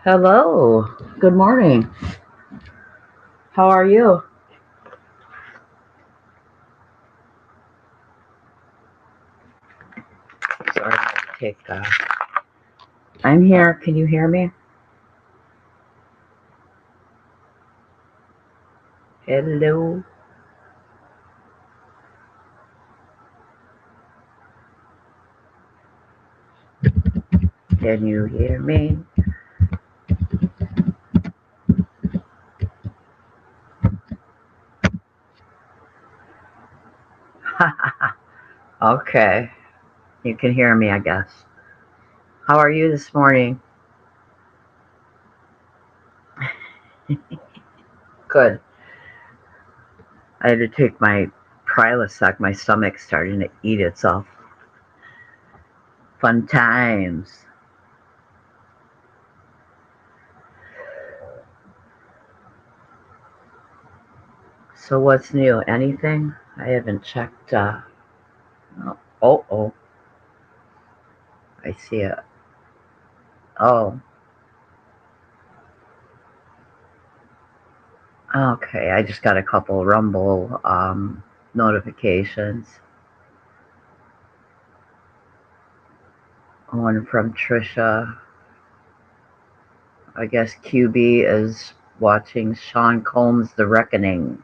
Hello. Good morning. How are you? Sorry, I had to take. I'm here. Can you hear me? Hello. Can you hear me? Okay. You can hear me, I guess. How are you this morning? Good. I had to take my Prilosec. My stomach's starting to eat itself. Fun times. So what's new? Anything? I haven't checked. Oh. I see it. Oh. Okay. I just got a couple Rumble notifications. One from Trisha. I guess QB is watching Sean Combs' The Reckoning.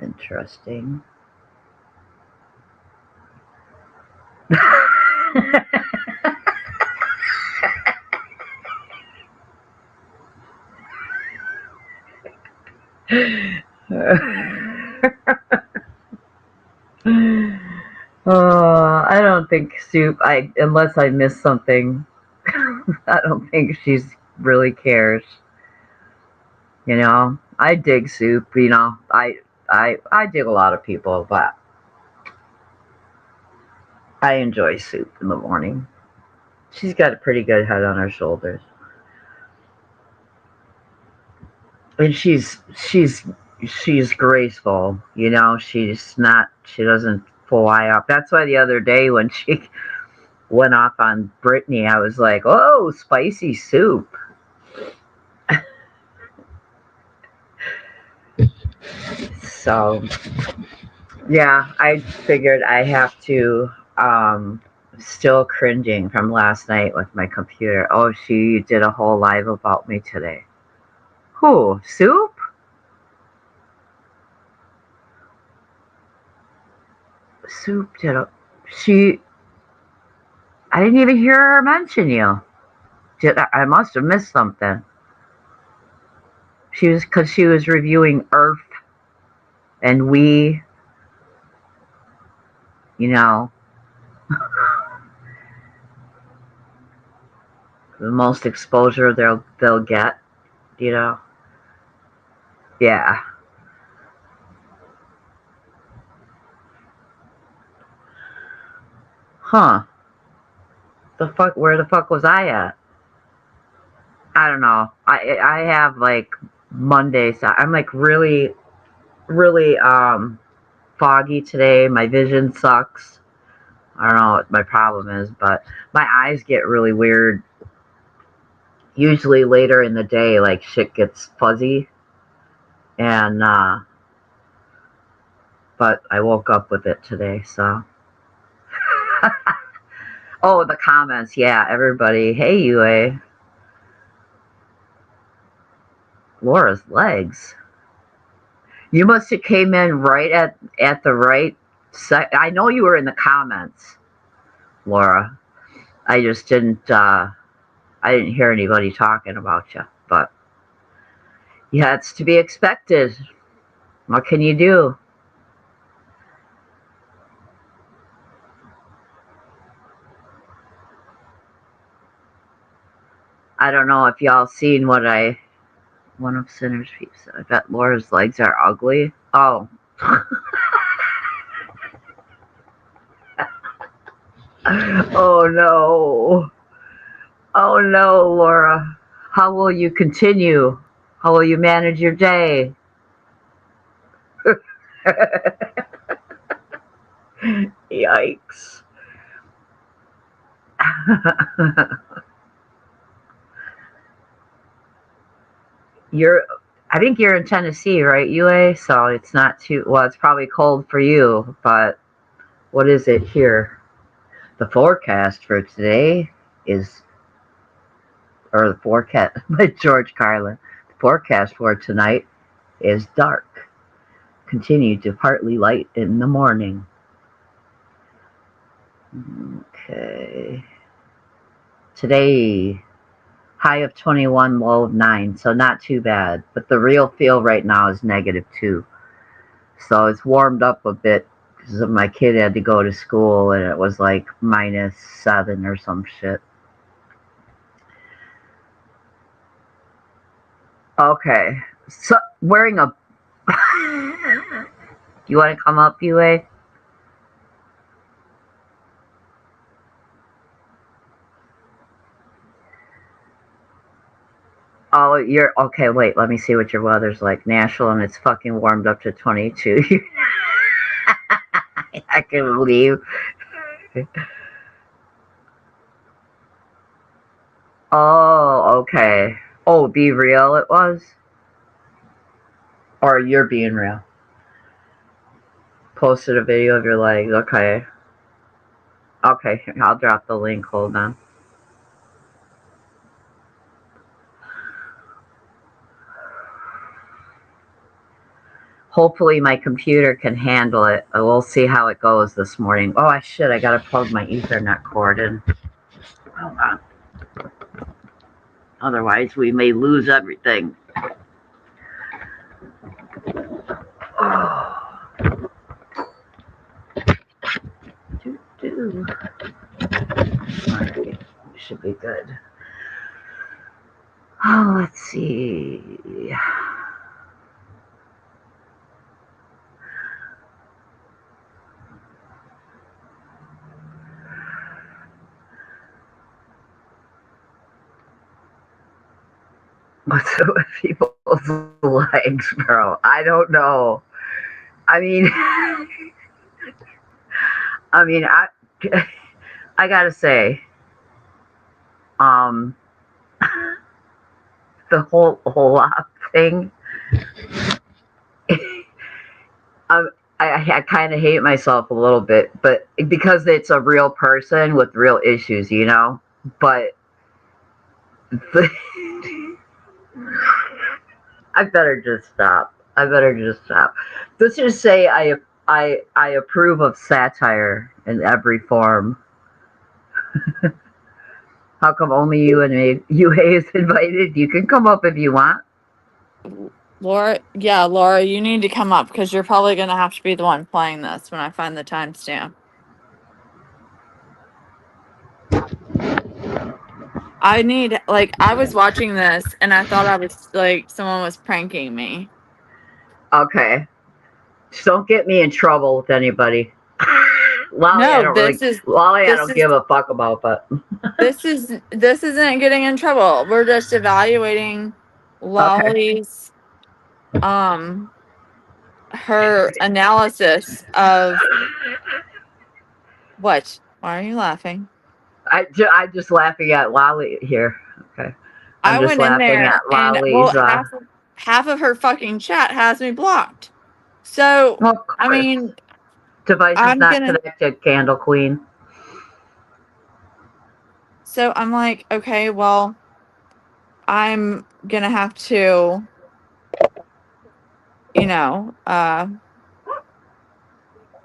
Interesting. I don't think Soup. Unless I missed something. I don't think she's really cares. I dig Soup. I dig a lot of people, but I enjoy Soup in the morning. She's got a pretty good head on her shoulders, and she's graceful. She doesn't fly up. That's why the other day when she went off on Brittany, I was like, oh, spicy Soup. So yeah, I figured I have to. Still cringing from last night with my computer. Oh, she did a whole live about me today. Who? Soup? Soup did a. She. I didn't even hear her mention you. I must have missed something. Because she was reviewing Earth and you know, the most exposure they'll get. You know. Yeah. Huh. The fuck? Where the fuck was I at? I don't know. I have like Mondays. I'm like really foggy today. My vision sucks. I don't know what my problem is, but my eyes get really weird. Usually later in the day, like shit gets fuzzy, and but I woke up with it today. So, oh, the comments, yeah, everybody. Hey, UA, Laura's legs. You must have came in right at the right. I know you were in the comments, Laura. I just didn't. I didn't hear anybody talking about you, but yeah, it's to be expected. What can you do? I don't know if y'all seen one of Sinner's peeps. I bet Laura's legs are ugly. Oh. Oh no. Oh no, Laura. How will you continue? How will you manage your day? Yikes. I think you're in Tennessee, right, UA? So it's not too, well, it's probably cold for you, but what is it here? The forecast for today is, or the forecast by George Carlin. The forecast for tonight is dark. Continue to partly light in the morning. Okay. Today, high of 21, low of 9, so not too bad. But the real feel right now is -2. So it's warmed up a bit because my kid had to go to school and it was like -7 or some shit. Okay. So wearing a you want to come up, UA? Oh, you're okay. Wait, let me see what your weather's like. Nashville, and it's fucking warmed up to 22. I can believe. Oh, okay. Oh, be real it was? Or you're being real? Posted a video of your legs. Okay. Okay, I'll drop the link. Hold on. Hopefully my computer can handle it. We'll see how it goes this morning. Oh, I gotta plug my Ethernet cord in. Hold on. Otherwise, we may lose everything. Oh. Alright, should be good. Oh, let's see. What's up with people's legs, bro? I don't know. I mean, I gotta say, the whole lot thing. I kind of hate myself a little bit, but because it's a real person with real issues, you know. But the, I better just stop. Let's just say I approve of satire in every form. How come only you and me? UA is invited. You can come up if you want. Laura, you need to come up because you're probably going to have to be the one playing this when I find the timestamp. I was watching this and I thought I was like, someone was pranking me. Okay. Just don't get me in trouble with anybody. Lolly, No, I don't give a fuck about, but this isn't getting in trouble. We're just evaluating Lolly's, her analysis of what? Why are you laughing? I'm just laughing at Lolly here. Okay. I went in there and half of her fucking chat has me blocked. So, I mean, device is not connected, Candle Queen. So I'm like, okay, well, I'm gonna have to, you know,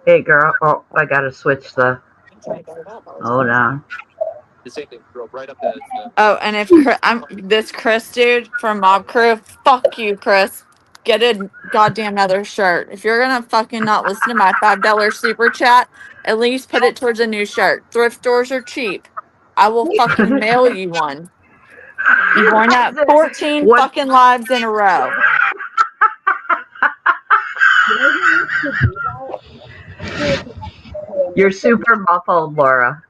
Hey girl, oh, I gotta switch the. Hold on. Oh, and if I'm this Chris dude from Mob Crew, fuck you, Chris. Get a goddamn other shirt. If you're gonna fucking not listen to my $5 super chat, at least put it towards a new shirt. Thrift stores are cheap. I will fucking mail you one. You've worn that 14 fucking lives in a row. You're super muffled, Laura.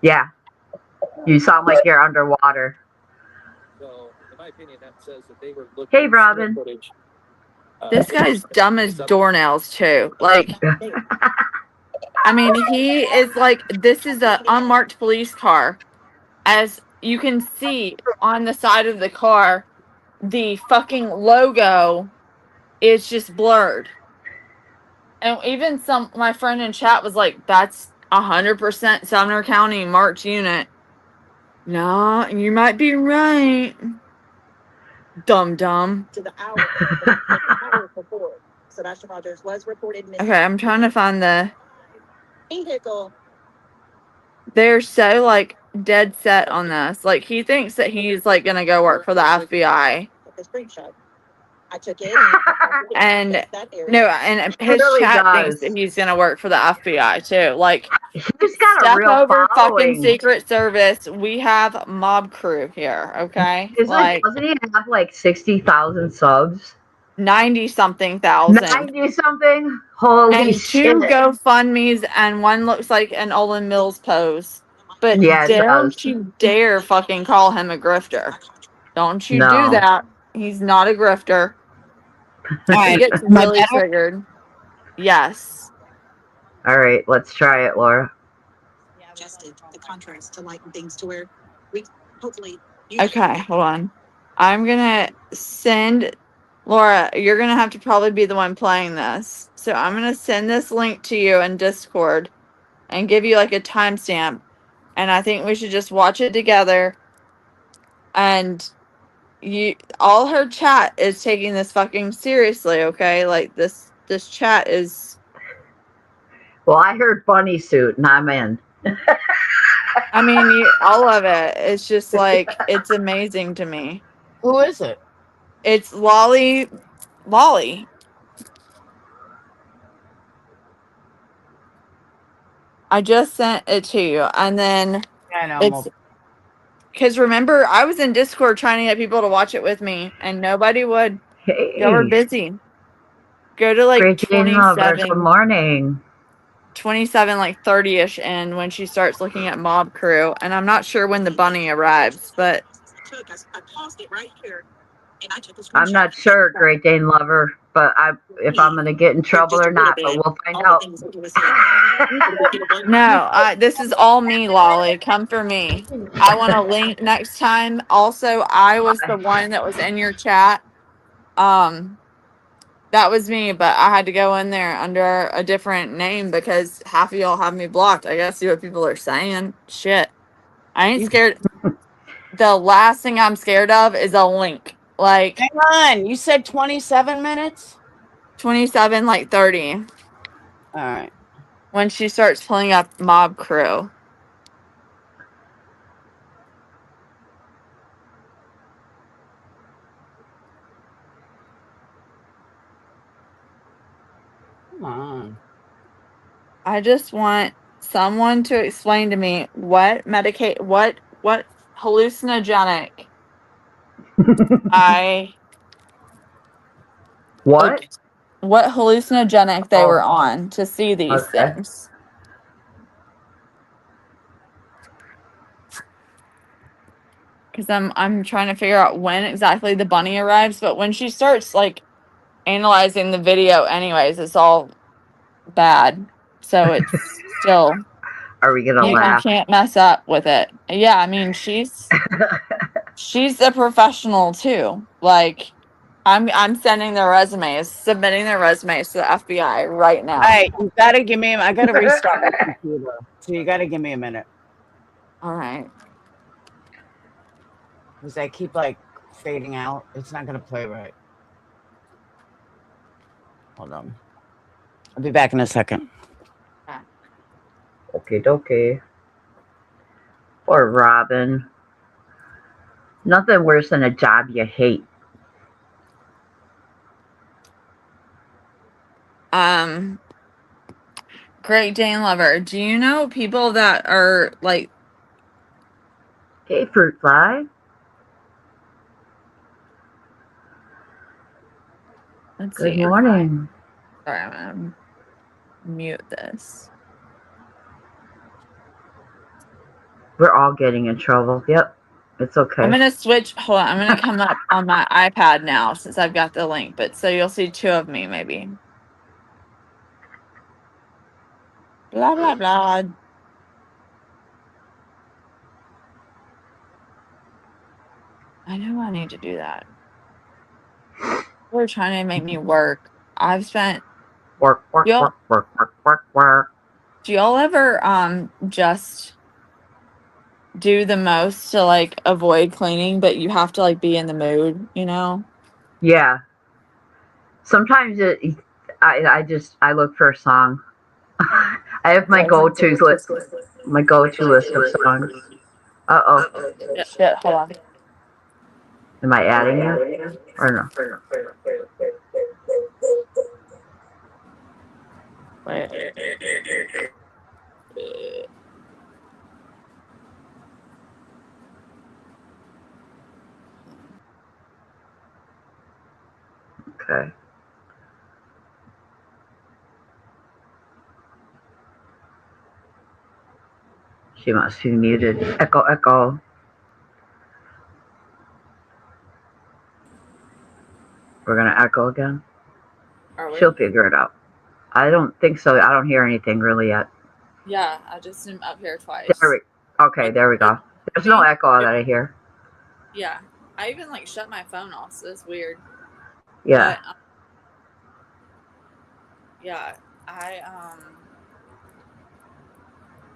Yeah. You sound like you're underwater. So, in my opinion, that says that they were looking Hey, Robin. This guy's dumb as doornails, too. Like, I mean, he is like, this is a unmarked police car. As you can see on the side of the car, the fucking logo is just blurred. And even my friend in chat was like, that's 100% Sumner County marked unit. No, you might be right. Dumb. To the hour before. Sebastian Rogers was reported missing. Okay, I'm trying to find the. Vehicle. They're so like dead set on this. Like he thinks that he's like gonna go work for the FBI. The screenshot. I took it. And that area. no, and his really chat does. thinks that he's gonna work for the FBI too. Like He's got a step real over fucking following. Secret Service. We have Mob Crew here, okay? Doesn't he have like 60,000 subs? 90 something thousand. 90 something? Holy And shit. 2 GoFundMe's and one looks like an Olin Mills pose. But Yeah, it don't does. you dare fucking call him a grifter. Don't you No. do that. He's not a grifter. He gets really triggered. Yes. All right, let's try it, Laura. Adjusted the contrast to lighten things to where we hopefully. Okay, hold on. I'm gonna send Laura, you're gonna have to probably be the one playing this. So I'm gonna send this link to you in Discord and give you like a timestamp. And I think we should just watch it together. And all her chat is taking this fucking seriously, okay? Like this chat is. Well, I heard bunny suit and I'm in. I mean, all of it. It's just like it's amazing to me. Who is it? It's Lolly. I just sent it to you, and then I know. it's because remember I was in Discord trying to get people to watch it with me, and nobody would. Hey. Y'all were busy. Go to like Great Jane Lover, good 27, morning. 27, like 30ish, and when she starts looking at Mob Crew, and I'm not sure when the bunny arrives, but I paused it right here, and I took a I'm not sure, Great Dane Lover, but if I'm gonna get in trouble or not, but we'll find out. no, this is all me, Lolly. Come for me. I want a link next time. Also, I was the one that was in your chat. That was me, but I had to go in there under a different name because half of y'all have me blocked. I gotta see what people are saying. Shit. I ain't scared. The last thing I'm scared of is a link. Like, Hang on. You said 27 minutes? 27, like 30. All right. When she starts pulling up Mob Crew. Come on. I just want someone to explain to me what hallucinogenic what hallucinogenic they were on to see these things. Because I'm trying to figure out when exactly the bunny arrives, but when she starts like analyzing the video anyways, it's all bad. So it's still Are we gonna you laugh? can't mess up with it. Yeah, I mean she's a professional too. Like I'm sending their resumes, submitting their resumes to the FBI right now. All right, you gotta give me. I gotta restart my computer, so you gotta give me a minute All right. because I keep like fading out. It's not gonna play right. Hold on. I'll be back in a second. Okie dokie. Or Robin. Nothing worse than a job you hate. Great Dane Lover. Do you know people that are like Hey, Fruit Fly. let's Good see. morning. Sorry, I'm gonna mute this. We're all getting in trouble. Yep. It's okay. I'm gonna switch. Hold on. I'm gonna come up on my iPad now since I've got the link. But so you'll see 2 of me maybe. Blah blah blah. I know I need to do that. They're trying to make me work. I've spent. Work, work, Y'all, work, work, work, work, work. do y'all ever just do the most to like avoid cleaning, but you have to like be in the mood, you know? Yeah. Sometimes I look for a song. I have my go-to list of songs. Uh-oh. Shit, hold on. Am I adding you? Or no? Wait. Okay. She must be muted. Echo, echo. We're gonna echo again. Are we? She'll figure it out. I don't think so. I don't hear anything really yet. Yeah, I just am up here twice. Okay, there we go. There's no echo that I hear. Yeah. I even like shut my phone off, so it's weird. Yeah. But yeah,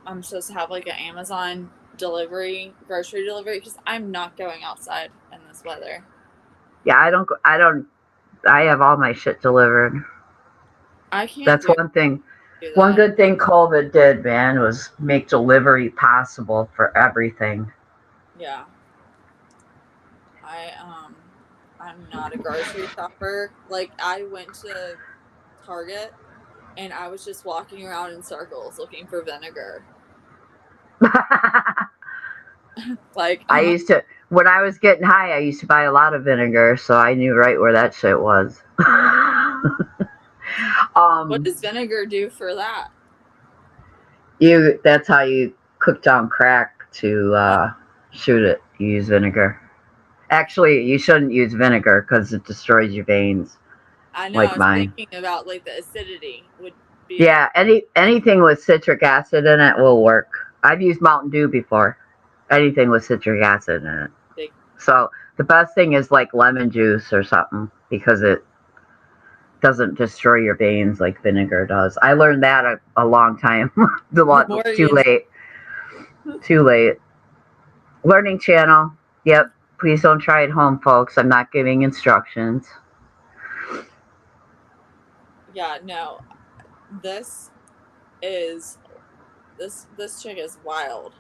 I'm supposed to have like an Amazon grocery delivery, because I'm not going outside in this weather. Yeah, I have all my shit delivered. I can't. That's do one thing. that. One good thing COVID did, man, was make delivery possible for everything. Yeah. I'm not a grocery shopper. Like, I went to Target and I was just walking around in circles looking for vinegar. Like, I used to, when I was getting high, I used to buy a lot of vinegar, so I knew right where that shit was. What does vinegar do for that? That's how you cook down crack to shoot it. You use vinegar. Actually, you shouldn't use vinegar because it destroys your veins. I know. Like I was mine. thinking about like the acidity would be. Yeah, anything with citric acid in it will work. I've used Mountain Dew before. Anything with citric acid in it. So the best thing is like lemon juice or something, because it doesn't destroy your veins like vinegar does. I learned that a long time. Too late. Too late. Learning channel. Yep. Please don't try it home, folks. I'm not giving instructions. Yeah, no. This chick is wild.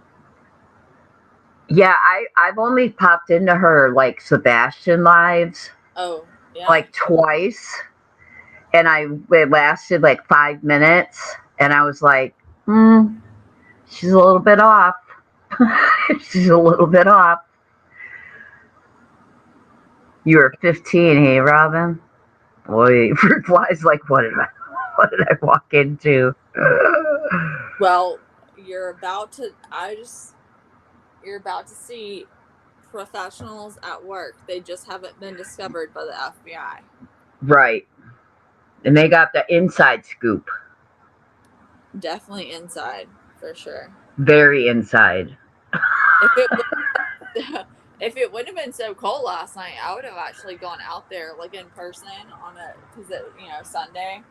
Yeah, I've only popped into her like Sebastian lives. Oh, yeah. Like twice. And it lasted like 5 minutes. And I was like, she's a little bit off. She's a little bit off. You were 15, hey, Robin? Boy, replies like, what did I walk into? Well, you're about to see professionals at work. They just haven't been discovered by the FBI. Right. And they got the inside scoop. Definitely inside, for sure. Very inside. If it wouldn't have been so cold last night, I would have actually gone out there like in person because it Sunday.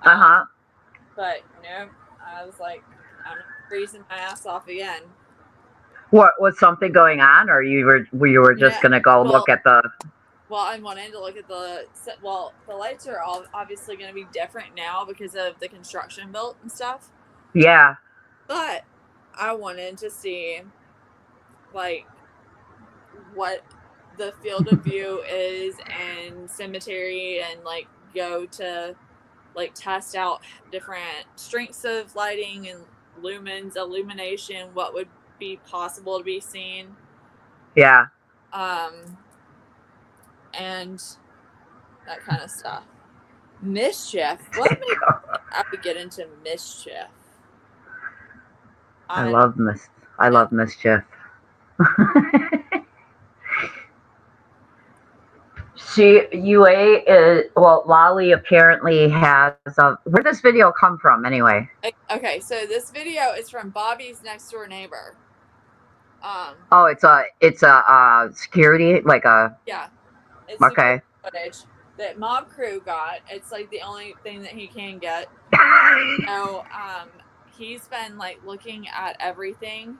But no, I was like, I'm freezing my ass off again. What was something going on, or you were just gonna go look at the? Well, I wanted to look at the lights are all obviously going to be different now because of the construction built and stuff. Yeah. But I wanted to see like what the field of view is and cemetery, and like go to like test out different strengths of lighting and lumens, illumination, what would be possible to be seen. Yeah. And that kind of stuff. Mischief. What made I would get into mischief? I love mischief. UA is, well, Lolly apparently has where'd this video come from anyway? Okay, so this video is from Bobby's next door neighbor. Oh, it's a security, like a, Yeah. It's okay. footage that Mob Crew got. It's like the only thing that he can get. So, he's been like looking at everything.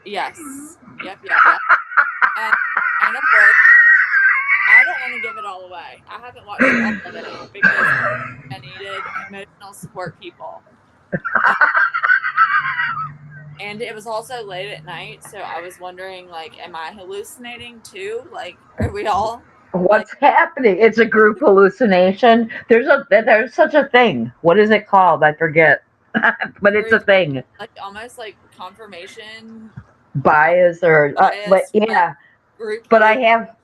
Yes. Yep. And of course, I don't want to give it all away. I haven't watched all of it because I needed emotional support people. And it was also late at night, so I was wondering, like, am I hallucinating too? Like, are we all? What's happening? It's a group hallucination. There's such a thing. What is it called? I forget. But it's a thing. Like almost like confirmation bias or yeah. Group but I have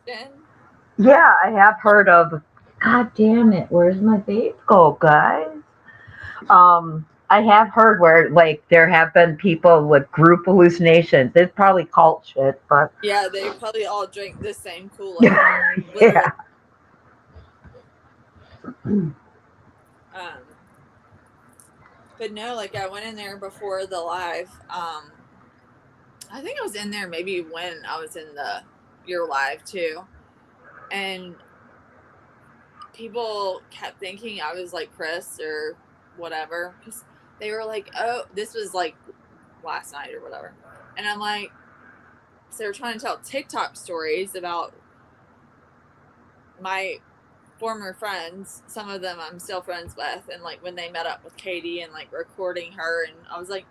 heard of. God damn it! Where's my vape go, guys? I have heard where like there have been people with group hallucinations. It's probably cult shit, but yeah, they probably all drink the same Kool-Aid. Yeah. But no, like I went in there before the live. I think I was in there maybe when I was in your live too, and people kept thinking I was like Chris or whatever, because they were like, "Oh, this was like last night or whatever," and I'm like, so they're trying to tell TikTok stories about my former friends. Some of them I'm still friends with, and like when they met up with Katie and like recording her, and I was like,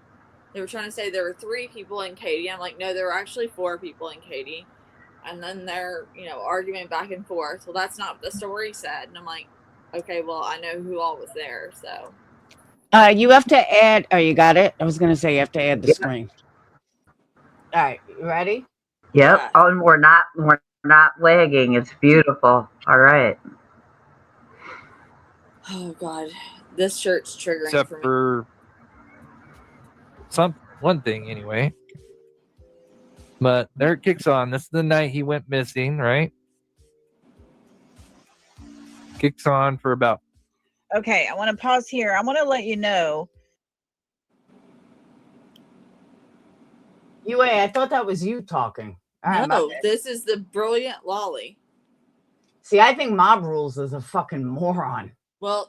they were trying to say there were 3 people in Katie. I'm like, no, there were actually 4 people in Katie. And then they're, arguing back and forth. Well, that's not what the story said. And I'm like, okay, well, I know who all was there. So you have to add. Oh, you got it. I was gonna say you have to add the screen. All right, you ready? Yep. Yeah. Oh, and we're not lagging. It's beautiful. All right. Oh God, this shirt's triggering Except for me. One thing anyway. But there it kicks on. This is the night he went missing, right? Kicks on for about. Okay, I want to pause here. I want to let you know. UA, I thought that was you talking. No, this is the brilliant Lolly. See, I think Mob Rules is a fucking moron. Well,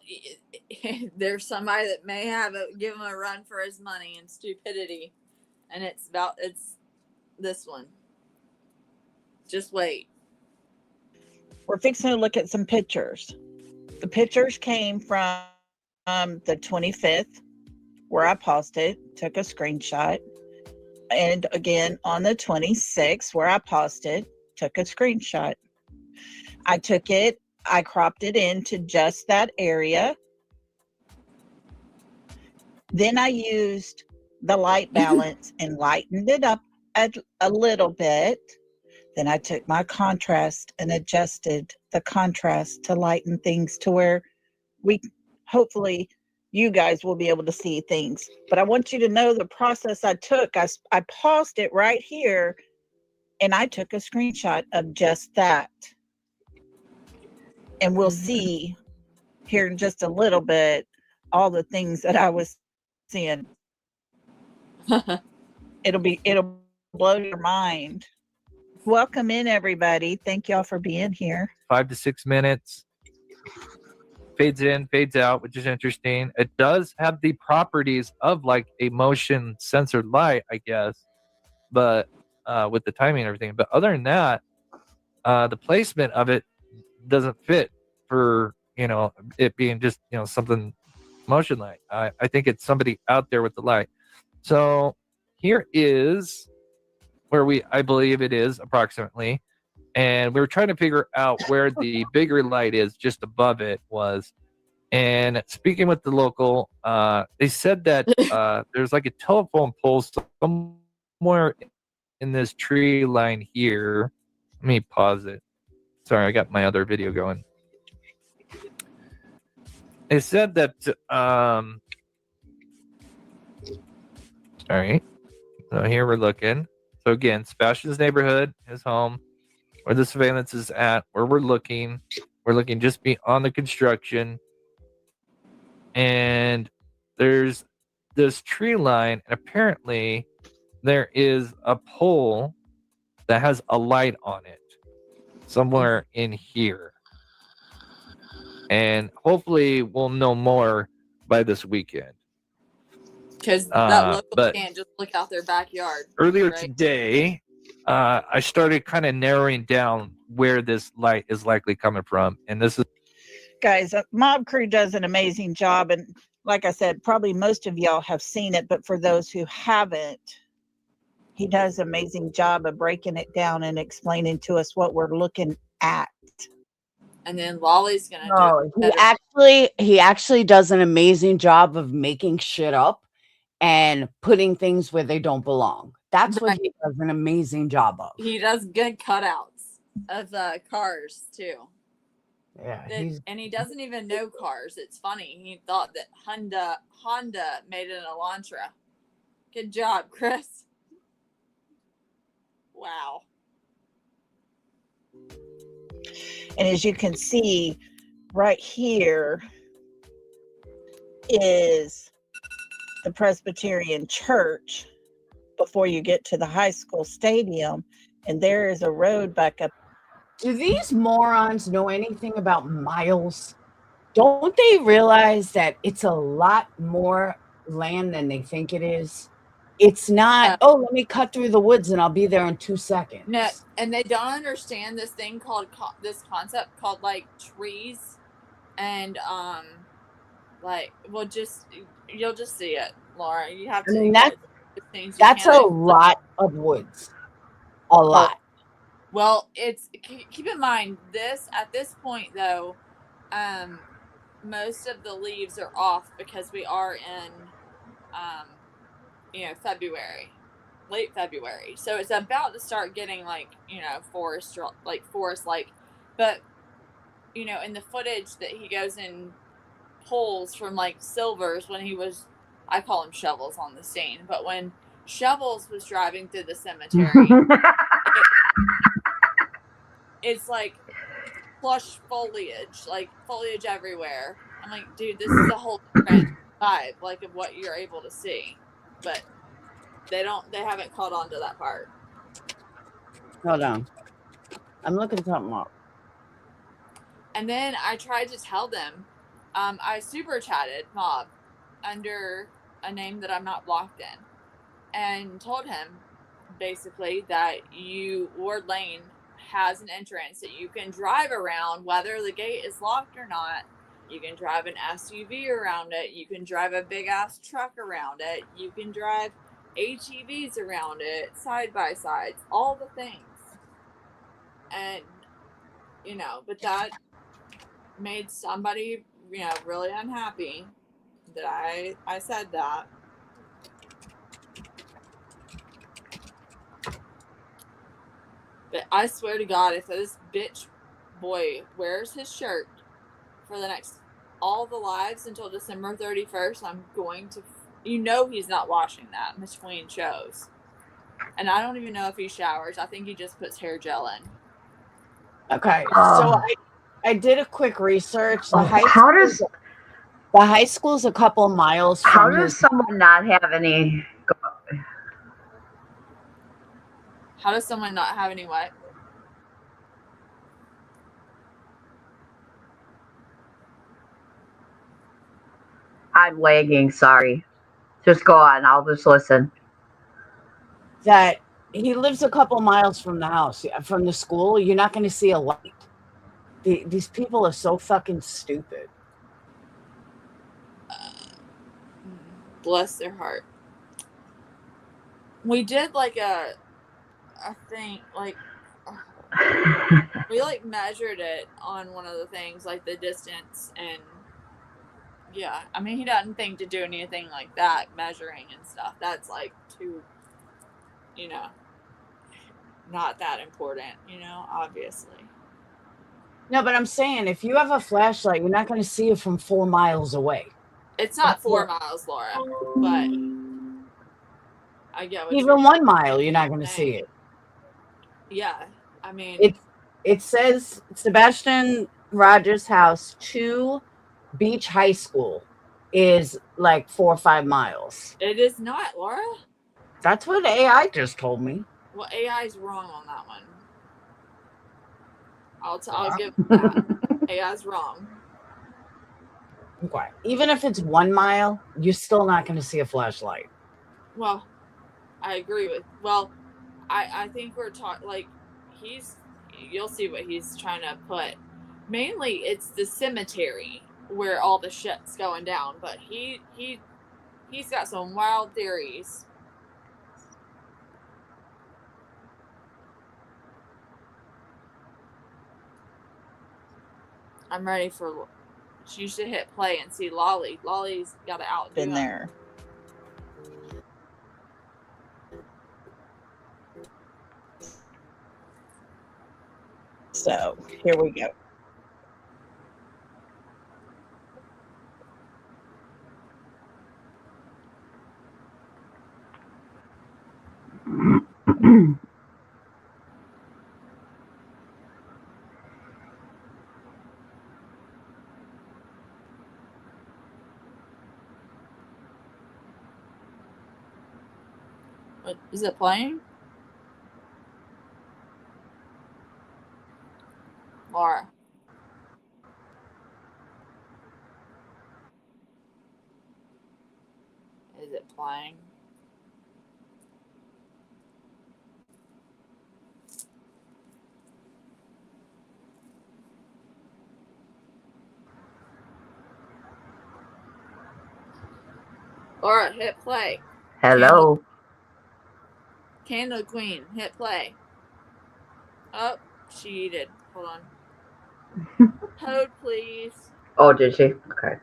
there's somebody that may give him a run for his money and stupidity, and it's this one. Just wait. We're fixing to look at some pictures. The pictures came from the 25th, where I paused it, took a screenshot. And again, on the 26th, where I paused it, took a screenshot. I took it, I cropped it into just that area. Then I used the light balance and lightened it up a little bit. Then I took my contrast and adjusted the contrast to lighten things to where hopefully you guys will be able to see things. But I want you to know the process I took. I paused it right here and I took a screenshot of just that. And we'll see here in just a little bit all the things that I was seeing. It'll blow your mind. Welcome in, everybody. Thank y'all for being here. 5 to 6 minutes. Fades in, fades out, which is interesting. It does have the properties of like a motion censored light, I guess, but with the timing and everything. But other than that, the placement of it doesn't fit for it being just something motion light. I think it's somebody out there with the light. So here is where I believe it is approximately, and we were trying to figure out where the bigger light is just above it was. And speaking with the local, they said that there's like a telephone pole somewhere in this tree line here. Let me pause it. Sorry, I got my other video going. They said that sorry. So here we're looking. So again, Sebastian's neighborhood, his home. where the surveillance is at, where we're looking just beyond the construction, and there's this tree line, and apparently there is a pole that has a light on it somewhere in here. And hopefully we'll know more by this weekend. Because that local but can't just look out their backyard. earlier right? today, I started kind of narrowing down where this light is likely coming from. And this is Guys, Mob Crew does an amazing job. And like I said, probably most of y'all have seen it, but for those who haven't, he does an amazing job of breaking it down and explaining to us what we're looking at. And then Lolly's gonna No, do He it. actually does an amazing job of making shit up and putting things where they don't belong. That's what he does an amazing job of. He does good cutouts of cars too. Yeah, And he doesn't even know cars. It's funny. He thought that Honda made an Elantra. Good job, Chris. Wow. And as you can see right here is the Presbyterian Church before you get to the high school stadium. And there is a road back up. Do these morons know anything about miles? Don't they realize that it's a lot more land than they think it is? It's not, oh, let me cut through the woods and I'll be there in 2 seconds. No, and they don't understand this thing called this concept called like trees, and like you'll just see it, Laura. You have to. I mean, that's a lot of woods. A lot. Well, it's keep in mind at this point though, most of the leaves are off because we are in February, late February. So it's about to start getting like, forest like, but in the footage that he goes and pulls from like Silvers when he was, I call him Shovels on the scene, but when Shovels was driving through the cemetery, it's like plush foliage, like foliage everywhere. I'm like, dude, this is a whole different vibe, like of what you're able to see. But they haven't caught on to that part. Hold on. I'm looking something up. And then I tried to tell them, I super chatted Mob under a name that I'm not blocked in, and told him basically that Ward Lane has an entrance that you can drive around, whether the gate is locked or not. You can drive an SUV around it. You can drive a big ass truck around it. You can drive ATVs around it, side by sides, all the things. And, but that made somebody, really unhappy that I said that. But I swear to God, if this bitch boy wears his shirt for the next all the lives until December 31st, I'm going to, he's not washing that between shows. And I don't even know if he showers. I think he just puts hair gel in. Okay, so I did a quick research. The high school's a couple miles from How does someone not have any? How does someone not have any what? I'm lagging, sorry. Just go on, I'll just listen. That he lives a couple miles from the house, from the school. You're not going to see a light. These people are so fucking stupid. Bless their heart. We did like a thing, like we like measured it on one of the things, like the distance, and yeah, I mean, he doesn't think to do anything like that, measuring and stuff. That's like too, not that important, obviously. No, but I'm saying if you have a flashlight, you're not going to see it from 4 miles away. It's not 4 miles, Laura, but I get what even 1 mile, you're not going to see it. Yeah, I mean, It's It says Sebastian Rogers' house to Beach High School is like 4 or 5 miles. It is not, Laura. That's what AI just told me. Well, AI is wrong on that one. I'll give it that. AI's wrong. Okay. Even if it's 1 mile, you're still not going to see a flashlight. Well, I agree with. Well, I think we're talking like you'll see what he's trying to put. Mainly, it's the cemetery where all the shit's going down. But he's got some wild theories. I'm ready for. You should hit play and see Lolly. Lolly's got to outdo Been him. there. So here we go. What, is it playing? Laura. Is it playing? Laura, hit play. Hello. Candle Queen, hit play. Oh, she did. Hold on. Code, please. Oh, did she? Okay.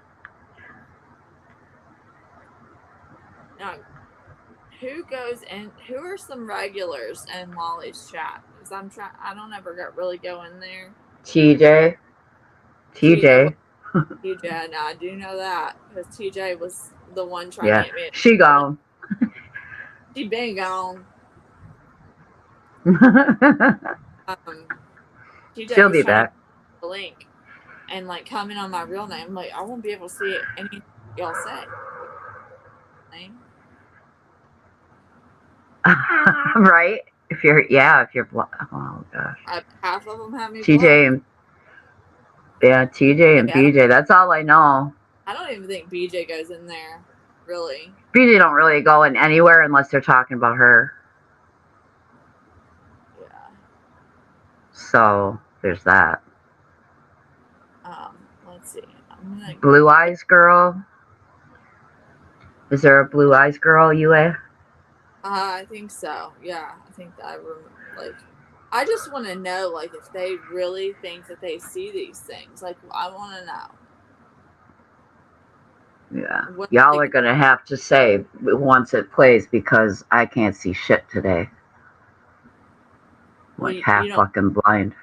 Now, who goes in? Who are some regulars in Lolly's chat? Because I don't ever really go in there. TJ. TJ, now I do know that because TJ was the one trying to get me. She gone. She been gone. TJ She'll was be trying back. to get the link and like comment on my real name. Like I won't be able to see anything y'all say. Name. Right? If you're oh gosh. Half of them have me. TJ and TJ and BJ. That's all I know. I don't even think BJ goes in there, really. BJ don't really go in anywhere unless they're talking about her. Yeah. So there's that. Let's see. I'm gonna Blue Eyes Girl. Is there a Blue Eyes Girl, UA? I think so. Yeah, I think that I just want to know, like, if they really think that they see these things. Like, I want to know. Yeah. What, Y'all are going to have to say once it plays because I can't see shit today. Like half fucking blind.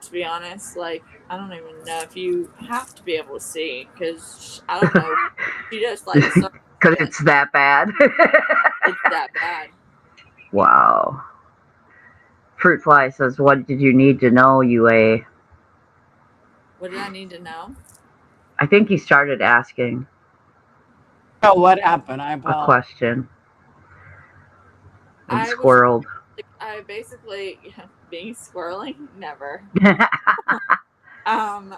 To be honest, like, I don't even know if you have to be able to see because I don't know. She just, like, because it's that bad. It's that bad. Wow. Fruit Fly says, what did you need to know, UA? What did I need to know? I think he started asking. Oh, what happened? A question. And I squirreled. I basically being squirreling, never. I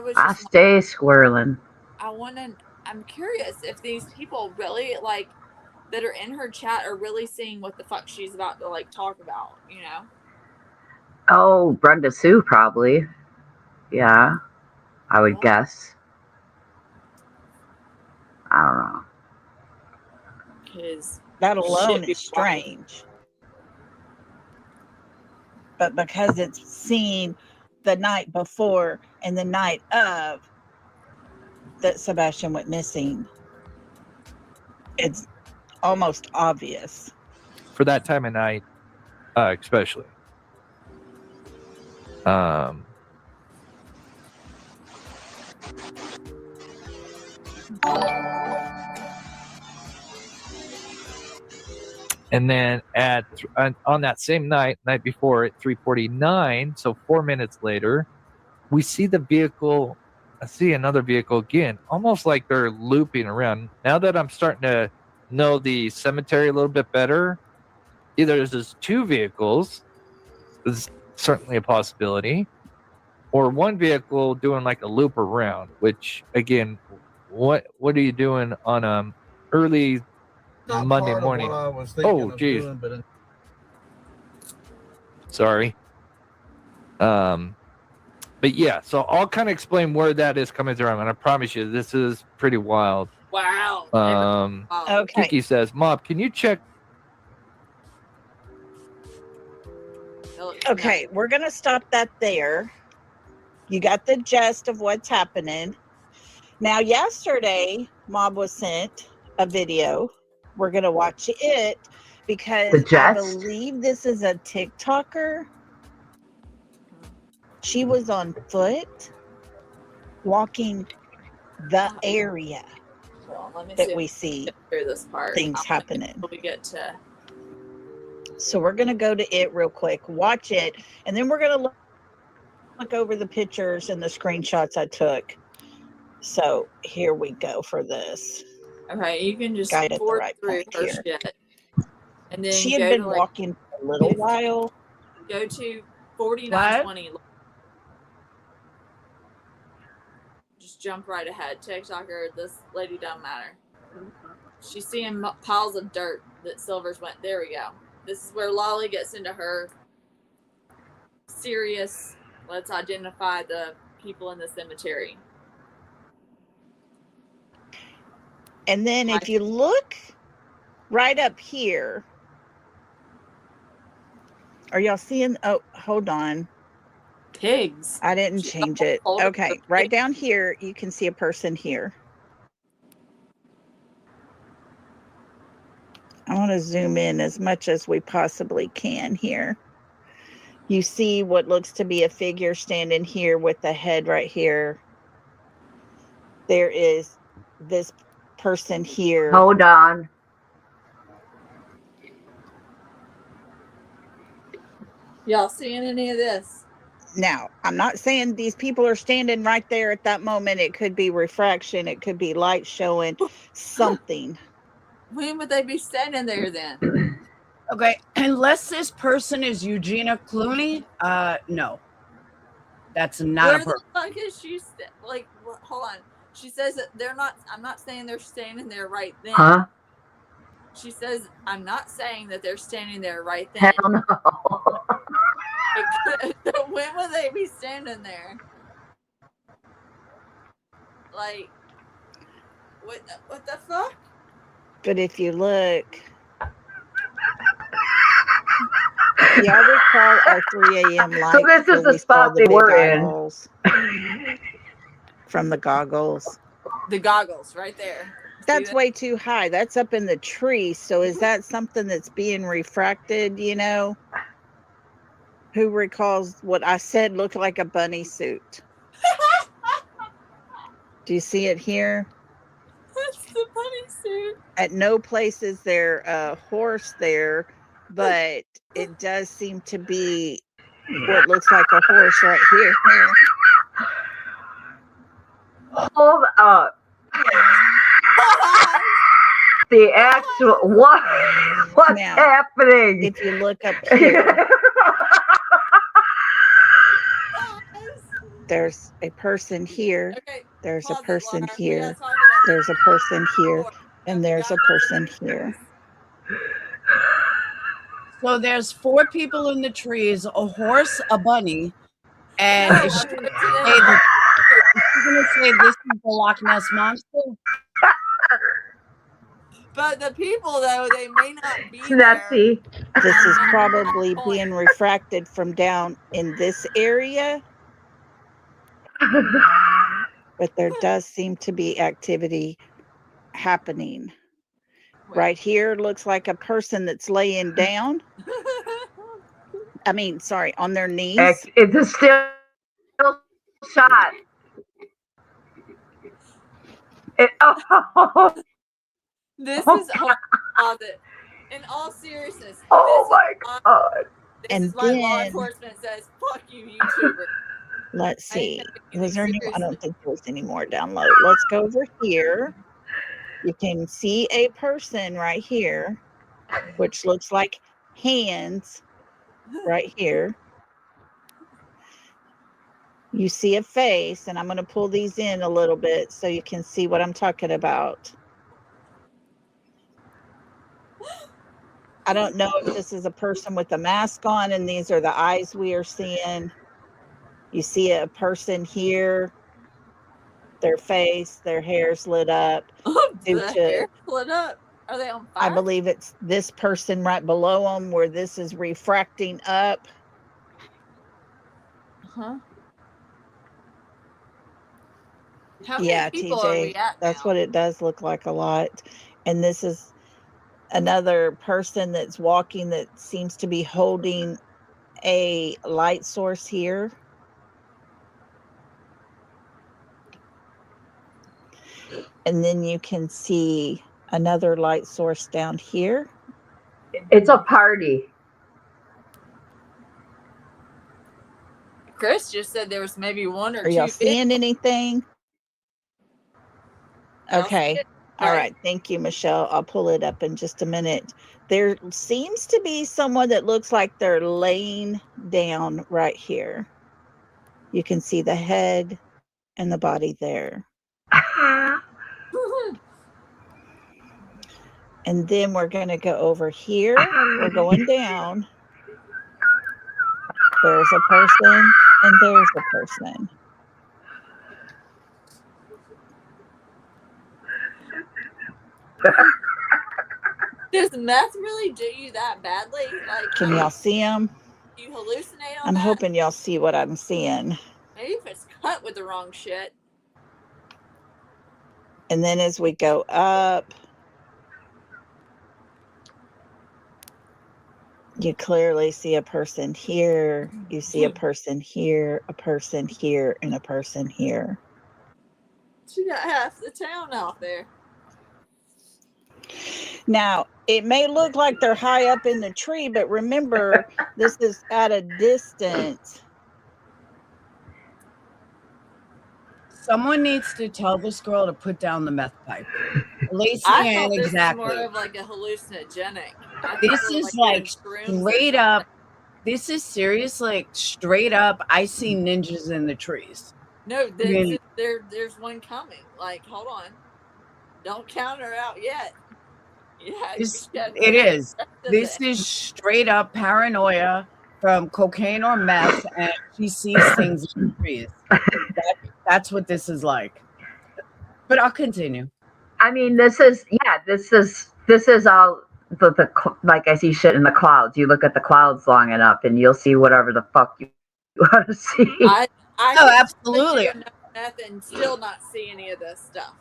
was. I stay squirreling. I'm curious if these people really like that are in her chat are really seeing what the fuck she's about to like talk about. You know. Oh, Brenda Sue probably. Yeah, I would guess. I don't know. Because that alone is strange. But because it's seen the night before and the night of that Sebastian went missing, it's almost obvious. For that time of night, especially. And then on that same night before at 3:49, so 4 minutes later, we see the vehicle. I see another vehicle again, almost like they're looping around. Now that I'm starting to know the cemetery a little bit better, either there's just two vehicles, is certainly a possibility, or one vehicle doing like a loop around. Which again, what are you doing on early Not Monday part of morning? what I was thinking Oh, of geez. doing, but Sorry. But yeah, so I'll kind of explain where that is coming from, and I promise you, this is pretty wild. Wow. Okay. Kiki says, "Mob, can you check?" Okay, we're going to stop that there. You got the gist of what's happening. Now, yesterday, Mob was sent a video. We're going to watch it because The I gist? believe this is a TikToker. She was on foot walking the area Well, let me that see we if see through this part. things happening. Until we get to. So we're going to go to it real quick, watch it, and then we're going to look over the pictures and the screenshots I took. So here we go for this. Okay, you can just Guide at the forward right through point her here. shit, and then She go had been to like walking for a little while. go to 4920. Just jump right ahead. TikToker, this lady don't matter. She's seeing piles of dirt that Silvers went. There we go. This is where Lolly gets into her serious. Let's identify the people in the cemetery. And then if you look right up here, are y'all seeing? Oh, hold on. Pigs. I didn't change it. Okay, right down here, you can see a person here. I want to zoom in as much as we possibly can here. You see what looks to be a figure standing here with the head right here. There is this person here. Hold on. Y'all seeing any of this? Now, I'm not saying these people are standing right there at that moment. It could be refraction. It could be light showing something. When would they be standing there then? Okay, unless this person is Eugenia Clooney, no. That's not Where a the person. fuck is she? Like, hold on. She says that they're not. I'm not saying they're standing there right then. Huh? She says I'm not saying that they're standing there right then. Hell no. When would they be standing there? Like, what the fuck? But if you look, y'all recall our 3 a.m. light. So this is the spot they were in. From the goggles. The goggles right there. That's way too high. That's up in the tree. So is that something that's being refracted, you know? Who recalls what I said looked like a bunny suit? Do you see it here? That's the bunny suit. At no place is there a horse there, but it does seem to be what looks like a horse right here. Hold up. The actual what's Now, happening? If you look up here, there's a person here. Okay, There's a pause it, person Laura. We here. gotta talk about There's a person here. this. And there's a person here. So there's 4 people in the trees, a horse, a bunny, and No, is she I'm gonna gonna say this is the Loch Ness Monster? But the people, though, they may not be there. Snapsy. This is probably being refracted from down in this area. But there does seem to be activity happening. Right here looks like a person that's laying down. I mean, sorry, on their knees. It's a still shot. This is closet. In all seriousness, Oh this my is why, god. this And is why law then- enforcement says, "Fuck you, YouTuber." Let's I ain't see. taking Was there any? I seriously. don't think there was any more download. Let's go over here. You can see a person right here, which looks like hands right here. You see a face, and I'm going to pull these in a little bit so you can see what I'm talking about. I don't know if this is a person with a mask on, and these are the eyes we are seeing. You see a person here, their face, their hair's lit up. due The to- hair split up. Are they on fire? I believe it's this person right below them where this is refracting up. Huh? How many Yeah, people are we TJ, at that's now? what it does look like a lot. And this is another person that's walking that seems to be holding a light source here. And then you can see another light source down here. It's a party. Chris just said there was maybe one or Are two. y'all seeing anything? I don't see Okay. it. All Right. right. Thank you, Michelle. I'll pull it up in just a minute. There seems to be someone that looks like they're laying down right here. You can see the head and the body there. And then we're going to go over here. We're going down. There's a person and there's a person. Does meth really do you that badly? Like, Can y'all see them? you hallucinate on I'm that? hoping y'all see what I'm seeing. Maybe if it's cut with the wrong shit. And then as we go up, you clearly see a person here. You see a person here, a person here, and a person here. She got half the town out there. Now, it may look like they're high up in the tree, but remember, this is at a distance. Someone needs to tell this girl to put down the meth pipe. Lacey I Ann, thought this exactly. was more of like a hallucinogenic. I This thought is doing like shrooms or straight something. up. This is serious, like straight up. I see ninjas in the trees. No, mean- there's one coming. Like, hold on. Don't count her out yet. Yeah, It is. This is straight up paranoia from cocaine or meth, and she sees things in the trees. That's what this is like. But I'll continue. I mean, this is all the like I see shit in the clouds. You look at the clouds long enough, and you'll see whatever the fuck you want to see. I Oh, absolutely. do meth and still not see any of this stuff.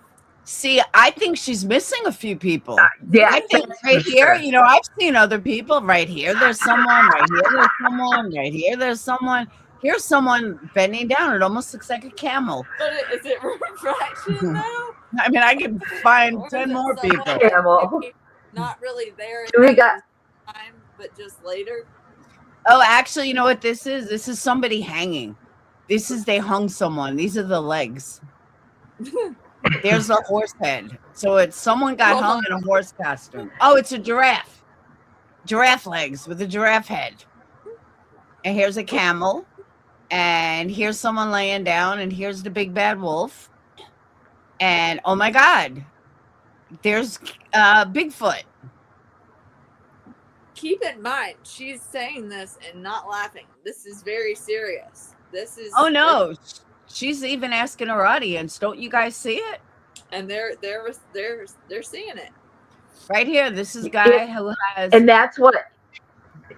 See, I think she's missing a few people. Yeah, I think right for here, sure. you know, I've seen other people right here. There's someone right here. There's someone right here. There's someone. Here's someone bending down. It almost looks like a camel. But is it refraction though? I mean, I can find Or is 10 it more someone people. that Camel. maybe not really there Do we at got- the time, but just later? Oh, actually, you know what this is? This is somebody hanging. This is they hung someone. These are the legs. There's a horse head. So it's someone got Hold hung on. in a horse costume. Oh, it's a giraffe. Giraffe legs with a giraffe head. And here's a camel. And here's someone laying down. And here's the big bad wolf. And oh my God, there's Bigfoot. Keep in mind, she's saying this and not laughing. This is very serious. This is Oh no, she's even asking her audience, don't you guys see it? and they're seeing it. Right here, this is a guy who has And that's what the,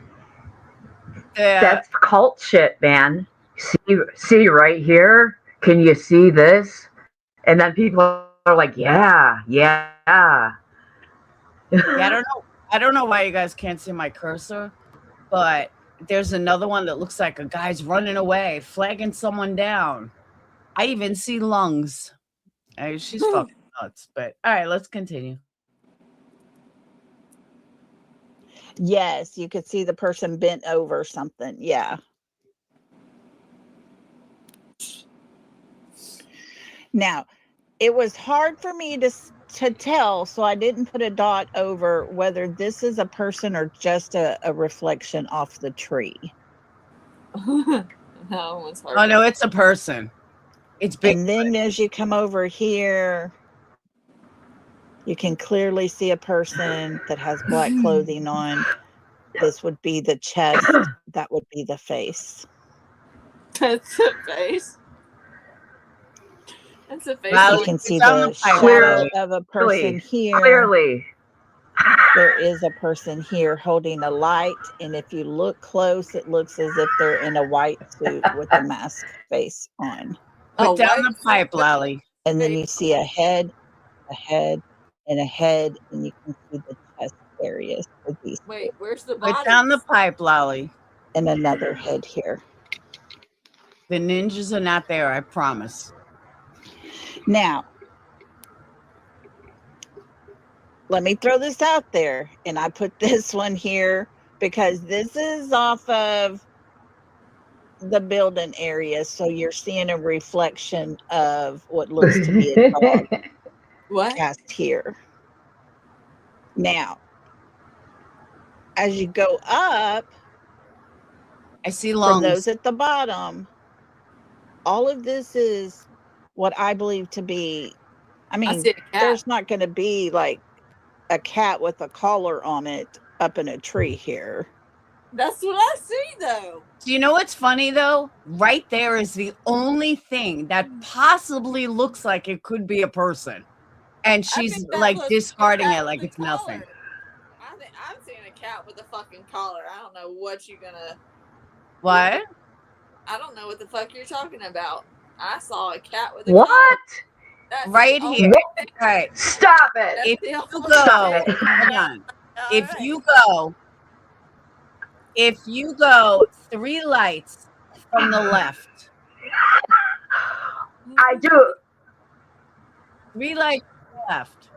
that's cult shit, man. See right here? Can you see this? And then people are like, yeah. Yeah, I don't know why you guys can't see my cursor, but there's another one that looks like a guy's running away, flagging someone down. I even see lungs. She's fucking nuts. But all right, let's continue. Yes, you could see the person bent over something. Yeah. Now, it was hard for me to tell, so I didn't put a dot over whether this is a person or just a reflection off the tree. That one was hard. Oh no, it's a person. It's big. And then as you come over here, you can clearly see a person that has black clothing on. This would be the chest. That would be the face. That's a face. That's a face. Wow, You can see it's on the the pipe, shadow Lily. of a person here. Clearly. There is a person here holding a light, and if you look close, it looks as if they're in a white suit with a mask face on. Put down white the pipe, Lally. And then you see a head, and a head, and you can see the chest areas for these, Wait, where's the body? Put down the pipe, Lally. and another head here. The ninjas are not there, I promise. Now, let me throw this out there, and I put this one here because this is off of the building area, so you're seeing a reflection of what looks to be a dog What? cast here. Now, as you go up, I see for lungs. those at the bottom, all of this is what I believe to be, I I mean, see a cat. there's not going to be like a cat with a collar on it up in a tree here. That's what I see, though. Do you know what's funny though? Right there is the only thing that possibly looks like it could be a person. And I she's think that like looks discarding like a it cat like with it's a nothing. collar. I think I'm seeing a cat with a fucking collar. I don't know what you're gonna. What? I don't know what the fuck you're talking about. I saw a cat with a collar. What? That's Right the here. only- Right. Stop That's it. If the you only- go, Stop it. hold on. If Alright. you go 3 lights from the left, I do. 3 lights from the left,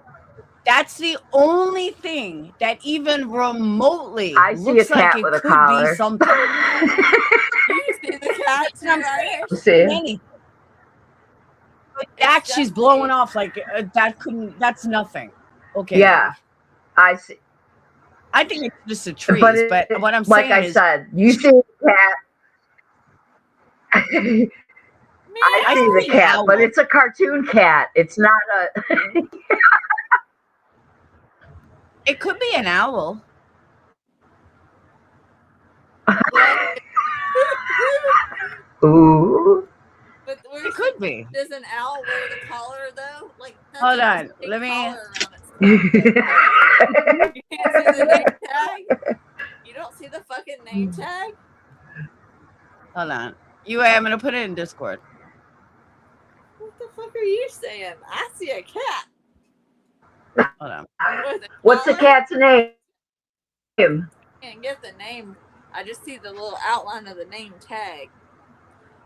that's the only thing that even remotely I see a looks like cat it with a could collar. be something. You see the cat too, right? See? Anything. But that It's she's definitely- blowing off like that's nothing. Okay. Yeah. I see. I think it's just a trees, But, but what I'm like saying I is said, you see the cat. I I see the see cat, owl. but it's a cartoon cat. It's not a. it could be an owl. Ooh. But It could be. does an owl wear the collar though? Like, that's Hold a on, big let me- collar around its neck. You can't see the name tag. You don't see the fucking name tag. Hold on. I'm gonna put it in Discord. What the fuck are you saying? I see a cat. Hold on. With a What's the collar. cat's name? Can't get the name. I just see the little outline of the name tag.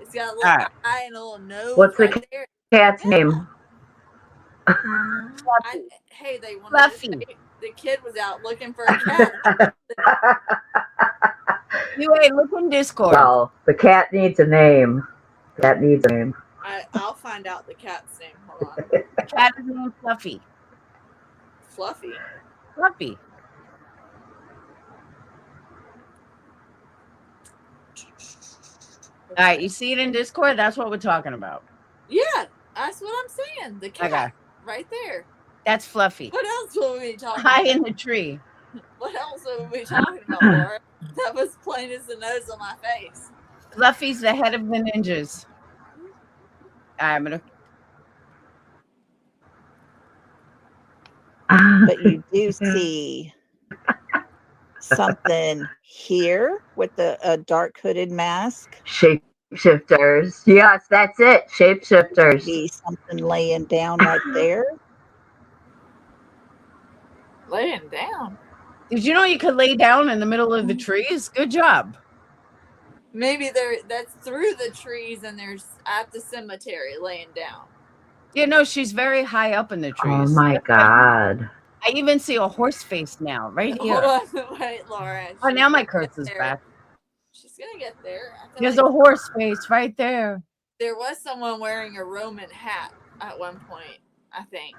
It's got a little Alright. eye and a little nose What's the right there. Cat's Yeah. name. Hey, they wanted Fluffy. to say the kid was out looking for a cat. Look in Discord. Well, the cat needs a name. Cat needs a name. I'll find out the cat's name. Hold on. The cat is named Fluffy. Fluffy. Fluffy. All right, you see it in Discord? That's what we're talking about. Yeah, that's what I'm saying. The cat Okay. right there. That's Fluffy. What else were we talking High about? in the tree. What else were we talking about, Laura? That was plain as the nose on my face. Fluffy's the head of the ninjas. I'm gonna. But you do see something here with a dark hooded mask. Shapeshifters. Yes, that's it. Shapeshifters. See something laying down right there. Laying down. Did you know you could lay down in the middle of the trees? Good job. Maybe that's through the trees and there's at the cemetery laying down. You know, she's very high up in the trees. Oh my God. I even see a horse face now, right here. Hold on, wait, Laura. Oh, she's now my gonna curse get is there. back. She's gonna get there. I feel There's like a horse face right there. there was someone wearing a Roman hat at one point, I think.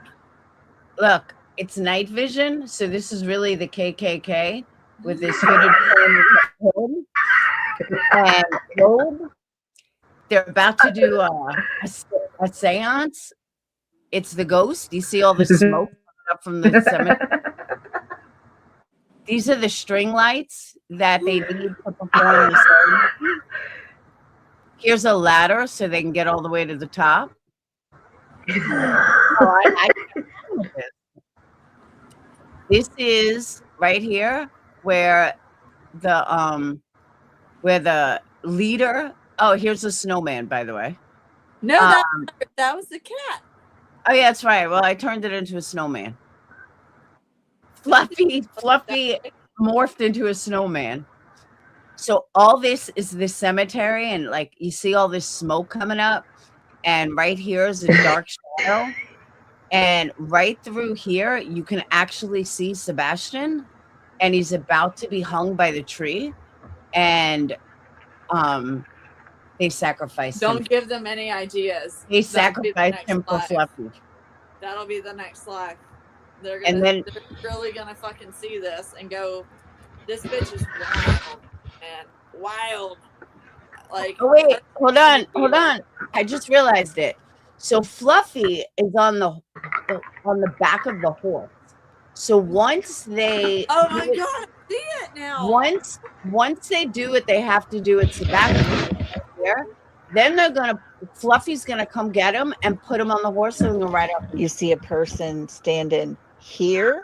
Look, it's night vision, so this is really the KKK with this hooded hood and robe. They're about to do a seance. It's the ghost. You see all the smoke coming up from the cemetery. These are the string lights that they need to perform the ceremony. Here's a ladder so they can get all the way to the top. Oh, I can't handle this. This is right here where the leader. Oh, here's a snowman, by the way. No, that was the cat. Oh yeah, that's right. Well, I turned it into a snowman. Fluffy morphed into a snowman. So all this is the cemetery, and like you see all this smoke coming up, and right here is a dark shadow, and right through here you can actually see Sebastian, and he's about to be hung by the tree, and they sacrificed him. Don't give them any ideas. They That'll be the sacrificed next him for live. Fluffy. That'll be the next live. They're And they're really gonna fucking see this and go, this bitch is wild, man. Wild. Like, Oh wait, hold on. I just realized it. So Fluffy is on the back of the horse. So once they oh my god, I see it now. once they do it, they have to do it Sebastian here. Then Fluffy's gonna come get him and put him on the horse and go right up. You see a person standing here.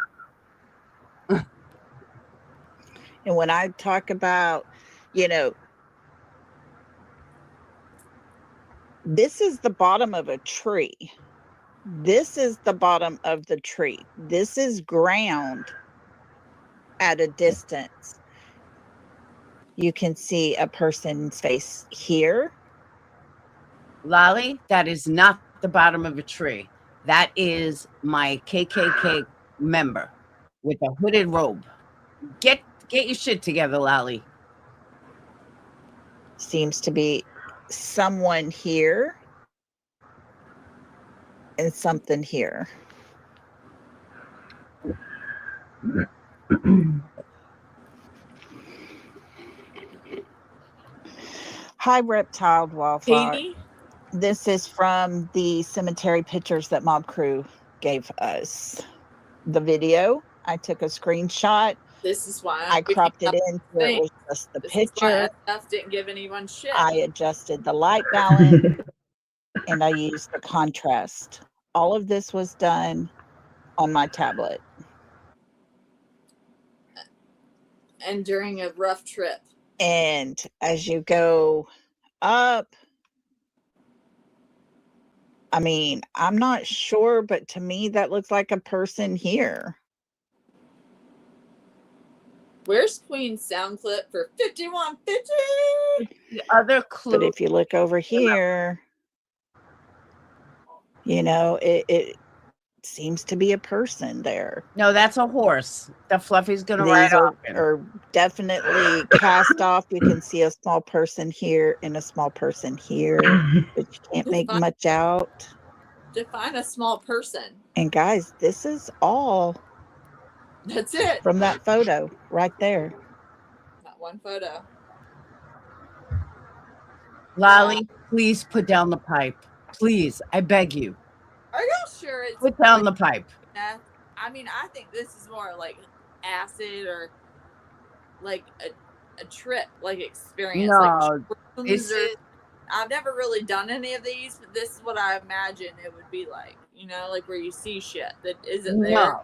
And when I talk about, this is the bottom of a tree. This is the bottom of the tree. This is ground at a distance. You can see a person's face here. Lolly, that is not the bottom of a tree. That is my KKK member with a hooded robe. Get your shit together, Lolly. Seems to be someone here and something here. Hi, Reptile Wildfire. Katie? This is from the cemetery pictures that Mob Crew gave us. The video, I took a screenshot. This is why I cropped it in so it was just the This is why picture. SF didn't give anyone shit. I adjusted the light balance and I used the contrast. All of this was done on my tablet. And during a rough trip. And as you go up, I mean, I'm not sure, but to me, that looks like a person here. Where's Queen's sound clip for 5150? The other clue. But if you look over here, it seems to be a person there. No, that's a horse that Fluffy's gonna ride These off in. are definitely cast off. You can see a small person here and a small person here, but you can't make much out. Define a small person. And guys, this is all That's it. from that photo right there. Not one photo. Lolly, please put down the pipe. Please, I beg you. Are y'all sure it's Put down the pipe. meth? I mean, I think this is more like acid or like a trip, like experience. No, like this is I've never really done any of these, but this is what I imagine it would be like. Like where you see shit that isn't there. no.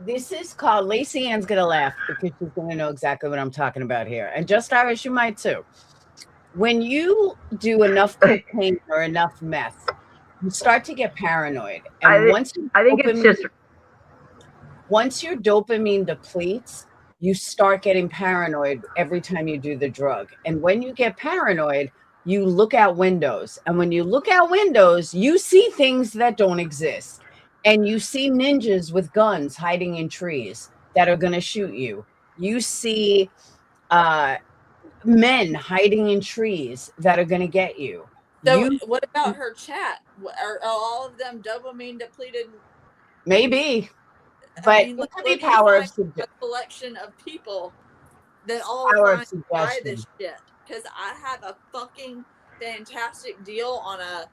This is called Lacey Ann's gonna laugh because she's gonna know exactly what I'm talking about here. And Just Irish, you might too. When you do enough cocaine or enough meth, you start to get paranoid. And once your dopamine depletes, you start getting paranoid every time you do the drug. And when you get paranoid, you look out windows. And when you look out windows, you see things that don't exist. and you see ninjas with guns hiding in trees that are going to shoot you. You see men hiding in trees that are going to get you. So what about her chat? Are all of them dopamine depleted? Maybe, but it could be power of a collection of people that all buy this shit. Because I have a fucking fantastic deal on a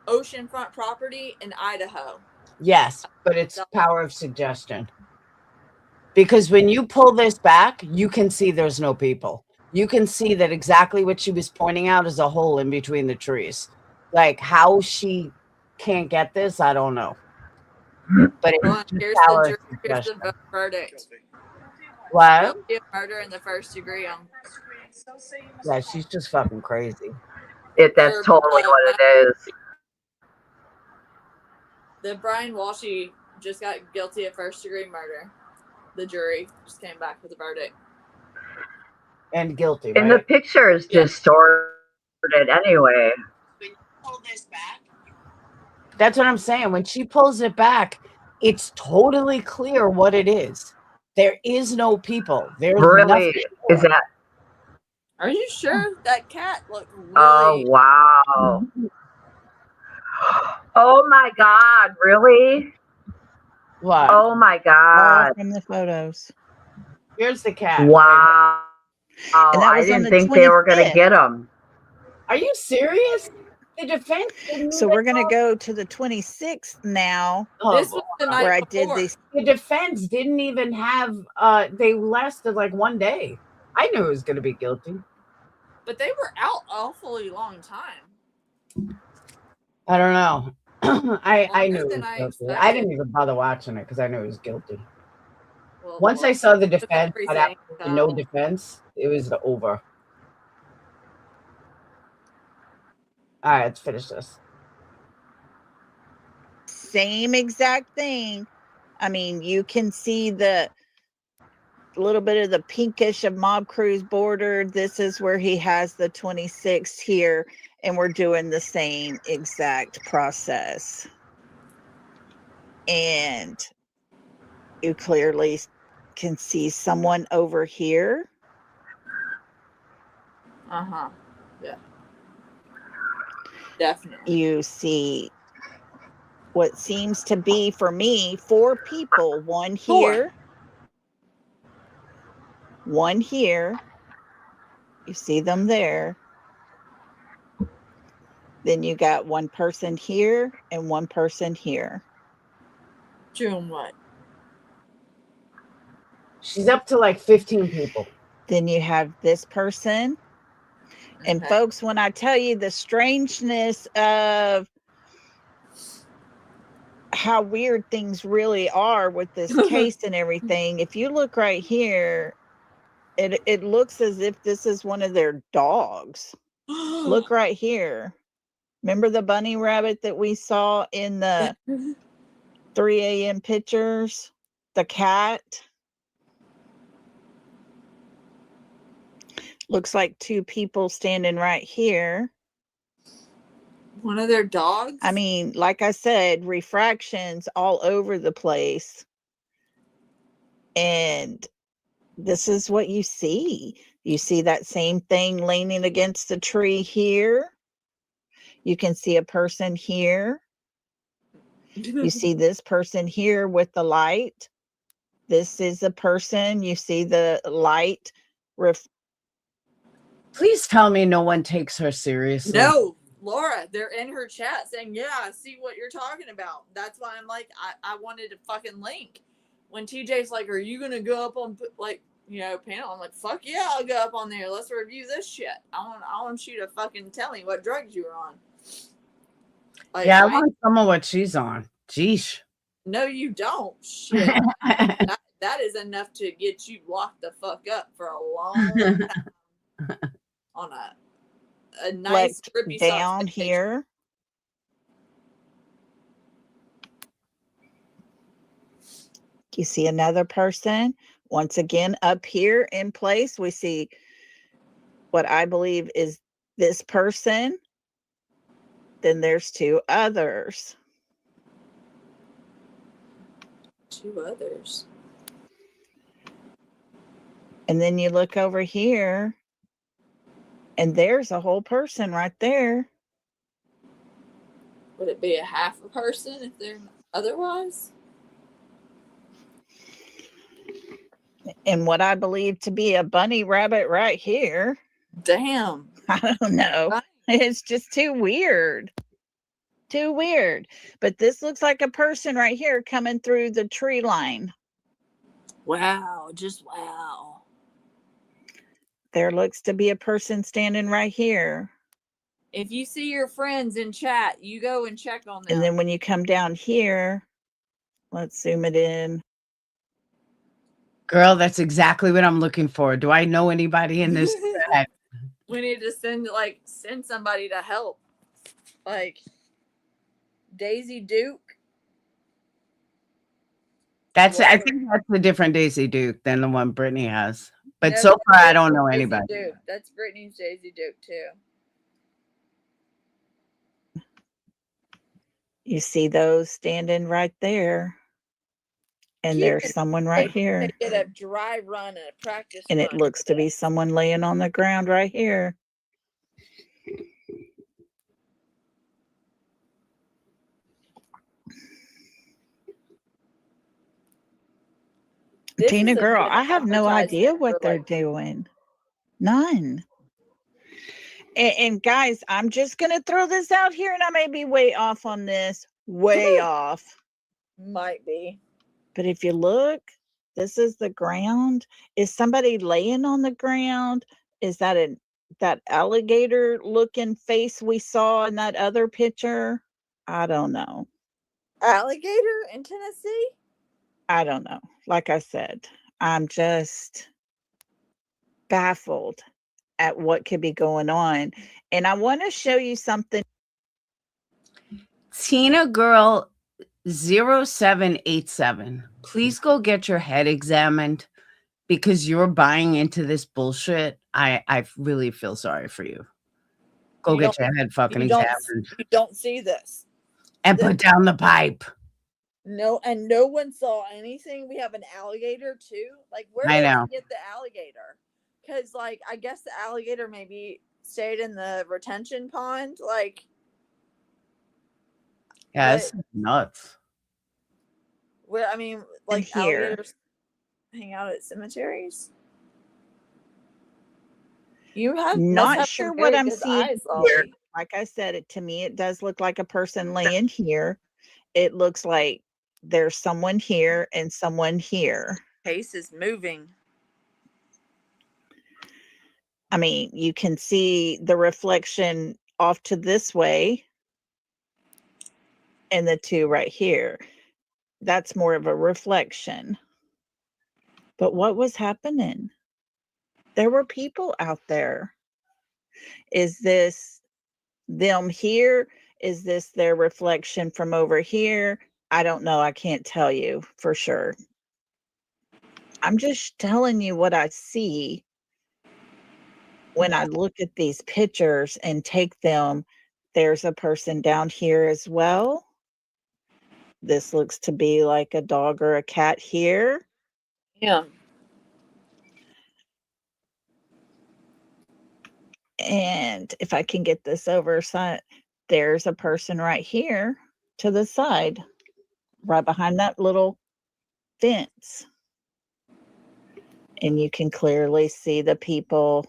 oceanfront property in Idaho. Yes, but it's power of suggestion. Because when you pull this back, you can see there's no people. You can see that exactly what she was pointing out is a hole in between the trees. Like how she can't get this, I don't know. But it's here's the verdict. What? Murder in the first degree. Yeah, she's just fucking crazy. That's totally what it is. The Brian Walshy just got guilty of first degree murder. The jury just came back with a verdict. And guilty, right? And the picture is distorted anyway. When you pull this back, that's what I'm saying. When she pulls it back, it's totally clear what it is. There is no people. There's really nothing. Is that? Are you sure that cat looked really? Oh wow! Oh my God! Really? What? Oh my God! All from the photos. Here's the cat. Wow! And that was I didn't think they were going to get him. Are you serious? The defense. So we're going to go to the 26th now. This was the night where before. I did this. The defense didn't even have. They lasted like one day. I knew it was going to be guilty. But they were out awfully long time. I don't know. I knew it was guilty. I didn't even bother watching it because I knew it was guilty. Well, once I saw the defense, no defense, it was over. All right, let's finish this. Same exact thing. I mean, you can see the little bit of the pinkish of Mob Crew's border. This is where he has the 26 here, and we're doing the same exact process. And you clearly can see someone over here. Uh-huh. Yeah. Definitely. You see what seems to be, for me, 4 people. One here. One here. You see them there. Then you got one person here and one person here. Doing what? She's up to like 15 people. Then you have this person. And folks, when I tell you the strangeness of how weird things really are with this case and everything, if you look right here, it looks as if this is one of their dogs. Look right here. Remember the bunny rabbit that we saw in the 3 a.m. pictures? The cat? Looks like 2 people standing right here. One of their dogs? I mean, like I said, refractions all over the place. And this is what you see. You see that same thing leaning against the tree here. You can see a person here. You see this person here with the light. This is a person. You see the light. Please tell me no one takes her seriously. No, Laura, they're in her chat saying, yeah, I see what you're talking about. That's why I'm like, I wanted to fucking link. When TJ's like, are you going to go up on, like, you know, panel? I'm like, fuck yeah, I'll go up on there. Let's review this shit. I want you to fucking tell me what drugs you were on. Like, yeah, I want some of what she's on. Jeesh. No, you don't. Shit. that is enough to get you locked the fuck up for a long time. On a nice grippy down here. You see another person. Once again, up here in place, we see what I believe is this person. Then there's 2 others. 2 others. And then you look over here, and there's a whole person right there. Would it be a half a person if they're otherwise? And what I believe to be a bunny rabbit right here. Damn. I don't know. It's just too weird. Too weird. But this looks like a person right here coming through the tree line. Wow. Just wow. There looks to be a person standing right here. If you see your friends in chat, you go and check on them. And then when you come down here, let's zoom it in. Girl, that's exactly what I'm looking for. Do I know anybody in this thread? We need to send somebody to help. Like Daisy Duke. I Whatever. think that's a different Daisy Duke than the one Brittany has. But No, so far, I don't know Daisy anybody. Duke. That's Brittany's Daisy Duke too. You see those standing right there. And You there's can- someone right here. They get a dry run and a practice And it run. looks to be someone laying on the ground right here. This Tina is a girl, good I have no idea advertisement what for, they're like, doing. None. And guys, I'm just going to throw this out here, and I may be way off on this. Way off. Might be. But if you look, this is the ground. Is somebody laying on the ground? Is that that alligator looking face we saw in that other picture? I don't know. Alligator in Tennessee? I don't know. Like I said, I'm just baffled at what could be going on. And I want to show you something. Tina Girl 0787. Please go get your head examined because you're buying into this bullshit. I really feel sorry for you. Go get your head fucking examined. You don't see this. And put down the pipe. No, and no one saw anything. We have an alligator too. Like, where I did know. we get the alligator? Because, like, I guess the alligator maybe stayed in the retention pond. Like, Yeah, it's nuts. where I mean, like, here. alligators hang out at cemeteries. You have Not sure what I'm seeing eyes, here. Like I said, to me, it does look like a person laying here. It looks like there's someone here and someone here. Face is moving. I mean, you can see the reflection off to this way and the two right here. That's more of a reflection. But what was happening? There were people out there. Is this them here? Is this their reflection from over here? I don't know. I can't tell you for sure. I'm just telling you what I see when I look at these pictures and take them. There's a person down here as well. This looks to be like a dog or a cat here. Yeah. And if I can get this over, there's a person right here to the side, right behind that little fence. And you can clearly see the people.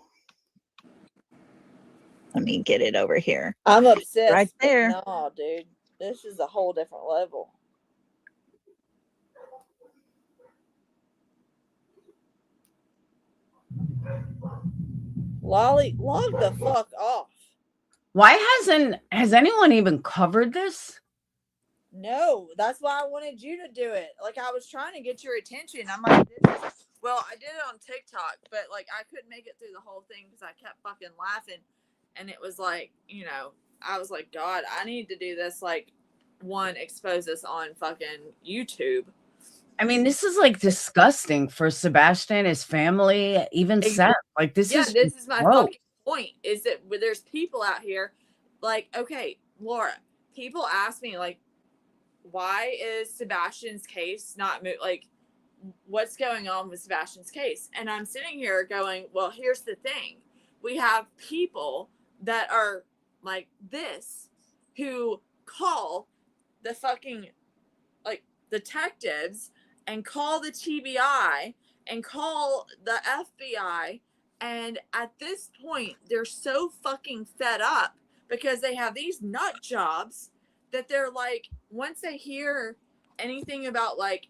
Let me get it over here. I'm obsessed. Right there. No, dude. This is a whole different level. Lolly, log the fuck off. Why has anyone even covered this? No, that's why I wanted you to do it. Like, I was trying to get your attention. I'm like, well, I did it on TikTok, but like, I couldn't make it through the whole thing because I kept fucking laughing. And it was like, you know, I was like, God, I need to do this. Like, expose this on fucking YouTube. I mean, this is like disgusting for Sebastian, his family, even Seth. Like, this is my gross. fucking point. Is that there's people out here, like, okay, Laura, people ask me, like, why is Sebastian's case not like what's going on with Sebastian's case? And I'm sitting here going, well, here's the thing. We have people that are like this who call the fucking like detectives and call the TBI and call the FBI. And at this point, they're so fucking fed up because they have these nut jobs that they're like, once they hear anything about like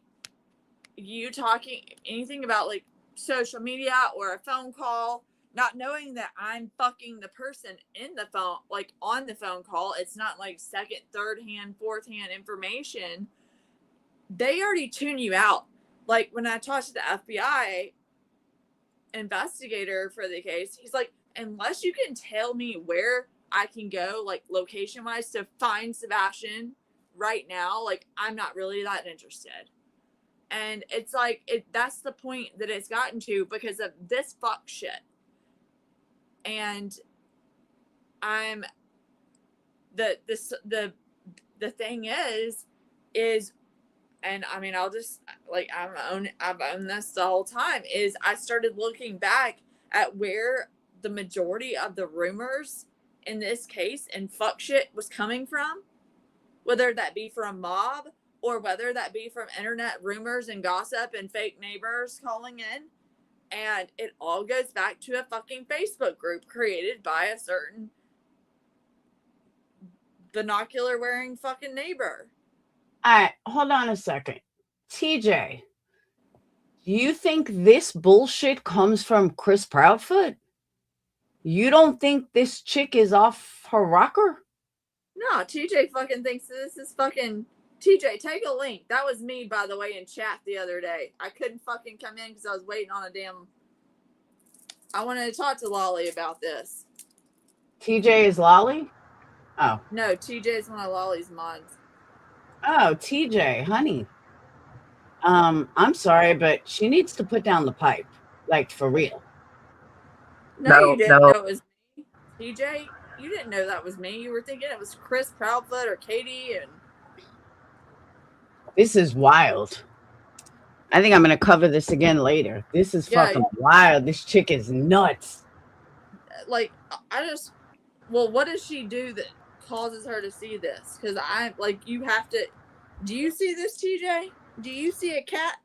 you talking anything about like social media or a phone call, not knowing that I'm fucking the person in the phone, like on the phone call, it's not like second, third hand, fourth hand information. They already tune you out. Like when I talked to the FBI investigator for the case, he's like, unless you can tell me where I can go, like location wise, to find Sebastian right now, like I'm not really that interested. And it's like that's the point that it's gotten to because of this fuck shit. And I'm the thing is and I mean I'll just like I've owned this the whole time is I started looking back at where the majority of the rumors in this case and fuck shit was coming from, whether that be from mob or whether that be from internet rumors and gossip and fake neighbors calling in. And it all goes back to a fucking Facebook group created by a certain binocular wearing fucking neighbor. All right, hold on a second. TJ, do you think this bullshit comes from Chris Proudfoot? You don't think this chick is off her rocker? No, TJ fucking thinks this is fucking... TJ, take a link. That was me, by the way, in chat the other day. I couldn't fucking come in because I was waiting on a damn... I wanted to talk to Lolly about this. TJ is Lolly? Oh. No, TJ is one of Lolly's mods. Oh, TJ, honey. I'm sorry, but she needs to put down the pipe. Like, for real. No, you didn't know it was me. TJ, you didn't know that was me. You were thinking it was Chris Proudfoot or Katie and... This is wild. I think I'm going to cover this again later. This is fucking wild. This chick is nuts. Like, I just... Well, what does she do that causes her to see this? Because I... Like, you have to... Do you see this, TJ? Do you see a cat?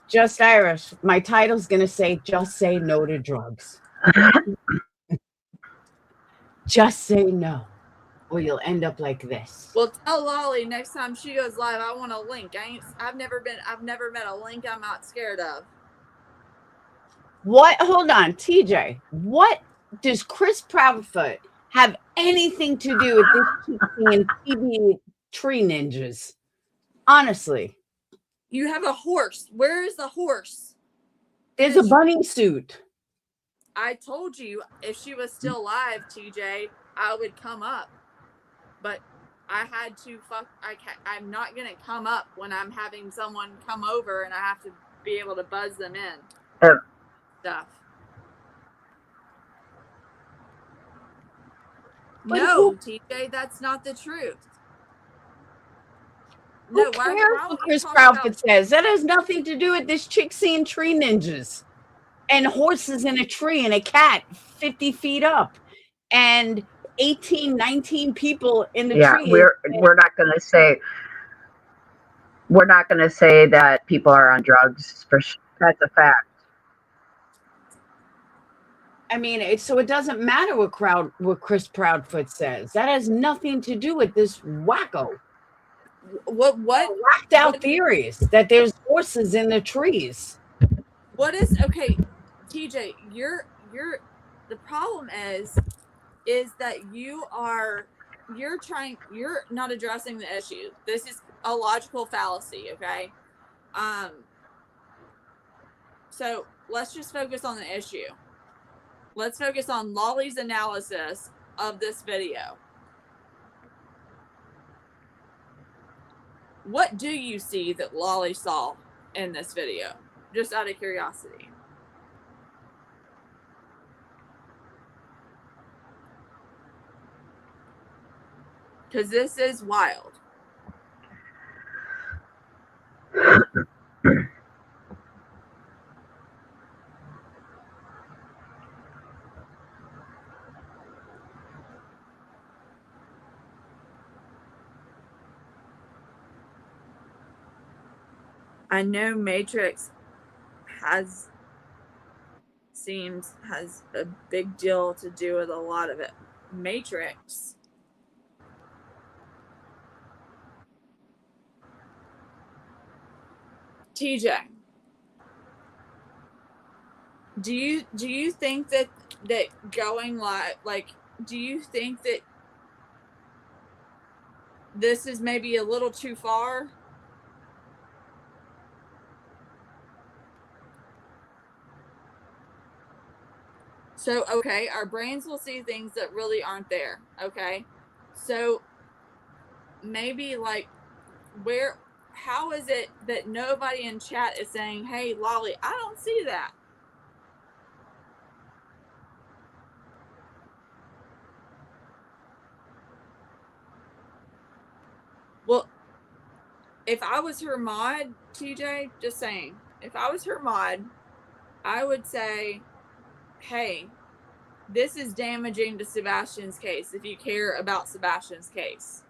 Just Irish. My title's going to say, just say no to drugs. Just say no. Or you'll end up like this. Well, tell Lolly next time she goes live, I want a link. I've never met a link I'm not scared of. What? Hold on, TJ. What does Chris Proudfoot have anything to do with this and TV tree ninjas? Honestly. You have a horse. Where is the horse? There's a bunny suit. I told you if she was still alive, TJ, I would come up. But I had to I'm not going to come up when I'm having someone come over and I have to be able to buzz them in. Stuff. No, TJ, that's not the truth. Who cares what Chris Proudfoot says? That has nothing to do with this chick seeing tree ninjas and horses in a tree and a cat 50 feet up and 18, 19 people in the tree. We're not going to say that people are on drugs. For sure. That's a fact. I mean, so it doesn't matter what Chris Proudfoot says. That has nothing to do with this wacko. What whacked out theories that there's horses in the trees. What is okay, TJ? You're the problem is that you're not addressing the issue. This is a logical fallacy, okay? So let's just focus on the issue. Let's focus on Lolly's analysis of this video. What do you see that Lolly saw in this video? Just out of curiosity. Because this is wild. I know Matrix has a big deal to do with a lot of it. Matrix. TJ, do you think that going live, like, do you think that this is maybe a little too far? So, okay, our brains will see things that really aren't there. Okay. So maybe like how is it that nobody in chat is saying, hey, Lolly, I don't see that? Well, if I was her mod, TJ, just saying, if I was her mod, I would say, hey, this is damaging to Sebastian's case if you care about Sebastian's case.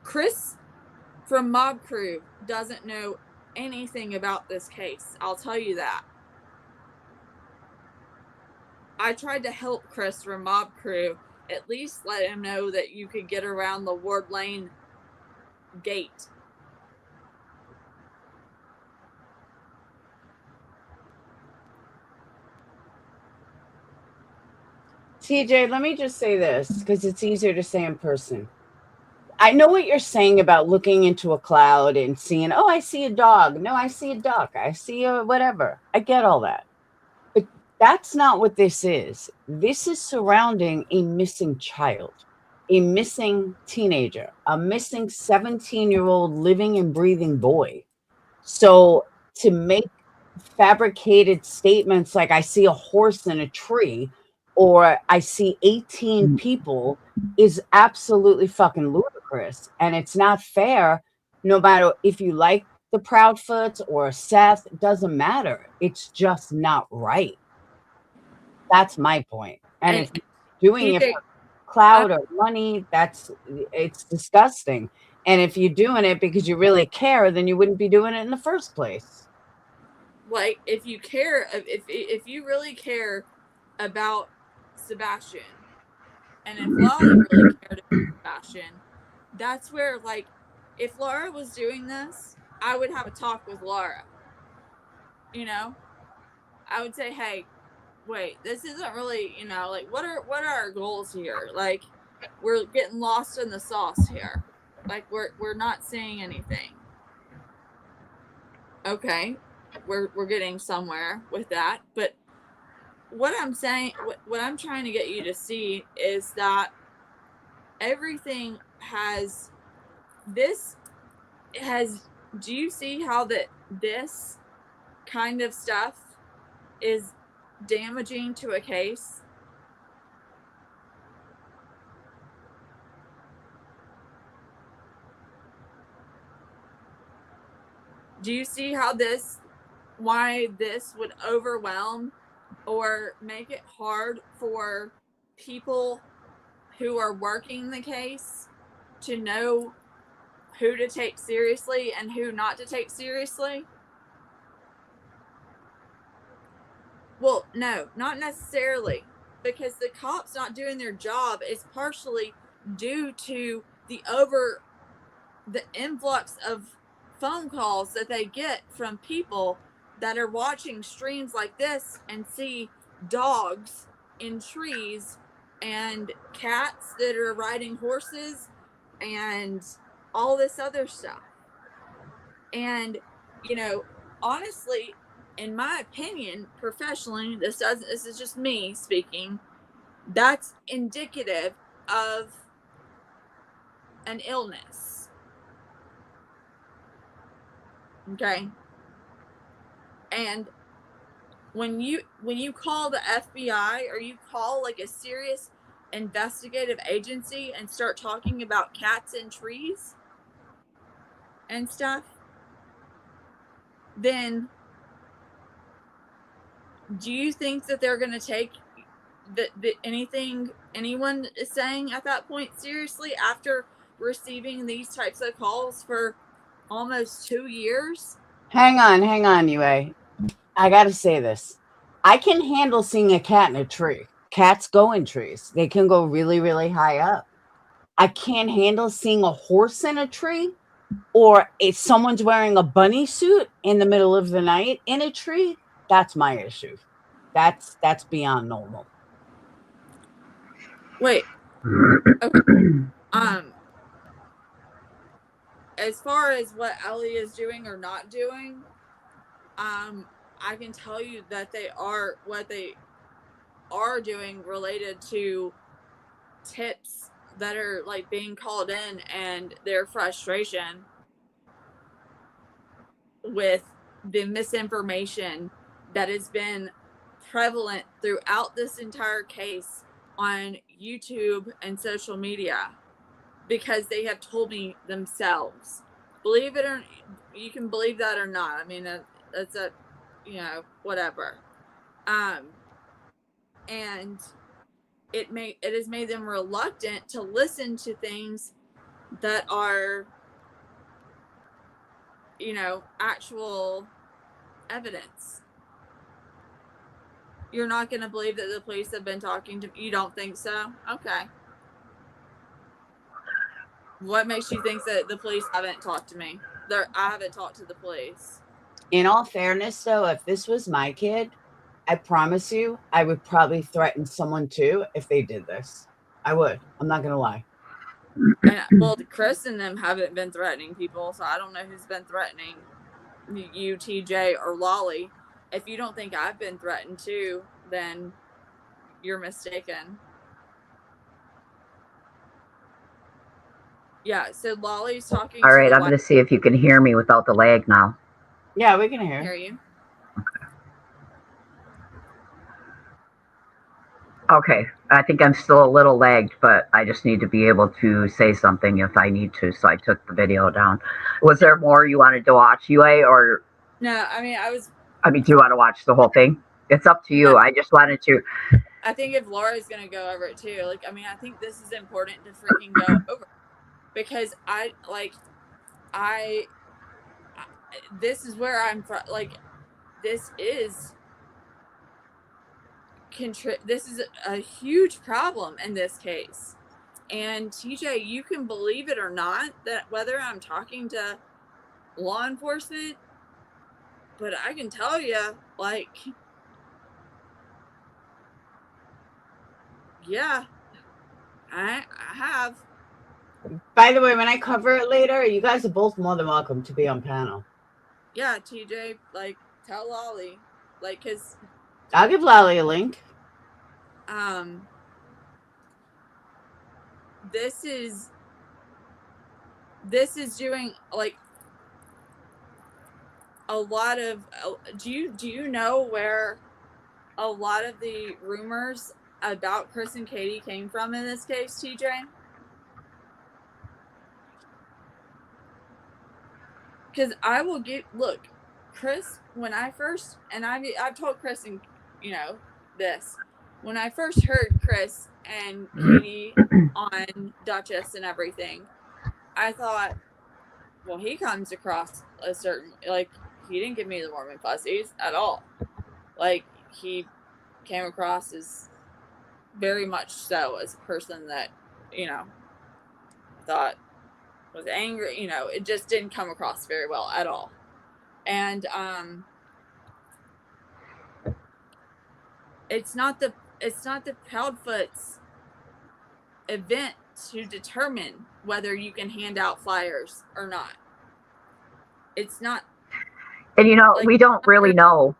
Chris from Mob Crew doesn't know anything about this case. I'll tell you that. I tried to help Chris from Mob Crew, at least let him know that you could get around the Ward Lane gate. TJ, let me just say this because it's easier to say in person. I know what you're saying about looking into a cloud and seeing, oh, I see a dog. No, I see a duck. I see a whatever. I get all that. But that's not what this is. This is surrounding a missing child, a missing teenager, a missing 17-year-old living and breathing boy. So to make fabricated statements like I see a horse in a tree or I see 18 people is absolutely fucking ludicrous. And it's not fair, no matter if you like the Proudfoots or Seth, it doesn't matter. It's just not right. That's my point. And if you're doing it for clout or money, it's disgusting. And if you're doing it because you really care, then you wouldn't be doing it in the first place. Like, if you care, if you really care about Sebastian, and if Lolly really cared about Sebastian, that's where, like, if Laura was doing this, I would have a talk with Laura. You know, I would say, hey, wait, this isn't really, you know, like, what are our goals here? Like, we're getting lost in the sauce here. Like, we're not seeing anything. Okay, we're getting somewhere with that, but what I'm saying, what I'm trying to get you to see is that everything has this has. Do you see how that this kind of stuff is damaging to a case? Do you see how why this would overwhelm or make it hard for people who are working the case to know who to take seriously and who not to take seriously? Well, no, not necessarily, because the cops not doing their job is partially due to the influx of phone calls that they get from people that are watching streams like this and see dogs in trees and cats that are riding horses and all this other stuff. And, you know, honestly, in my opinion, professionally, this is just me speaking, that's indicative of an illness. Okay. And when you call the FBI or you call like a serious investigative agency and start talking about cats in trees and stuff, then do you think that they're going to take anything anyone is saying at that point seriously after receiving these types of calls for almost 2 years? Hang on, UA. I gotta say this. I can handle seeing a cat in a tree. Cats go in trees. They can go really, really high up. I can't handle seeing a horse in a tree, or if someone's wearing a bunny suit in the middle of the night in a tree. That's my issue. That's beyond normal. Wait. Okay. As far as what Ellie is doing or not doing, I can tell you that what they are doing related to tips that are like being called in and their frustration with the misinformation that has been prevalent throughout this entire case on YouTube and social media, because they have told me themselves. Believe it or you can believe that or not. I mean, that's a, whatever. And it has made them reluctant to listen to things that are, actual evidence. You're not going to believe that the police have been talking to you? Don't think so? Okay. What makes you think that the police haven't talked to me? I haven't talked to the police. In all fairness, though, if this was my kid, I promise you, I would probably threaten someone too if they did this. I would. I'm not going to lie. And, well, Chris and them haven't been threatening people, so I don't know who's been threatening you, TJ, or Lolly. If you don't think I've been threatened too, then you're mistaken. Yeah, so Lolly's talking All to right, the I'm going to see if you can hear me without the lag now. Yeah, we can hear. Hear you. Okay, I think I'm still a little lagged, but I just need to be able to say something if I need to, so I took the video down. Was there more you wanted to watch, UA, or? No, I mean, do you want to watch the whole thing? It's up to you. No. I just wanted to. I think if Laura's going to go over it too, I think this is important to freaking go over, because this is where I'm from. This is a huge problem in this case. And TJ, you can believe it or not that whether I'm talking to law enforcement, but I can tell you, yeah, I have. By the way, when I cover it later, you guys are both more than welcome to be on panel. Yeah, TJ, tell Lolly, because I'll give Lolly a link. This is doing a lot of. Do you know where a lot of the rumors about Chris and Katie came from in this case, TJ? Because I will look, Chris, when I first, and I've told Chris and this, when I first heard Chris and Katie on Duchess and everything, I thought, well, he comes across a certain, he didn't give me the warm and fuzzies at all. He came across as very much so as a person that, thought was angry, it just didn't come across very well at all. And it's not the Proudfoot's event to determine whether you can hand out flyers or not. It's not. And we don't really know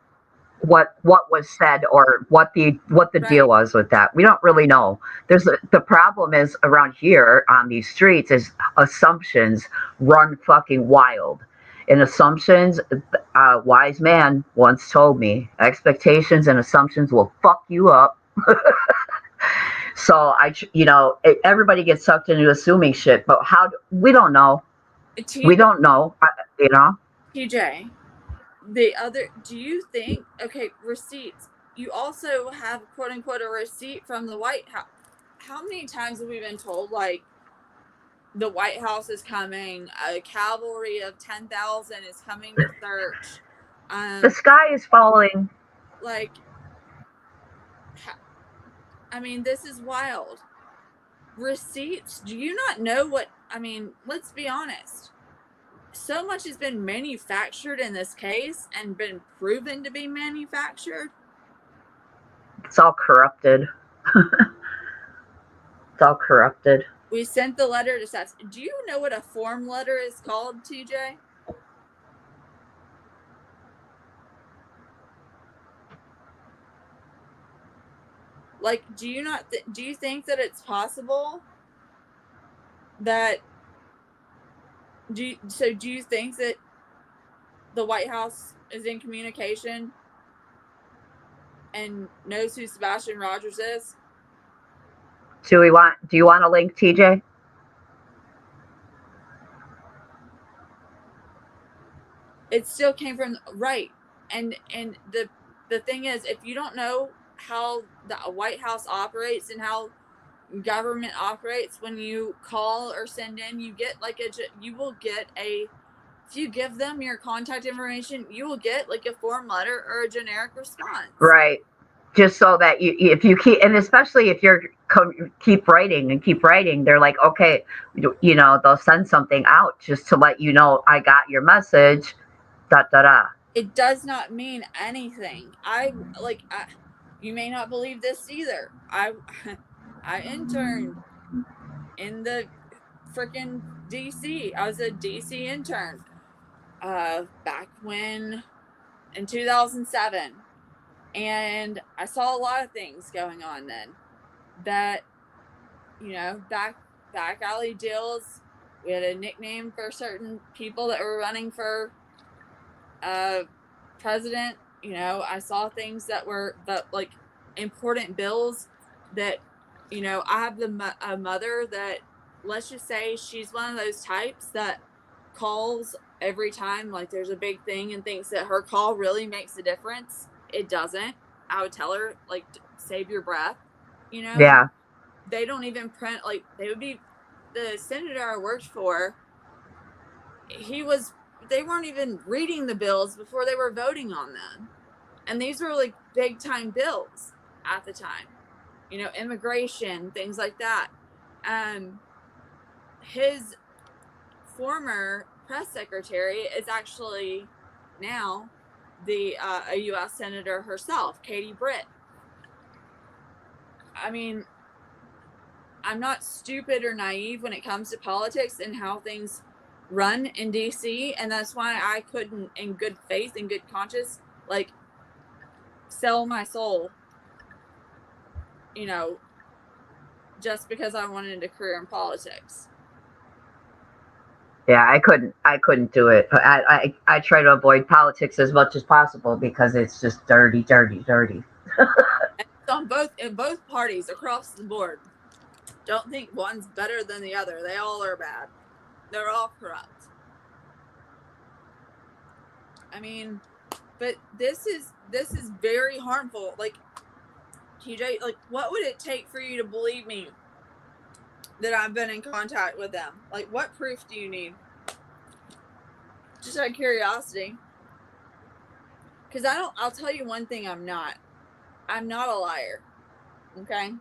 what was said or what the Right. deal was with that. We don't really know. The problem is around here on these streets is assumptions run fucking wild. And assumptions, a wise man once told me, expectations and assumptions will fuck you up. So everybody gets sucked into assuming shit, but we don't know. We don't know, TJ, do you think, okay, receipts, you also have quote unquote a receipt from the White House. How many times have we been told, like, the White House is coming, a cavalry of 10,000 is coming to search? The sky is falling. Like, I mean, this is wild. Receipts? Do you not know what? I mean, let's be honest. So much has been manufactured in this case and been proven to be manufactured. It's all corrupted. It's all corrupted. We sent the letter to Seth. Do you know what a form letter is called, TJ? Like, do you not? Do you think that it's possible that? Do you think that the White House is in communication and knows who Sebastian Rogers is? Do you want a link, TJ? It still came from right, and the thing is, if you don't know how the White House operates and how government operates, when you call or send in, you get like you will get a, if you give them your contact information, you will get like a form letter or a generic response. Right. Just so that if you keep, and especially if you're keep writing, they're like, okay, you know, they'll send something out just to let you know, I got your message. It does not mean anything. You may not believe this either. I interned in the freaking DC. I was a DC intern back when in 2007, and I saw a lot of things going on then. That, you know, back alley deals. We had a nickname for certain people that were running for president. You know, I saw things that were like important bills that, you know, I have a mother that, let's just say she's one of those types that calls every time like there's a big thing and thinks that her call really makes a difference. It doesn't. I would tell her, like, save your breath, you know? Yeah. They don't even print, like, they would be, the senator I worked for, they weren't even reading the bills before they were voting on them. And these were like big time bills at the time, you know, immigration, things like that. His former press secretary is actually now a U.S. senator herself, Katie Britt. I mean, I'm not stupid or naive when it comes to politics and how things run in DC, and that's why I couldn't, in good faith and good conscience, like, sell my soul, you know, just because I wanted a career in politics. Yeah, I couldn't do it. I try to avoid politics as much as possible because it's just dirty. And it's in both parties across the board. Don't think one's better than the other. They all are bad. They're all corrupt. I mean, but this is very harmful. Like, TJ, like, what would it take for you to believe me that I've been in contact with them? Like, what proof do you need? Just out of curiosity. Because I'll tell you one thing, I'm not a liar. Okay?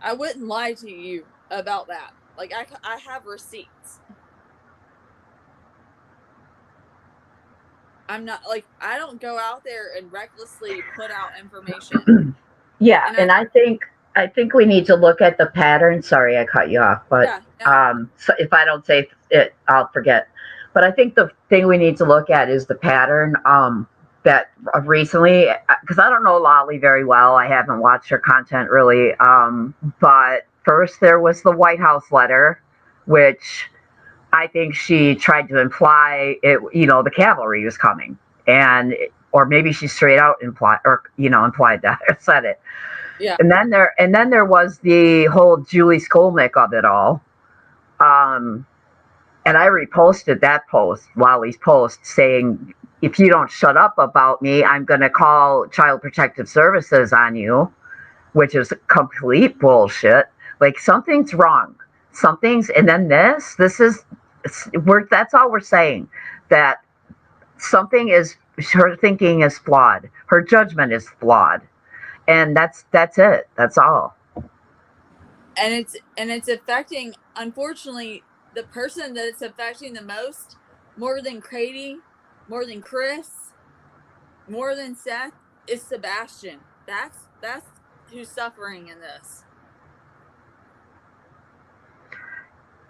I wouldn't lie to you about that. Like, I have receipts. I'm not, like, I don't go out there and recklessly put out information. Yeah, and I think we need to look at the pattern. Sorry, I cut you off, but so if I don't say it, I'll forget. But I think the thing we need to look at is the pattern that recently, because I don't know Lolly very well. I haven't watched her content really. But first there was the White House letter, which I think she tried to imply the cavalry was coming, or maybe she straight out implied that or said it. Yeah. And then there was the whole Julie Skolnick of it all. And I reposted that post, Lolly's post, saying, if you don't shut up about me, I'm going to call Child Protective Services on you, which is complete bullshit. Like, something's wrong. And then this is, that's all we're saying, that her thinking is flawed. Her judgment is flawed. And that's it. That's all. And it's affecting, unfortunately, the person that it's affecting the most, more than Grady, more than Chris, more than Seth, is Sebastian. That's who's suffering in this.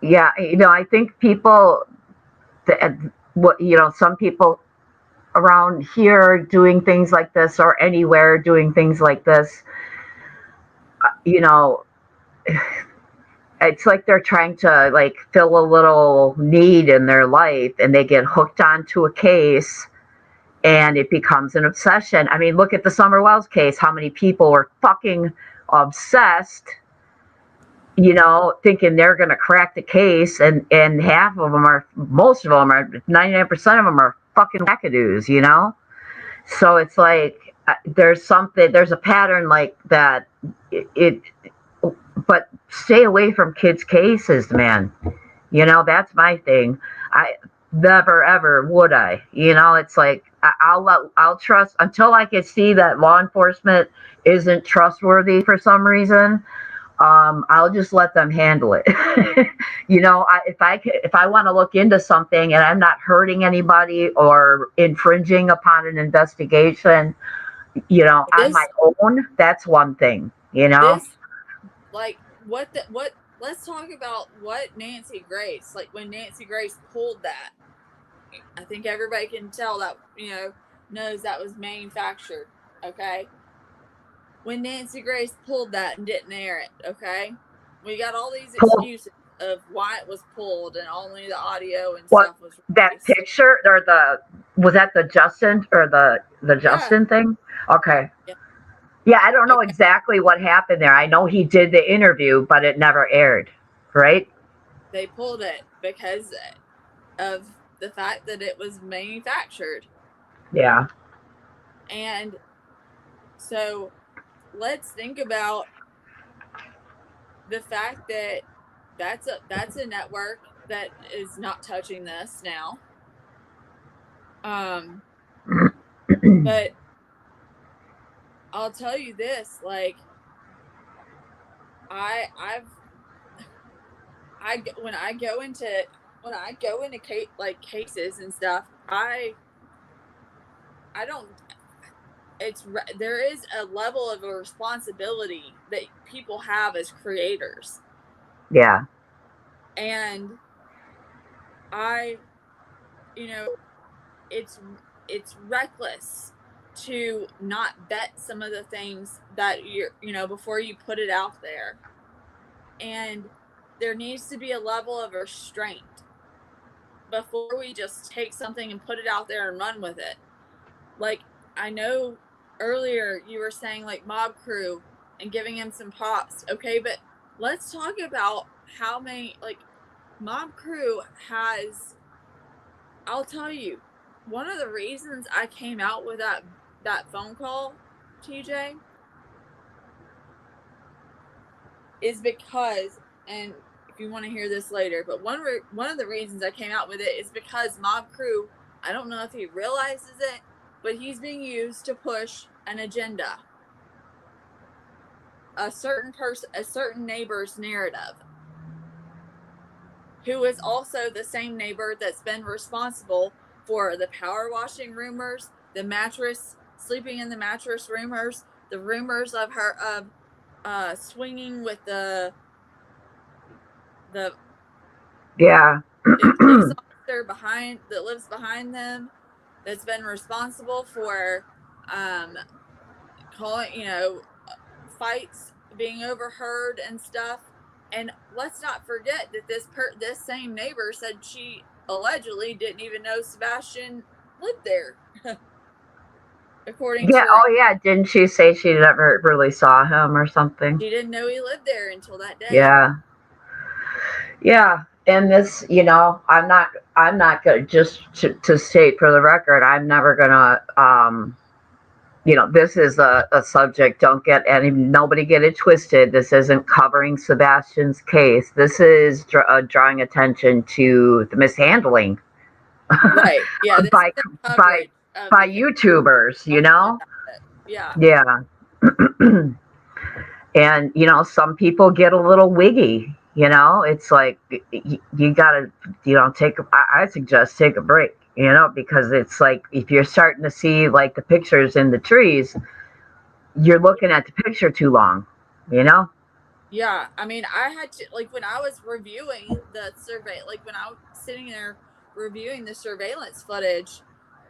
Yeah, I think people, some people around here doing things like this, or anywhere doing things like this, it's like they're trying to like fill a little need in their life, and they get hooked onto a case, and it becomes an obsession. I mean, look at the Summer Wells case. How many people were fucking obsessed, thinking they're going to crack the case, and most of them are, 99% of them are fucking wackadoos, So it's like, there's a pattern like that. But stay away from kids' cases, man. That's my thing. I never ever would I. It's like, I'll trust until I can see that law enforcement isn't trustworthy for some reason. I'll just let them handle it. If I want to look into something and I'm not hurting anybody or infringing upon an investigation, on my own, that's one thing. Like let's talk about what Nancy Grace, like when Nancy Grace pulled that. I think everybody can tell that, knows that was manufactured, okay? When Nancy Grace pulled that and didn't air it, okay? We got all these excuses of why it was pulled, and only the audio and stuff was released. That picture, or was that the Justin, or the Justin thing? Okay. Yeah, I don't know exactly what happened there. I know he did the interview, but it never aired, right? They pulled it because of the fact that it was manufactured. Yeah. And so let's think about the fact that that's a network that is not touching this now. But I'll tell you this, like, when I go into cases and stuff, there is a level of a responsibility that people have as creators. Yeah. And it's reckless to not vet some of the things that before you put it out there. And there needs to be a level of restraint before we just take something and put it out there and run with it. Like, I know earlier you were saying like Mob Crew and giving him some props. Okay, but let's talk about how many, like, Mob Crew has, I'll tell you, one of the reasons I came out with that phone call, TJ, is because, and if you want to hear this later, but one of the reasons I came out with it is because Mob Crew, I don't know if he realizes it, but he's being used to push an agenda. A certain neighbor's narrative, who is also the same neighbor that's been responsible for the power washing rumors, the sleeping in the mattress rumors, the rumors of her swinging with the police officer that lives behind them, that's been responsible for calling, fights being overheard and stuff. And let's not forget that this same neighbor said she allegedly didn't even know Sebastian lived there. According to didn't she say she never really saw him or something? She didn't know he lived there until that day. Yeah. and this, I'm not gonna, just to state for the record, I'm never gonna, this is a subject. Nobody get it twisted. This isn't covering Sebastian's case. This is drawing attention to the mishandling Right. Yeah. This by is the by coverage of by the YouTubers. Yeah. Yeah. And some people get a little wiggy. It's like you gotta, I suggest take a break. Because it's like if you're starting to see like the pictures in the trees, you're looking at the picture too long. Yeah. I mean, I had to, like, when I was reviewing the survey, like when I was sitting there reviewing the surveillance footage,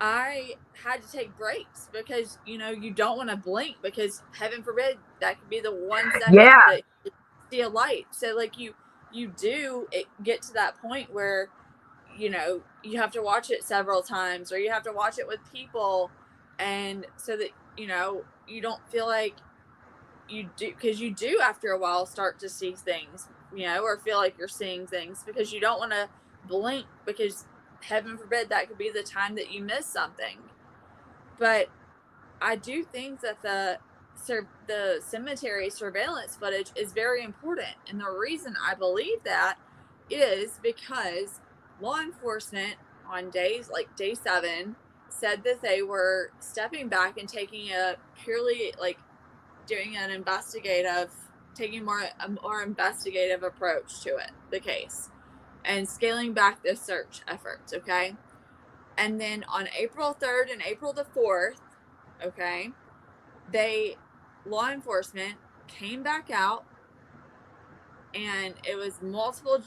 I had to take breaks because, you don't want to blink because heaven forbid that could be the 1 second Yeah. that you see a light. So like you do get to that point where, you have to watch it several times or you have to watch it with people. And so that, you don't feel like you do, because you do after a while start to see things, or feel like you're seeing things because you don't want to blink because heaven forbid that could be the time that you miss something. But I do think that the cemetery surveillance footage is very important, and the reason I believe that is because law enforcement on days like day 7 said that they were stepping back and taking a purely like doing an taking a more investigative approach to the case, and scaling back the search efforts. Okay. And then on April 3rd and April the 4th, okay, law enforcement came back out, and it was multiple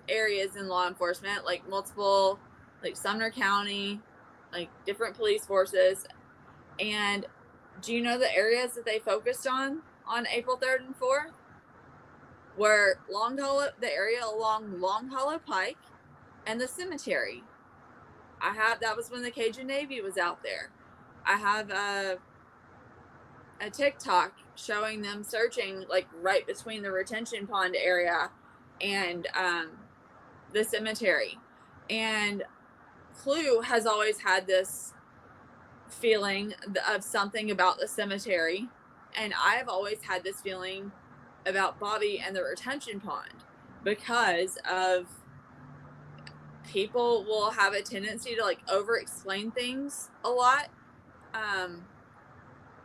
areas in law enforcement, like multiple, like Sumner County, like different police forces. And do you know the areas that they focused on April 3rd and 4th? Were the area along Long Hollow Pike and the cemetery. That was when the Cajun Navy was out there. I have a TikTok showing them searching like right between the retention pond area and the cemetery. And Clue has always had this feeling of something about the cemetery, and I've always had this feeling about Bobby and the retention pond because of people will have a tendency to like over explain things a lot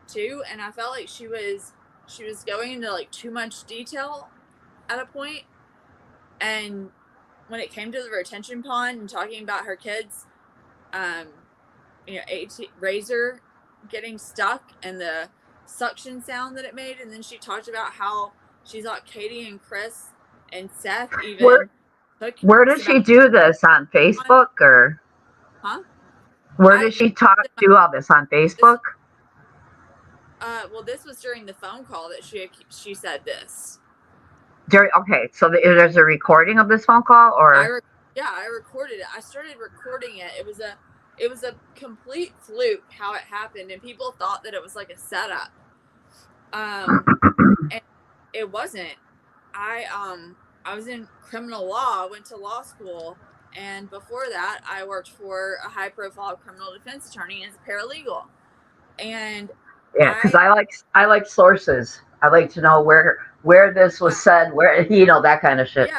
too, and I felt like she was going into like too much detail at a point. And when it came to the retention pond and talking about her kids, Razor getting stuck and the suction sound that it made, and then she talked about how she thought Katie and Chris and Seth even where does she do this, on Facebook or? Huh? Where does she do all this, on Facebook? Well, this was during the phone call that she said this. Okay, so there's a recording of this phone call, or? I recorded it. I started recording it. It was a complete fluke how it happened, and people thought that it was like a setup. And it wasn't. I was in criminal law, went to law school, and before that I worked for a high profile criminal defense attorney as a paralegal. And yeah, because I like sources. I like to know where this was said, where that kind of shit.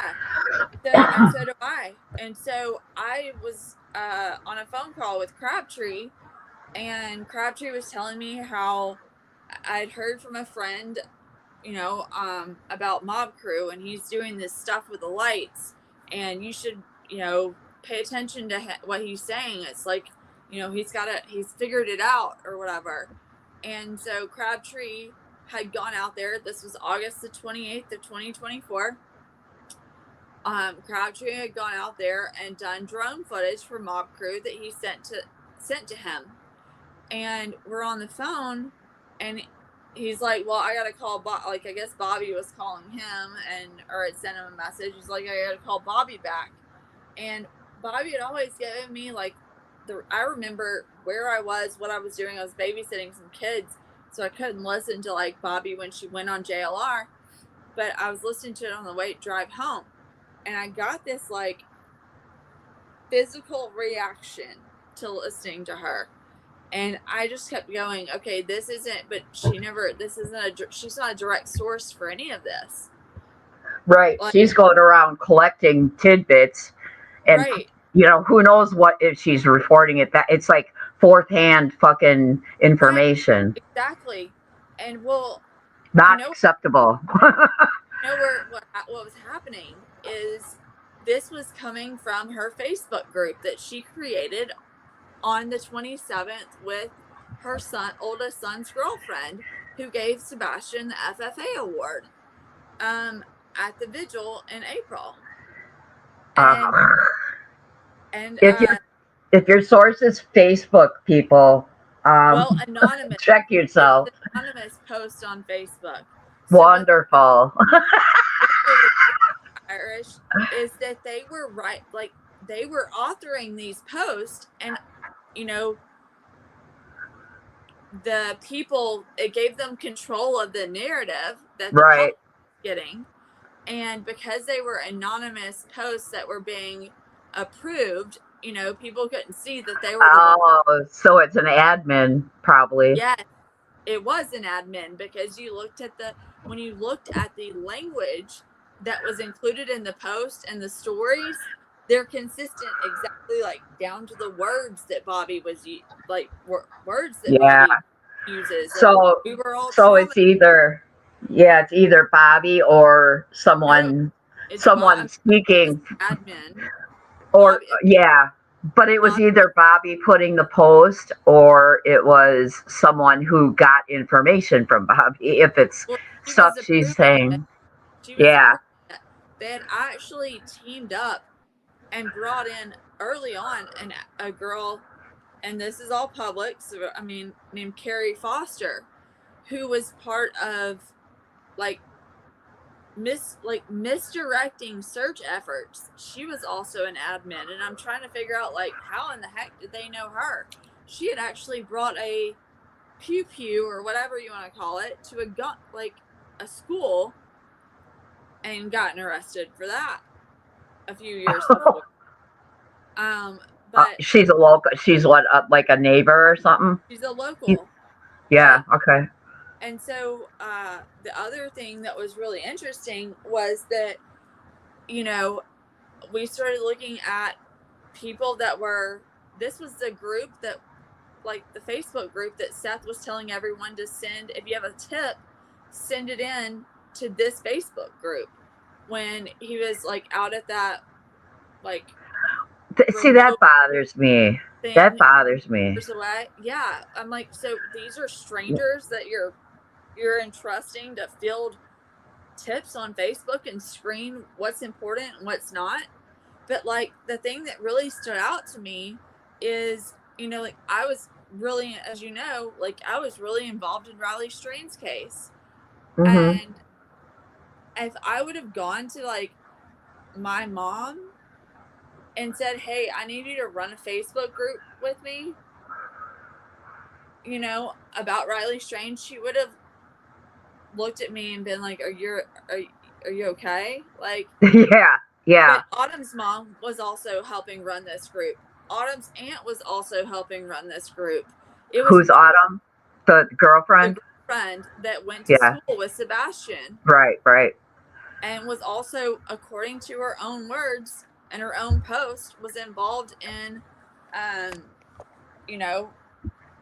Yeah. So do I. And so I was on a phone call with Crabtree, and Crabtree was telling me how I'd heard from a friend, about Mob Crew, and he's doing this stuff with the lights, and you should, pay attention to what he's saying. It's like, he's figured it out or whatever. And so Crabtree had gone out there. This was August the 28th of 2024. Crabtree had gone out there and done drone footage for Mob Crew that he sent to him. And we're on the phone, and he's like, well, I gotta call I guess Bobby was calling him, or had sent him a message. He's like, I gotta call Bobby back. And Bobby had always given me like I remember where I was, what I was doing. I was babysitting some kids, so I couldn't listen to like Bobby when she went on JLR. but I was listening to it on the way drive home, and I got this like physical reaction to listening to her. And I just kept going, okay, this isn't, but she's not a direct source for any of this. Right. Like, She's going around collecting tidbits, and right. who knows what if she's reporting it. That it's like fourth hand fucking information. Right. Exactly. And well, Not acceptable. what was happening is this was coming from her Facebook group that she created on the 27th with her oldest son's girlfriend, who gave Sebastian the FFA award at the vigil in April. And if your source is Facebook, people, anonymous. check yourself. Anonymous post on Facebook. Wonderful. Irish is that they were they were authoring these posts, and the people, it gave them control of the narrative that the public was getting, and because they were anonymous posts that were being approved, people couldn't see that they were so it's an admin probably. Yes, it was an admin, because when you looked at the language that was included in the post and the stories, they're consistent exactly, like down to the words that Bobby was words that Bobby uses. So we were all it's either Bobby or someone speaking admin, or but it was either Bobby putting the post or it was someone who got information from Bobby, if it's stuff she's saying. They had actually teamed up and brought in early on a girl, and this is all public, so I mean, named Carrie Foster, who was part of misdirecting search efforts. She was also an admin, and I'm trying to figure out how in the heck did they know her? She had actually brought a pew or whatever you want to call it to a school and gotten arrested for that a few years before. But she's a local. She's what, like a neighbor or something? She's a local. Yeah. Okay. And so the other thing that was really interesting was that, we started looking at people that were. This was the group that, the Facebook group that Seth was telling everyone to send. If you have a tip, send it in to this Facebook group. When he was out at that, see, that bothers me. That bothers me. Away. Yeah, I'm so these are strangers that you're entrusting to field tips on Facebook and screen what's important and what's not. But the thing that really stood out to me is, I was really, as you know, I was really involved in Riley Strain's case. Mm-hmm. And if I would have gone to my mom and said, hey, I need you to run a Facebook group with me, about Riley Strain, she would have looked at me and been like, are you okay? Yeah. But Autumn's mom was also helping run this group. Autumn's aunt was also helping run this group. Who's Autumn? The girlfriend? The girlfriend that went to school with Sebastian. Right. And was also, according to her own words and her own post, was involved in,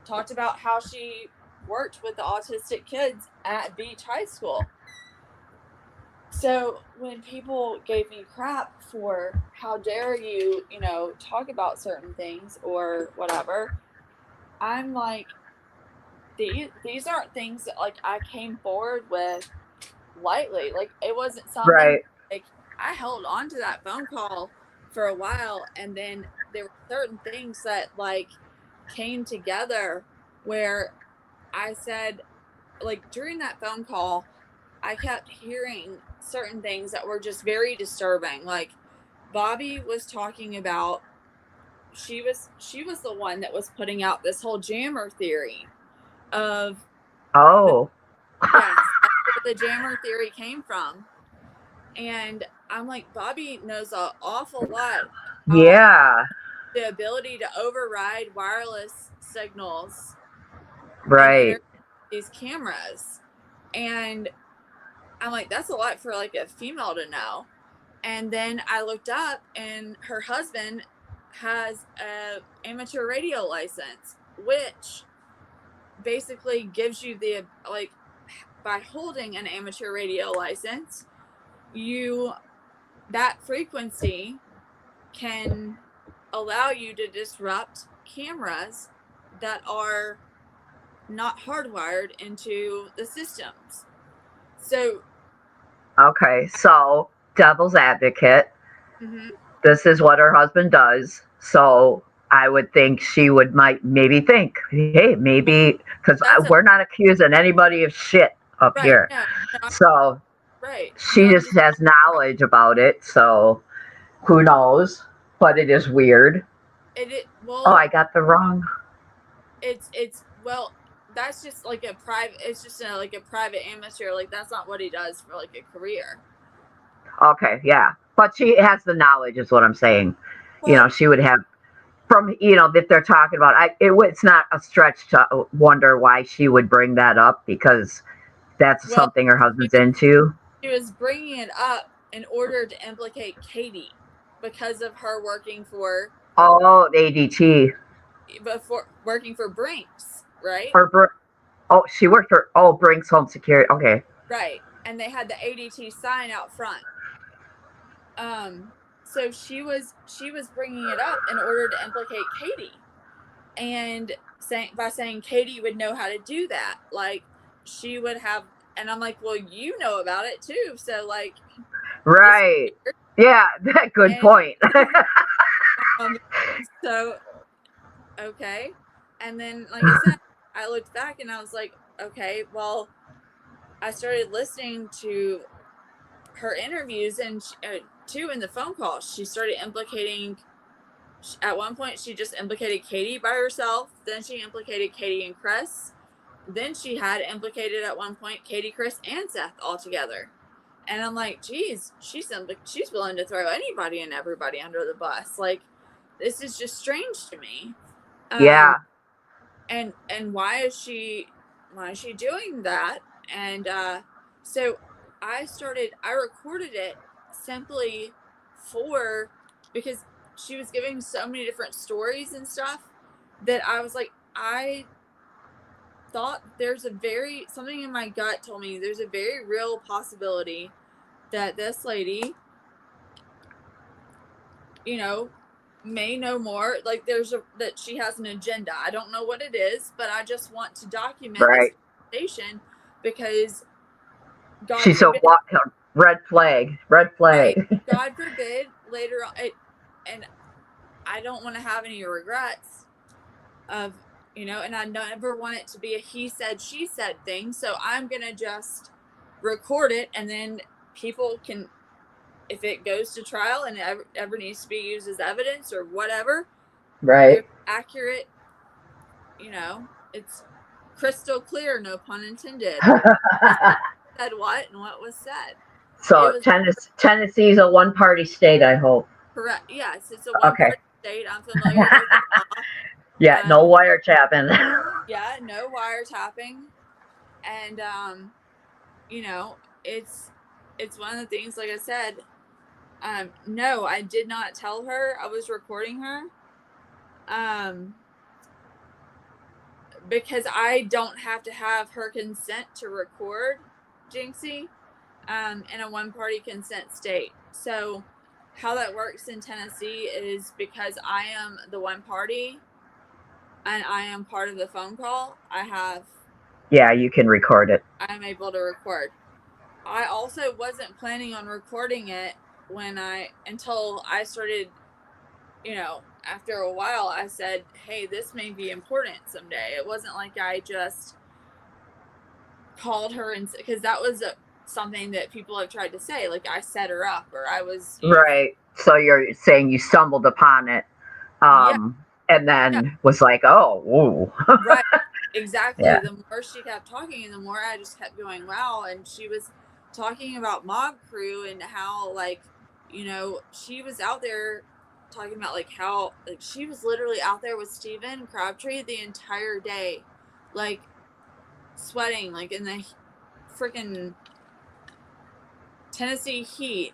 talked about how she worked with the autistic kids at Beach High School. So when people gave me crap for how dare you, talk about certain things or whatever, I'm like, these aren't things that I came forward with lightly. It wasn't something I held on to that phone call for a while, and then there were certain things that came together where I said, during that phone call, I kept hearing certain things that were just very disturbing. Bobby was talking about, she was the one that was putting out this whole jammer theory of yes, the jammer theory came from. And I'm like, Bobby knows an awful lot about Yeah. the ability to override wireless signals and Right. these cameras. And I'm like, that's a lot for like a female to know. And then I looked up, and her husband has a amateur radio license, which basically gives you the, like, by holding an amateur radio license, that frequency can allow you to disrupt cameras that are not hardwired into the systems. So, Okay. So, devil's advocate. mhm, This is what her husband does. So, I would think she would maybe think, hey, maybe, because we're not accusing anybody of shit up right, here. no, So, right. she No, just has knowledge about it. So, who knows? But it is weird. well, Oh, I got the wrong. well, that's just like a private. It's just like a private amateur. Like, that's not what he does for like a career. Okay, yeah. But she has the knowledge, is what I'm saying. Well, She would have, from, if they're talking about, it's not a stretch to wonder why she would bring that up, because that's something her husband's into. She was bringing it up in order to implicate Katie because of her working for. Oh, ADT. Before working for Brinks, right? She worked for Brinks Home Security. Okay. Right, and they had the ADT sign out front. So she was bringing it up in order to implicate Katie, and saying Katie would know how to do that, like she would have. And I'm like, well, you know about it too, so like. Right. Yeah, good point. So, okay, and then like I said, I looked back and I was like, okay, well, I started listening to her interviews, and too, in the phone call, she started implicating. At one point, she just implicated Katie by herself. Then she implicated Katie and Chris. Then she had implicated at one point Katie, Chris, and Seth all together. And I'm like, geez, she's willing to throw anybody and everybody under the bus. Like, this is just strange to me. Yeah. And why is she doing that? And so I recorded it simply because she was giving so many different stories and stuff that I was like, I thought something in my gut told me there's a very real possibility that this lady, may know more. Like, that she has an agenda. I don't know what it is, but I just want to document this conversation because she's a red flag. Red flag. Right. God forbid later on, and I don't want to have any regrets of, and I never want it to be a he said, she said thing. So I'm going to just record it, and then people can, if it goes to trial and it ever needs to be used as evidence or whatever, right? Accurate, it's crystal clear, no pun intended. Said what and what was said. So Tennessee's a one-party state, I hope. Correct. Yes, it's a one-party state. I'm familiar with the law. Yeah, no wiretapping. Yeah, no wiretapping, and it's one of the things. Like I said, no, I did not tell her I was recording her, because I don't have to have her consent to record Jinxie, in a one-party consent state. So how that works in Tennessee is because I am the one party and I am part of the phone call, yeah, you can record it. I'm able to record. I also wasn't planning on recording it until I started, after a while I said, hey, this may be important someday. It wasn't like I just called her, and because that was something that people have tried to say, like I set her up, or I was right. So you're saying you stumbled upon it, and then was like, oh, woo. Right. exactly. Yeah. The more she kept talking, and the more I just kept going, wow. And she was talking about Mob Crew and how, like, you know, she was out there talking about like how like she was literally out there with Steven Crabtree the entire day, like sweating like in the freaking Tennessee heat,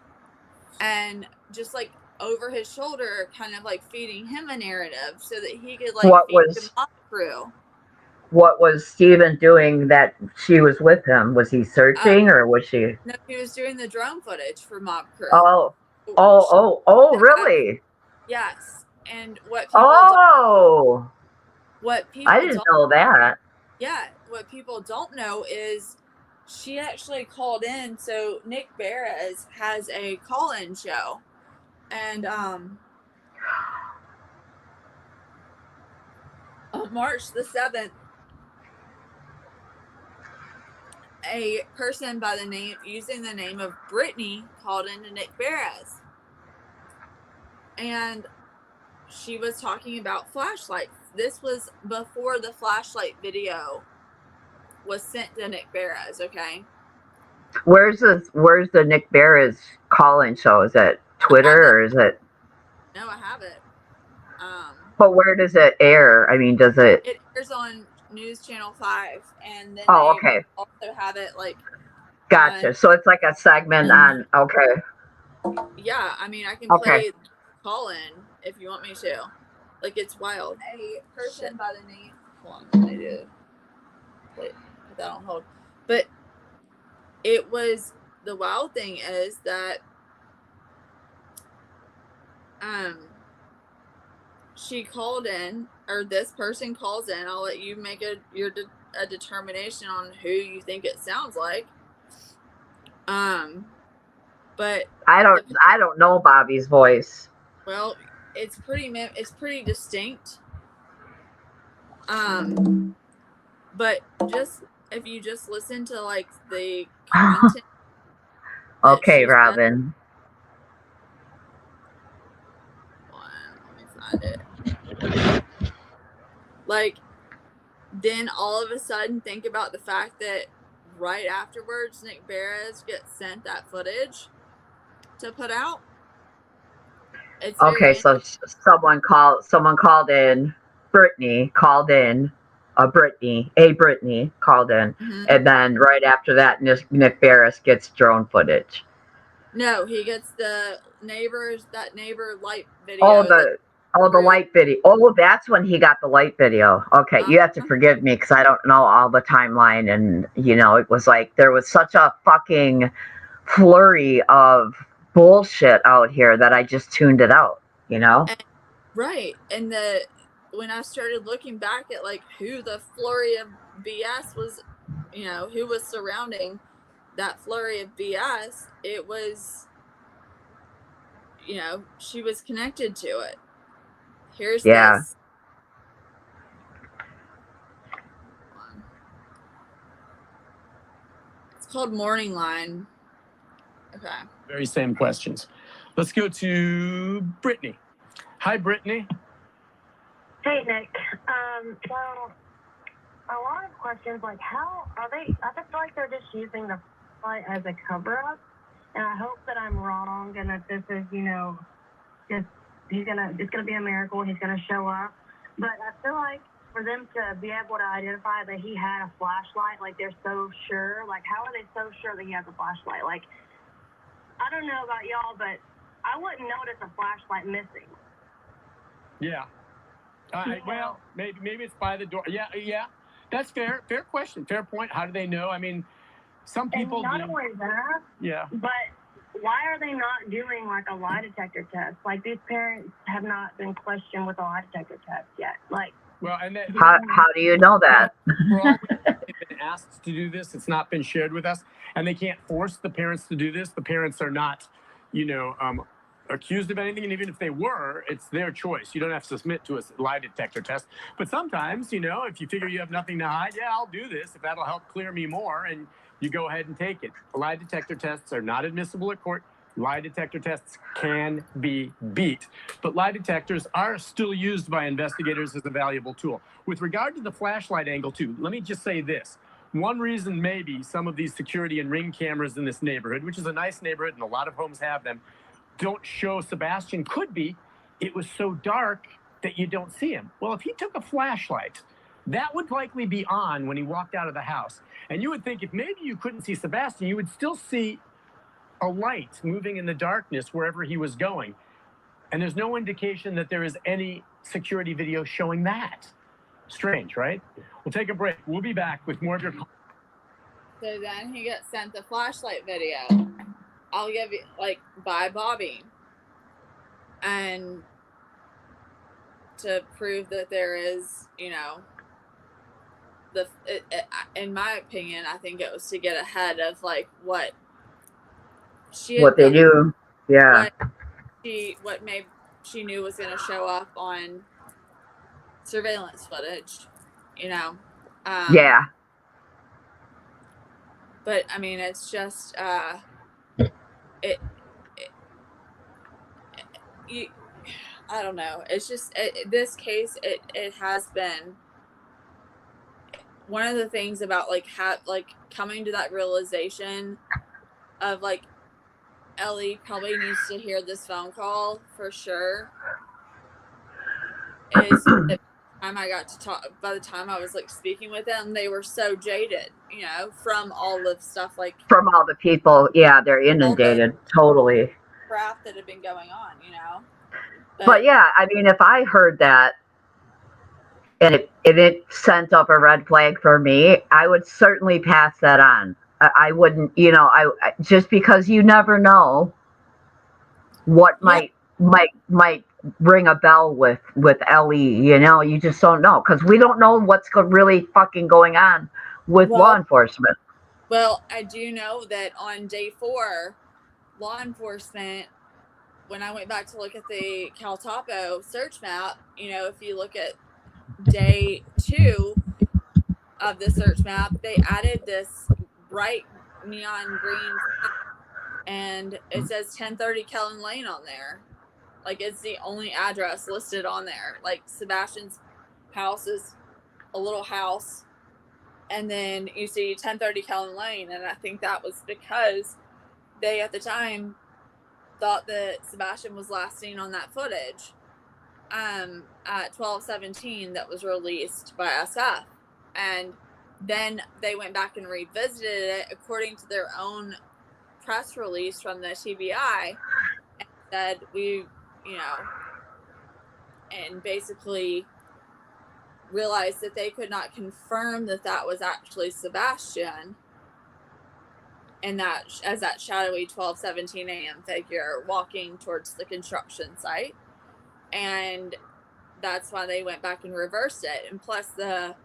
and just like over his shoulder, kind of like feeding him a narrative so that he could like What feed the was Mob Crew. what was Steven doing that she was with him? Was he Uh, searching or was she? no, he was doing the drone footage for Mob Crew. Oh, She had- really? yes, and Oh, what I people didn't don't know that. yeah, what people don't know is she actually called in. So Nick Barris has a call-in show, and on March the 7th, a person by the name using the name of Brittany called into Nick Barris, and she was talking about flashlights. This was before the flashlight video was sent to Nick Barris. Okay. Where's the Nick Barris call-in show? Is it Twitter or is it? No, I have it. But where does it air? I mean, does it? It airs on News Channel 5, and then Oh, they okay. also have it like. Gotcha. So it's like a segment on. Okay. Yeah, I mean, I can Okay. play call in if you want me to. Like, it's wild. A person by the name. Hold on, I need to put that on hold. But it was, the wild thing is that she called in, or this person calls in. I'll let you make a determination on who you think it sounds like. But I don't know Bobby's voice. well, it's pretty distinct. But just if you just listen to like the content. Okay, Robin. Let me find it. Like, then all of a sudden think about the fact that right afterwards Nick Barris gets sent that footage to put out. It's Okay, so someone called in. Brittany called in. Brittany called in, and then right after that, Nick Barris gets drone footage. No, he gets that neighbor light video. The light video. Oh, that's when he got the light video. Okay, you have to forgive me because I don't know all the timeline, and it was like there was such a fucking flurry of bullshit out here that I just tuned it out. Right, and when I started looking back at like who the flurry of BS was, who was surrounding that flurry of BS, it was, she was connected to it. Here's this. It's called Morning Line. Okay. Very same questions. Let's go to Brittany. Hi, Brittany. Hey, Nick. Well, a lot of questions like how are they? I just feel like they're just using the fight as a cover-up, and I hope that I'm wrong and that this is, just it's gonna be a miracle. He's gonna show up, but I feel like for them to be able to identify that he had a flashlight, like they're so sure. Like, how are they so sure that he has a flashlight? Like, I don't know about y'all, but I wouldn't notice a flashlight missing. Yeah. Well, maybe it's by the door. Yeah. That's fair. Fair question. Fair point. How do they know? I mean, some people. And not only that. Yeah. But why are they not doing like a lie detector test? Like, these parents have not been questioned with a lie detector test yet. Like. Well, and that, how do you know that? For all we've been asked to do this, it's not been shared with us, and they can't force the parents to do this. The parents are not, accused of anything, and even if they were, it's their choice. You don't have to submit to a lie detector test. But sometimes, if you figure you have nothing to hide, yeah, I'll do this if that'll help clear me more, and you go ahead and take it. Lie detector tests are not admissible at court. Lie detector tests can be beat, but lie detectors are still used by investigators as a valuable tool. With regard to the flashlight angle, too, let me just say this. One reason maybe some of these security and ring cameras in this neighborhood, which is a nice neighborhood and a lot of homes have them, don't show Sebastian could be it was so dark that you don't see him. Well, if he took a flashlight, that would likely be on when he walked out of the house. And you would think if maybe you couldn't see Sebastian, you would still see a light moving in the darkness wherever he was going. And there's no indication that there is any security video showing that. Strange, right? We'll take a break. We'll be back with more of your. So then he gets sent the flashlight video. I'll give you, like, by Bobby. And to prove that there is, you know, in my opinion, I think it was to get ahead of, like, what they do. Yeah. What maybe she knew was going to show up on surveillance footage, you know. Yeah. But I mean, it's just I don't know. It's just this case. It has been one of the things about like coming to that realization of like Ellie probably needs to hear this phone call for sure. Is the time I got to talk, by the time I was like speaking with them, they were so jaded, you know, from all the stuff like from all the people. Yeah, they're inundated totally. Crap that had been going on, you know. But yeah, I mean, if I heard that and it sent up a red flag for me, I would certainly pass that on. I wouldn't, you know, I just because you never know what might ring a bell with Ellie, you know, you just don't know because we don't know what's really fucking going on with law enforcement. Well, I do know that on day 4, law enforcement, when I went back to look at the Cal Topo search map, you know, if you look at day 2 of the search map, they added this bright neon green and it says 1030 Kellen Lane on there. Like, it's the only address listed on there. Like, Sebastian's house is a little house, and then you see 1030 Kellen Lane, and I think that was because they, at the time, thought that Sebastian was last seen on that footage at 12/17 that was released by SF. And then they went back and revisited it according to their own press release from the TBI and said you know, and basically realized that they could not confirm that that was actually Sebastian, and that as that shadowy 12:17 a.m. figure walking towards the construction site, and that's why they went back and reversed it. And plus, the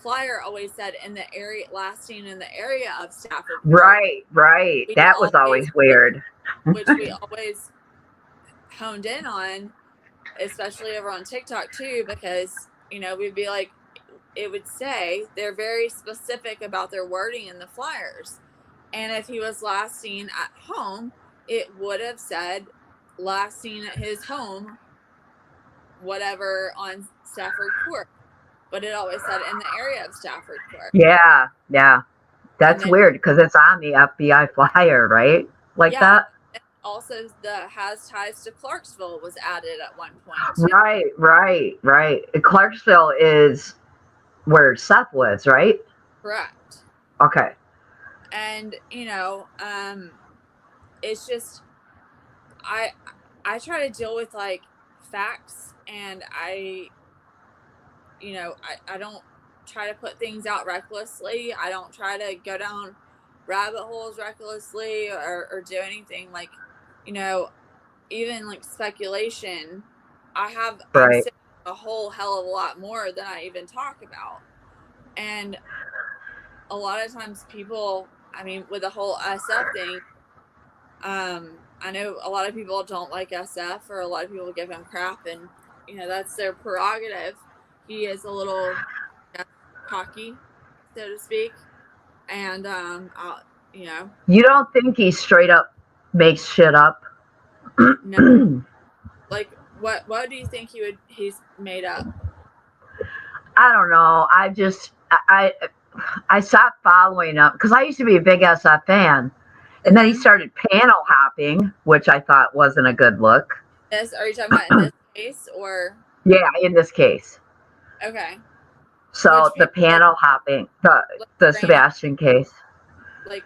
flyer always said in the area, last seen in the area of Stafford. Right. That was always weird. Which we always honed in on, especially over on TikTok too, because, you know, we'd be like, it would say they're very specific about their wording in the flyers. And if he was last seen at home, it would have said last seen at his home, whatever, on Stafford Court. But it always said in the area of Stafford Court. Yeah. That's weird because it's on the FBI flyer, right? Like that. Also, the has ties to Clarksville was added at one point too. Right. Clarksville is where Seth lives, right? Correct. Okay. And, you know, it's just, I try to deal with like facts, and I don't try to put things out recklessly. I don't try to go down rabbit holes recklessly or do anything like, you know, even like speculation. I'm saying a whole hell of a lot more than I even talk about. And a lot of times people, I mean, with the whole SF thing, I know a lot of people don't like SF, or a lot of people give him crap, and, you know, that's their prerogative. He is a little cocky, so to speak. And, you know. You don't think he's straight up makes shit up. No. Like, what do you think he's made up? I don't know. I stopped following him because I used to be a big SF fan, and then he Mhm. started panel hopping, which I thought wasn't a good look. This, are you talking about in this case or? Yeah, in this case. Okay. So Which the people, panel hopping, the Granny, Sebastian case. like,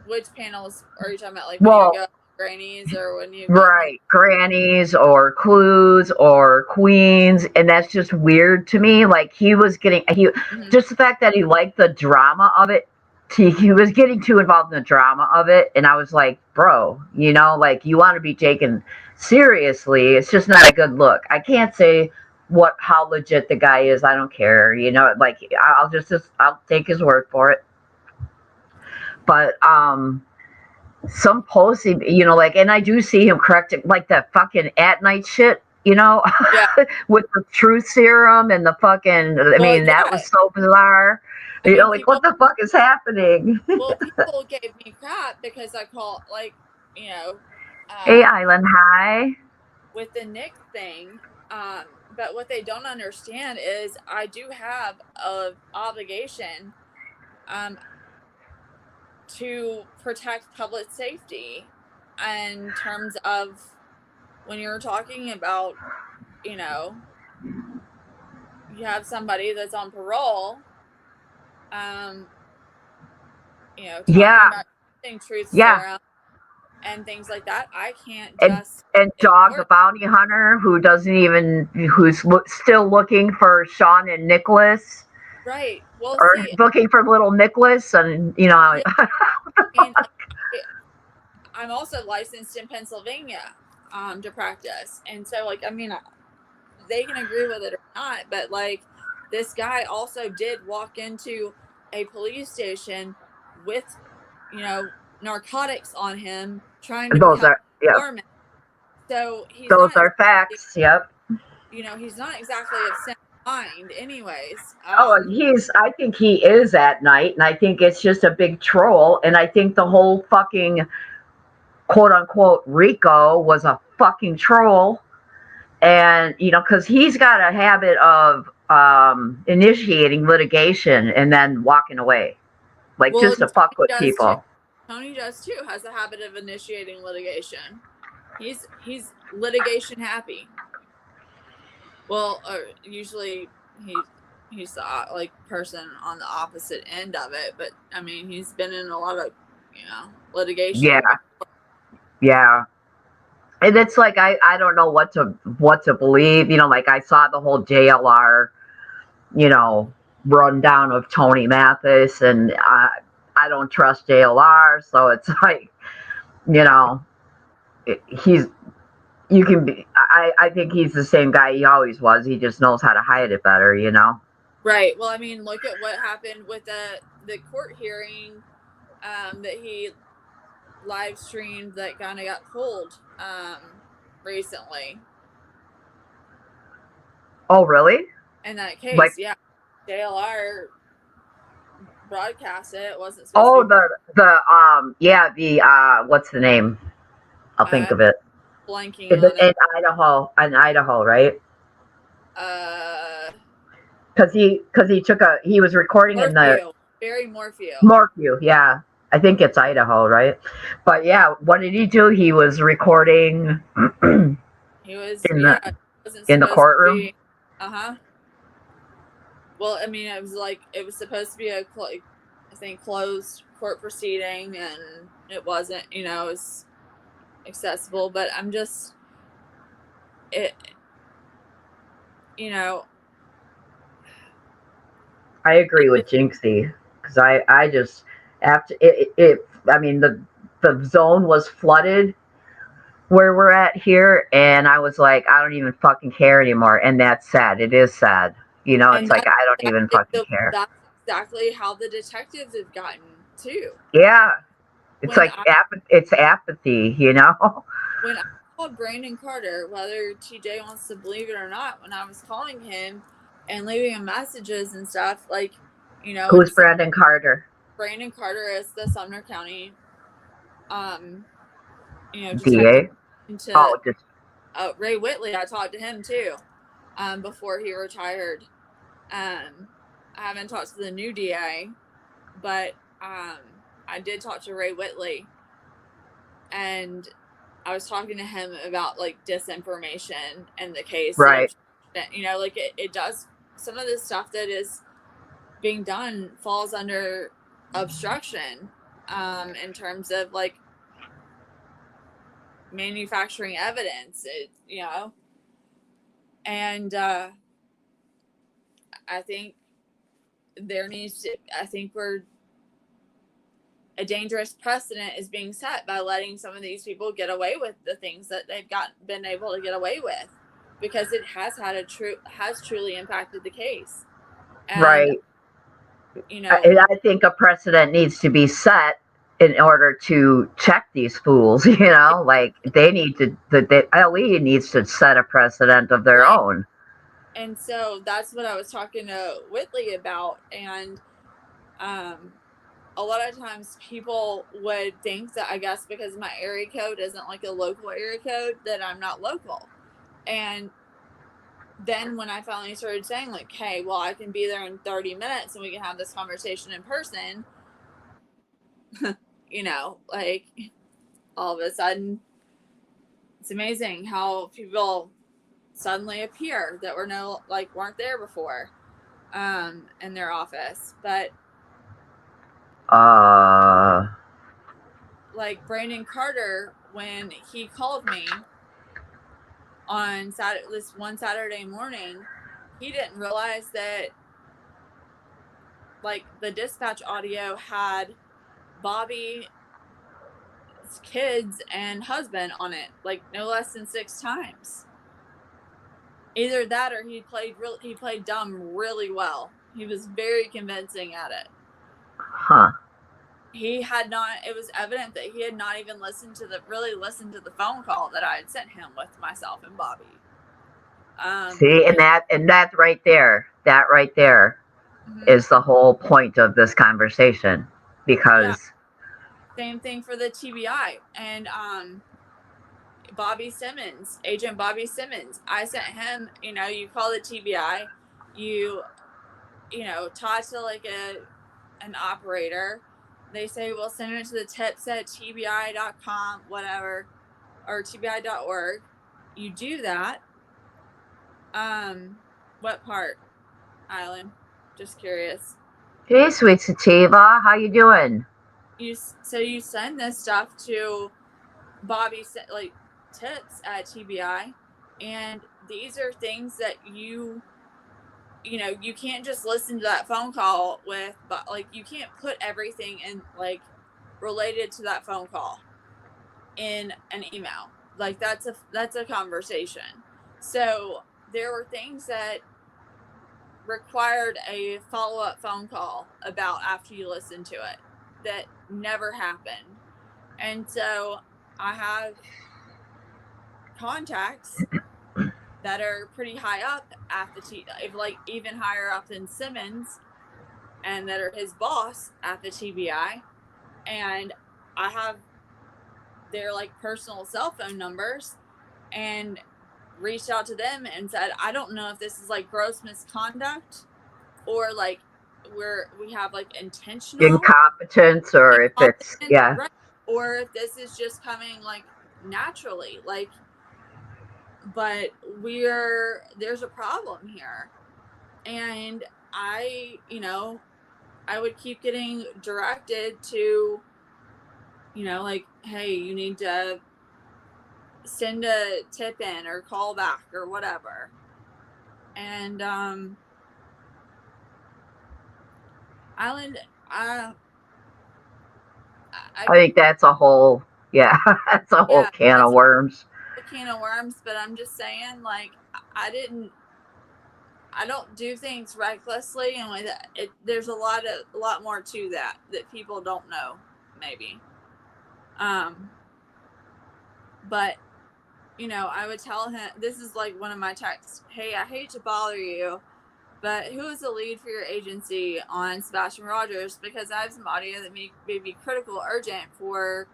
which panels are you talking about? Like when Well, you go to Grannies or when you go right, grannies or clues or queens, and that's just weird to me. Like he Mhm. just the fact that he liked the drama of it. He was getting too involved in the drama of it, and I was like, bro, like you want to be taken seriously. It's just not a good look. I can't say how legit the guy is. I don't care. Like I'll take his word for it. But some posts, like, and I do see him correcting, like that fucking at night shit, Yeah. with the truth serum and the fucking, I Well, mean, that yeah. was so bizarre. I mean, Like, what the fuck is happening? well, people gave me crap because I called, like, Hey, Island High. with the Nick thing. But what they don't understand is I do have an obligation to protect public safety in terms of when you're talking about, you have somebody that's on parole, talking Yeah, about using truth yeah. serum and things like that. I can't And just Dog ignore the bounty hunter, who's still looking for Sean and Nicholas, right. Well, or see, looking for little Nicholas, and yeah, I mean, I'm also licensed in Pennsylvania to practice, and so like, I mean, they can agree with it or not, but like, this guy also did walk into a police station with, narcotics on him, trying to those become are, an yeah, informant. So he's those not are exactly, facts. Yep. he's not exactly of sound mind, anyways. Oh, I think he is at night, and I think it's just a big troll, and I think the whole fucking quote unquote Rico was a fucking troll, and because he's got a habit of initiating litigation and then walking away, like Well, just to fuck with does too. people. Tony does too. Has a habit of initiating litigation. He's litigation happy. Well, usually he's the like person on the opposite end of it, but I mean he's been in a lot of litigation. Yeah. And it's like I don't know what to believe. Like I saw the whole JLR, rundown of Tony Mathis, and I don't trust JLR, so it's like, I think he's the same guy he always was. He just knows how to hide it better, Right. Well, I mean, look at what happened with the court hearing that he live streamed that kind of got pulled recently. Oh, really? In that case, Like, yeah, JLR broadcast it. It wasn't supposed oh, to be. what's the name? I'll think of it. Blanking In on it. Idaho, right? Because he was recording in the Barry Morphew. Morphew, yeah. I think it's Idaho, right? But yeah, what did he do? He was recording. He was in the courtroom. Well, I mean, it was supposed to be a closed court proceeding, and it wasn't. It was accessible, but I'm just I agree with Jinxie, because I just after it I mean the zone was flooded where we're at here, and I was like, I don't even fucking care anymore, and that's sad. It is sad, it's like I don't even fucking care. That's exactly how the detectives have gotten too. Yeah, it's it's apathy, When I called Brandon Carter, whether TJ wants to believe it or not, when I was calling him and leaving him messages and stuff, like, who's Brandon Carter? Brandon Carter is the Sumner County, DA? into Oh, just Ray Whitley. I talked to him too before he retired. I haven't talked to the new DA, but I did talk to Ray Whitley, and I was talking to him about like disinformation in the case. right. Like it does, some of the stuff that is being done falls under obstruction in terms of like manufacturing evidence, and I think a dangerous precedent is being set by letting some of these people get away with the things that they've been able to get away with, because it has truly impacted the case. And, Right. I think a precedent needs to be set in order to check these fools. Like they need to. The LE needs to set a precedent of their Right. own. And so that's what I was talking to Whitley about. And a lot of times people would think that, I guess because my area code isn't like a local area code, that I'm not local. And then when I finally started saying like, hey, well, I can be there in 30 minutes and we can have this conversation in person, like all of a sudden it's amazing how people suddenly appear that weren't there before in their office. But like Brandon Carter, when he called me on this one Saturday morning, he didn't realize that like the dispatch audio had Bobby's kids and husband on it, like no less than 6 times. Either that or he played dumb really well. He was very convincing at it. Huh. It was evident that he had not even listened to the phone call that I had sent him with myself and Bobby. See, and that right there mm-hmm. is the whole point of this conversation, because same thing for the TBI and Agent Bobby Simmons. I sent him, you call the TBI, you talk to like an operator. They say, well, send it to the tips at tbi.com, whatever, or tbi.org. You do that. What part, Island? Just curious. Hey, sweet sativa, how you doing? You send this stuff to Bobby, like tips at TBI, and these are things that you can't just listen to that phone call with, but like you can't put everything in like related to that phone call in an email. Like that's a conversation. So there were things that required a follow-up phone call about after you listen to it that never happened. And so I have contacts that are pretty high up at even higher up than Simmons, and that are his boss at the TBI, and I have their like personal cell phone numbers, and reached out to them and said, I don't know if this is like gross misconduct or like we have like intentional incompetence, or if it's right, or if this is just coming like naturally, like, but there's a problem here. And I would keep getting directed to, like, hey, you need to send a tip in or call back or whatever. And Island, I think that's a whole that's a whole can of worms. A can of worms, but I'm just saying, like, I don't do things recklessly, and with it, there's a lot more to that people don't know, maybe. But I would tell him, this is like one of my texts, hey, I hate to bother you, but who is the lead for your agency on Sebastian Rogers? Because I have some audio that may be critical, urgent for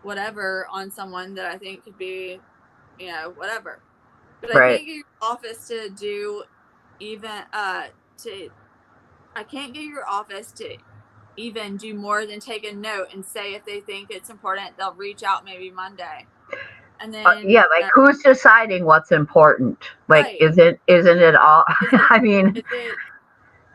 whatever on someone that I think could be, whatever. But Right. I can't get your office to do even I can't get your office to even do more than take a note and say if they think it's important, they'll reach out maybe Monday. And then Yeah, like who's deciding what's important? Like, Right. isn't it all? I mean, is it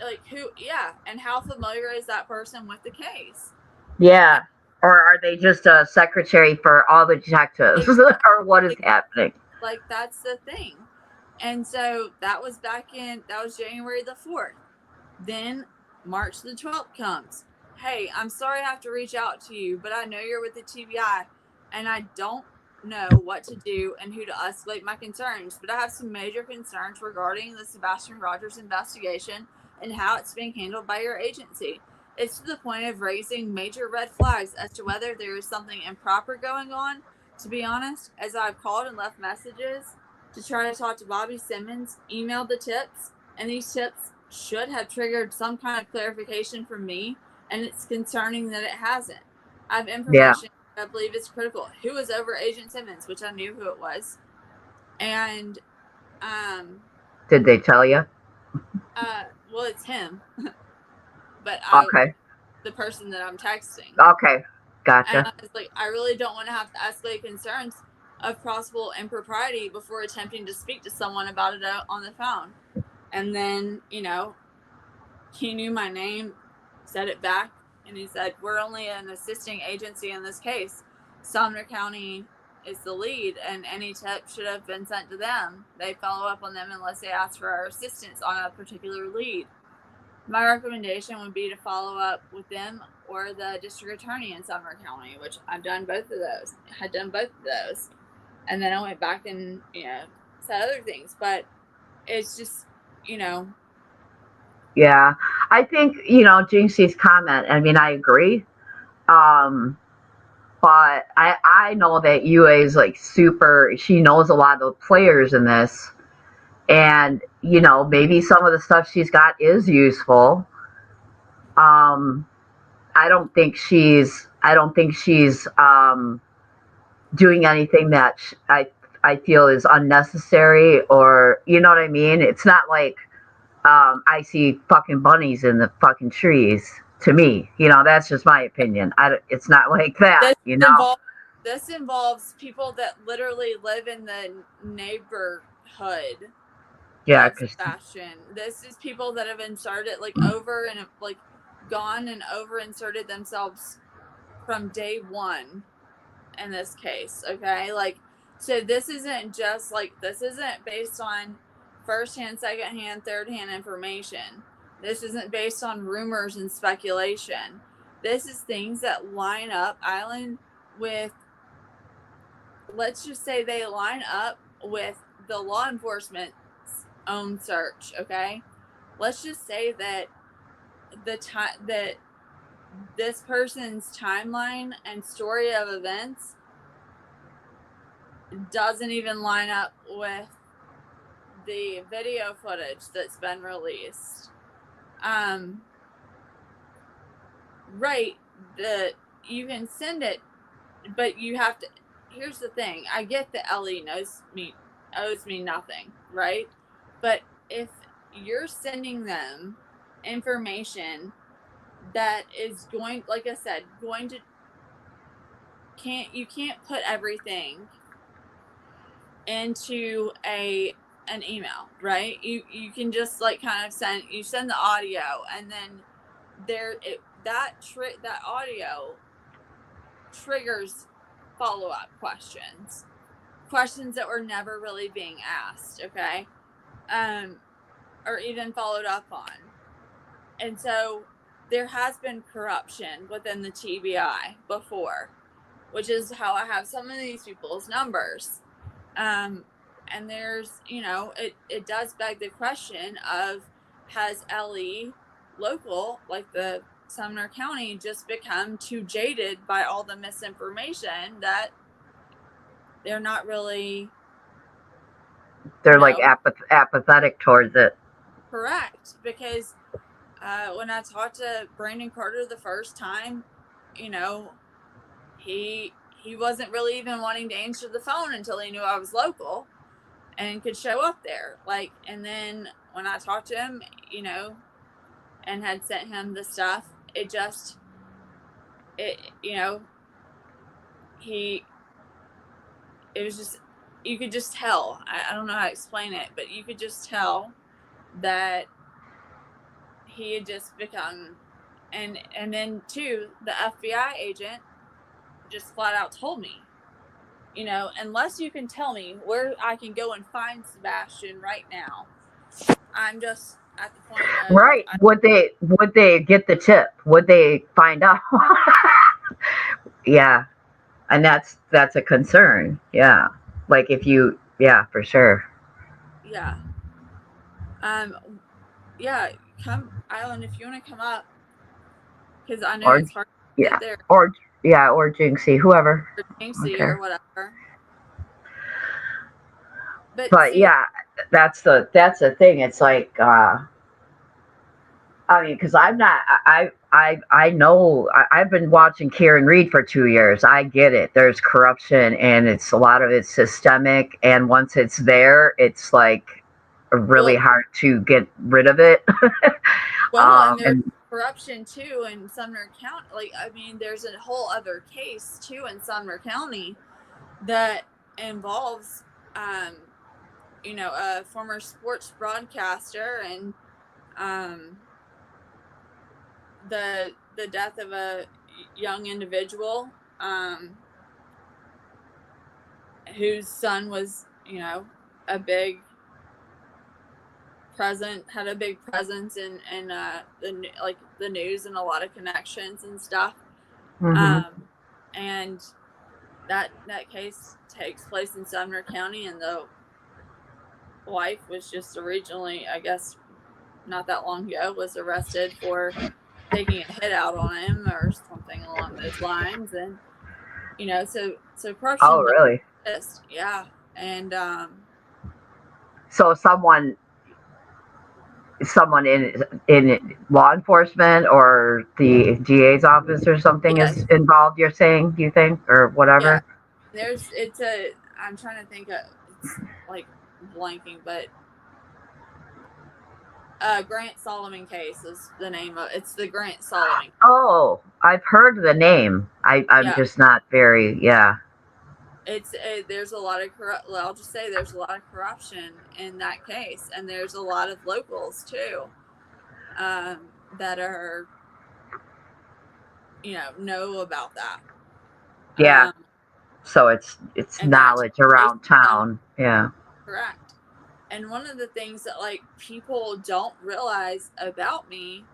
like who? Yeah, and how familiar is that person with the case? yeah. Or are they just a secretary for all the detectives, or what is happening? Like that's the thing. And so that was January the 4th. Then March the 12th comes. Hey, I'm sorry I have to reach out to you, but I know you're with the TBI and I don't know what to do and who to escalate my concerns, but I have some major concerns regarding the Sebastian Rogers investigation and how it's being handled by your agency. It's to the point of raising major red flags as to whether there is something improper going on. To be honest, as I've called and left messages to try to talk to Bobby Simmons, emailed the tips, and these tips should have triggered some kind of clarification from me, and it's concerning that it hasn't. I have information I believe is critical. Who was over Agent Simmons, which I knew who it was. And did they tell you? Well, it's him. But Okay. The person that I'm texting. Okay. Gotcha. And I was like, I really don't want to have to escalate concerns of possible impropriety before attempting to speak to someone about it on the phone. And then, he knew my name, said it back, and he said, we're only an assisting agency in this case. Sumner County is the lead, and any tip should have been sent to them. They follow up on them unless they ask for our assistance on a particular lead. My recommendation would be to follow up with them or the district attorney in Sumner County, which I've done both of those. And then I went back and, said other things. But it's just, Yeah. I think, Jinxie's comment, I mean, I agree. But I know that UA is like she knows a lot of the players in this. And, maybe some of the stuff she's got is useful. I don't think she's doing anything that I feel is unnecessary, or, you know what I mean? It's not like I see fucking bunnies in the fucking trees. To me, that's just my opinion. It's not like that, This involves people that literally live in the neighborhood. Yeah, Sebastian. This is people that have inserted gone and over inserted themselves from day one in this case. Okay, so this isn't based on first-hand, second-hand, third-hand information. This isn't based on rumors and speculation. This is things that line up, Island, with, let's just say they line up with the law enforcement's own search, okay? Let's just say that that this person's timeline and story of events doesn't even line up with the video footage that's been released. Right, you can send it, but you have to. Here's the thing: I get that Ellie owes me nothing, right? But if you're sending them information that is going, like I said, you can't put everything into an email, right? You can just kind of send the audio, and then that audio triggers follow-up questions that were never really being asked, okay? Or even followed up on. And so there has been corruption within the TBI before, which is how I have some of these people's numbers. And there's, it does beg the question of, has LE local, like the Sumner County, just become too jaded by all the misinformation that they're not really... They're apathetic towards it. Correct. Because when I talked to Brandon Carter the first time, he he wasn't really even wanting to answer the phone until he knew I was local and could show up there. Like, and then when I talked to him, you know, and had sent him the stuff, it you know, it was just, you could just tell. I don't know how to explain it, but you could just tell that he had just become, and then too, the FBI agent just flat out told me, you know, unless you can tell me where I can go and find Sebastian right now, I'm just at the point of, Right. Would they get the tip? Would they find out? Yeah. And that's a concern. Yeah. Like if you, yeah, for sure. yeah, yeah, come Island if you want to come up, because I know Or it's hard to yeah. get there, Or yeah, or Jinxie, whoever. or Jinxie Okay. or whatever. But See, yeah, that's the thing. It's like I mean, because I'm not. I know. I've been watching Kieran Reed for 2 years. I get it. There's corruption, and it's a lot of it's systemic. And once it's there, it's like really well, hard to get rid of it. and there's And corruption too in Sumner County. Like, I mean, there's a whole other case too in Sumner County that involves, you know, a former sports broadcaster and the death of a young individual whose son was, you know, had a big presence in the news and a lot of connections and stuff. And that case takes place in Sumner County, and the wife was just originally, I guess, not that long ago, was arrested for taking a hit out on him or something along those lines. And you know, so corruption oh, really? exists, yeah. And So someone in law enforcement or the DA's office or something yes, is involved. You're saying? You think or whatever? yeah, I'm trying to think of, it's like blanking, but Grant Solomon case is the name of it's the Grant Solomon. Oh, I've heard the name. I'm just not very, yeah. There's a lot of I'll just say there's a lot of corruption in that case, and there's a lot of locals too, that are, you know about that. Yeah. So it's knowledge around town. Yeah. Correct. And one of the things that like people don't realize about me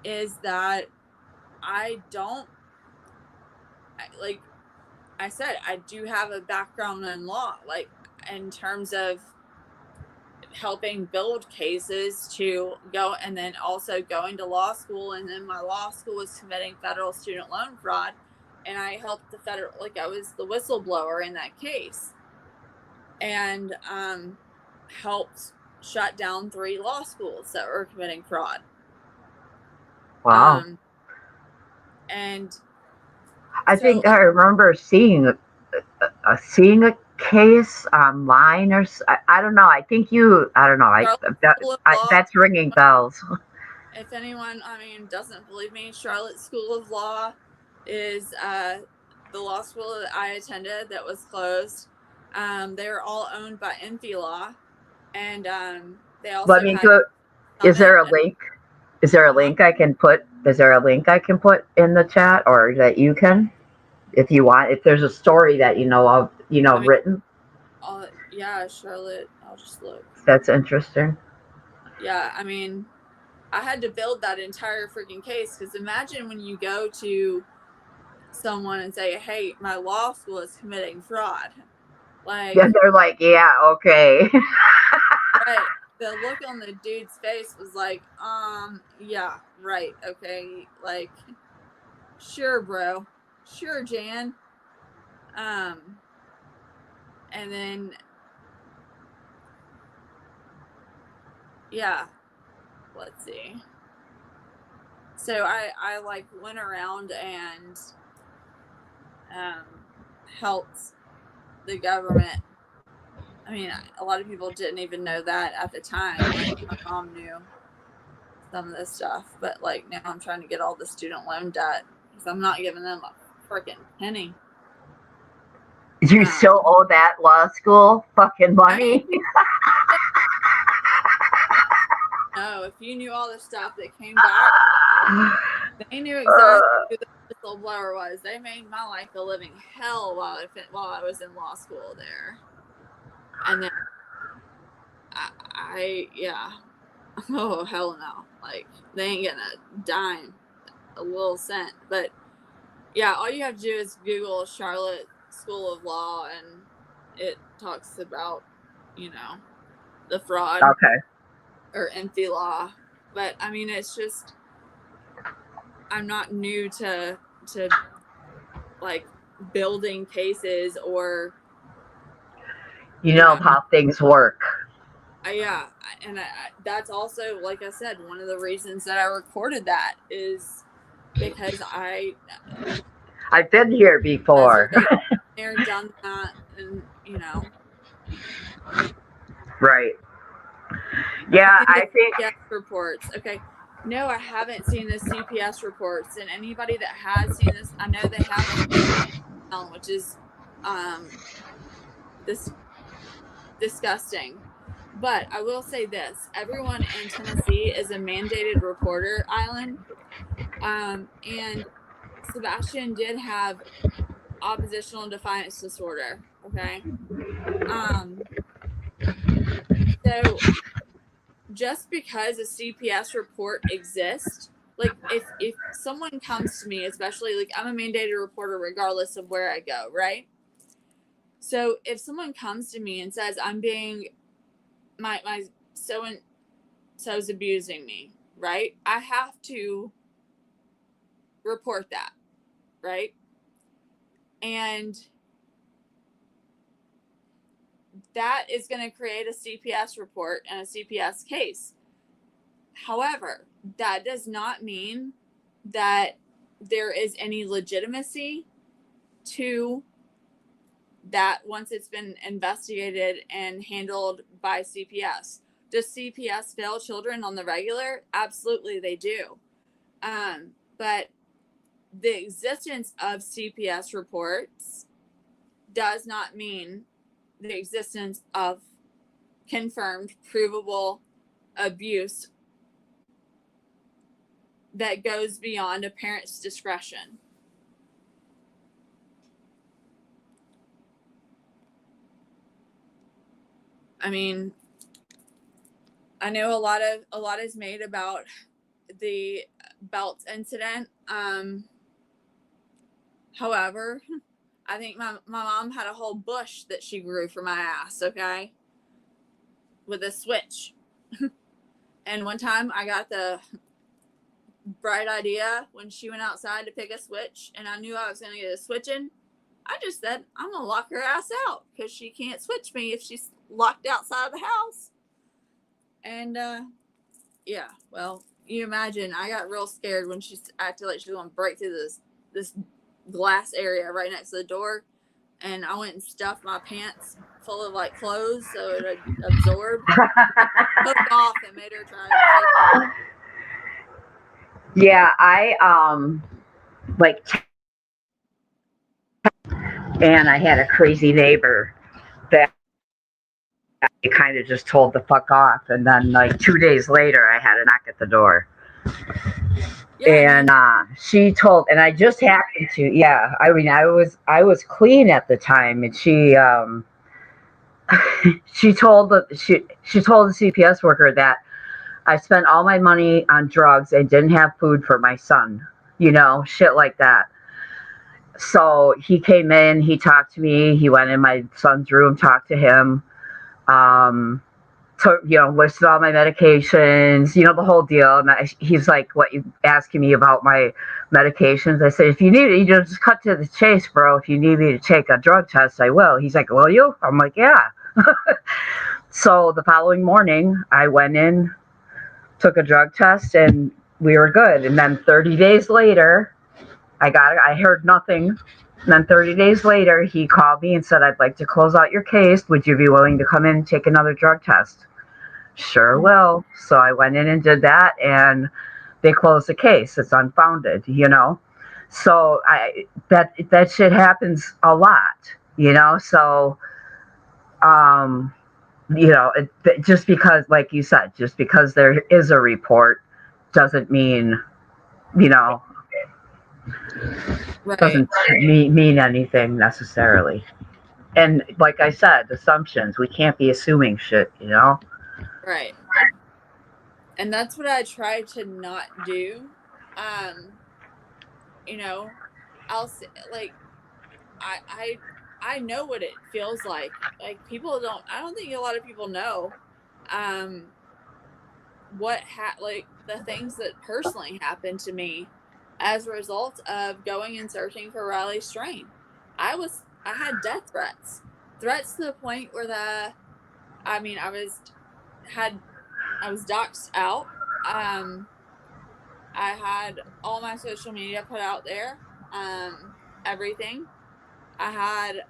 is that I said, I do have a background in law, like in terms of helping build cases to go, and then also going to law school. And then my law school was committing federal student loan fraud, and I helped the federal, like I was the whistleblower in that case, and helped shut down 3 law schools that were committing fraud. Wow. And I think I remember seeing a case online, or I don't know. I think I don't know. That's ringing bells. If anyone, doesn't believe me, Charlotte School of Law is the law school that I attended that was closed. They were all owned by Law, and they also. Let me go. Is there a link? Is there a link I can put? Is there a link I can put in the chat, or that you can, if you want? If there's a story that you know of, written. Yeah, Charlotte. I'll just look. That's interesting. Yeah, I had to build that entire freaking case, because imagine when you go to someone and say, "Hey, my law school is committing fraud." Like, yeah, they're like, "Yeah, okay." Right. The look on the dude's face was like, yeah, right, okay, like, sure, bro, sure, Jan. And then, yeah, let's see. So I like went around and helped the government. I mean, a lot of people didn't even know that at the time. Like, my mom knew some of this stuff, but like now I'm trying to get all the student loan debt because I'm not giving them a freaking penny. You still owe that law school fucking money? No, if you knew all the stuff that came back, they knew exactly who the whistleblower was. They made my life a living hell while I was in law school there. And then yeah. Oh, hell no. Like, they ain't getting a dime, a little cent. But yeah, all you have to do is Google Charlotte School of Law, and it talks about, the fraud. Okay. Or empty law. But I mean, it's just, I'm not new to like building cases or how things work. Yeah, and that's also, like I said, one of the reasons that I recorded that is because I've been here before. They're done that, and Right. Yeah, I think CPS reports. Okay. No, I haven't seen the CPS reports, and anybody that has seen this, I know they haven't, which is this disgusting. But I will say this: everyone in Tennessee is a mandated reporter island, and Sebastian did have oppositional defiance disorder. Okay. So just because a CPS report exists, like if someone comes to me, especially like I'm a mandated reporter regardless of where I go, right? So if someone comes to me and says I'm being my so and so's abusing me, right? I have to report that, right? And that is going to create a CPS report and a CPS case. However, that does not mean that there is any legitimacy to that once it's been investigated and handled by CPS. Does CPS fail children on the regular? Absolutely, they do. But the existence of CPS reports does not mean the existence of confirmed, provable abuse that goes beyond a parent's discretion. I mean, I know a lot is made about the belt incident. However, I think my mom had a whole bush that she grew for my ass, okay? With a switch. And one time I got the bright idea when she went outside to pick a switch, and I knew I was going to get a switching. I just said, I'm going to lock her ass out because she can't switch me if she's locked outside the house. And, yeah, well, you imagine, I got real scared when she acted like she was going to break through this glass area right next to the door, and I went and stuffed my pants full of like clothes so it would absorb. Hooked off and made her try to take it. Yeah, I and I had a crazy neighbor that kind of just told the fuck off, and then like 2 days later I had a knock at the door. Yeah. And she told, and I just happened to, I mean, I was clean at the time, and she she told the CPS worker that I spent all my money on drugs and didn't have food for my son, shit like that. So he came in, he talked to me, he went in my son's room, talked to him, listed all my medications, the whole deal. And he's like, what, you asking me about my medications? I said, if you need it, just cut to the chase, bro. If you need me to take a drug test, I will. He's like, will you? I'm like, yeah. So the following morning, I went in, took a drug test, and we were good. And then 30 days later, I heard nothing And then 30 days later, he called me and said, I'd like to close out your case. Would you be willing to come in and take another drug test? Sure will. So I went in and did that, and they closed the case. It's unfounded, you know? So that shit happens a lot, you know? So, you know, just because, like you said, just because there is a report doesn't mean, you know, Right. doesn't mean anything necessarily. And like I said, assumptions. We can't be assuming shit, you know? Right. And that's what I try to not do. You know, I'll say, like, I know what it feels like. Like, people don't, I don't think a lot of people know, like the things that personally happened to me as a result of going and searching for Riley Strain. I had death threats to the point where I was doxxed out. I had all my social media put out there, everything. I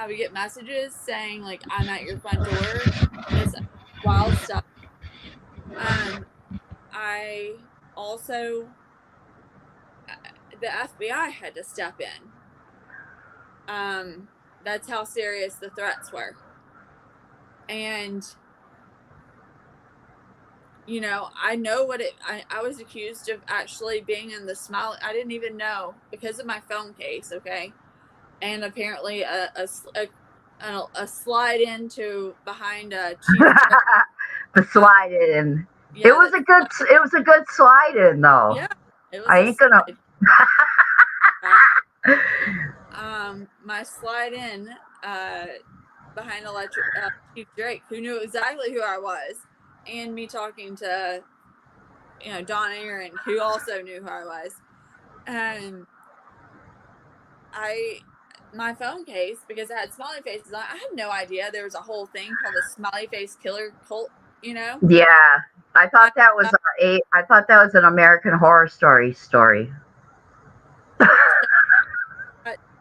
would get messages saying, like, I'm at your front door, this wild stuff. I also, the FBI had to step in. That's how serious the threats were. And, you know, I know what I was accused of actually being in the Smiley. I didn't even know because of my phone case, okay? And apparently a slide into behind a Chief The slide in. Yeah, It was a good slide in though. Yeah, it was. I ain't gonna. My slide in behind Chief Drake, who knew exactly who I was, and me talking to, you know, Don Aaron, who also knew who I was, and my phone case, because it had smiley faces on, I had no idea there was a whole thing called the Smiley Face Killer cult, you know? Yeah, I thought that was I thought that was an American Horror Story.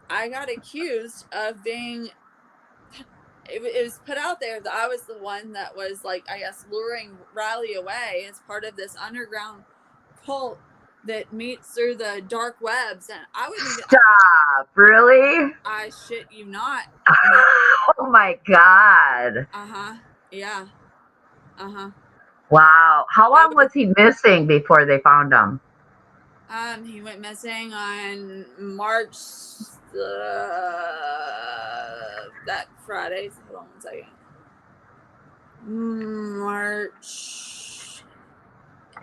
I got accused of being. It was put out there that I was the one that was, like, I guess, luring Riley away as part of this underground cult that meets through the dark webs, and I wouldn't even. Stop! Really? I shit you not. Oh my god. Yeah. Wow. How long was he missing before they found him? He went missing on March. That Friday. Hold on 1 second. March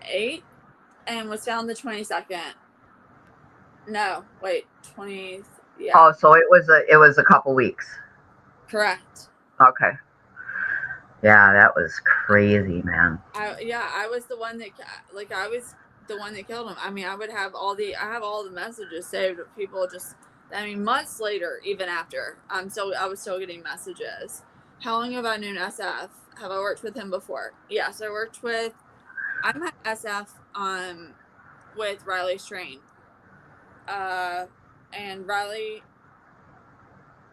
8th, and was found the 22nd. No, wait, 20th. Yeah. Oh, so it was a couple weeks. Correct. Okay. Yeah, that was crazy, man. I was the one that, like, I was the one that killed him. I mean, I have all the messages saved of people just, I mean, months later, even after, I was still getting messages. How long have I known SF? Have I worked with him before? Yes, I met SF with Riley Strain. And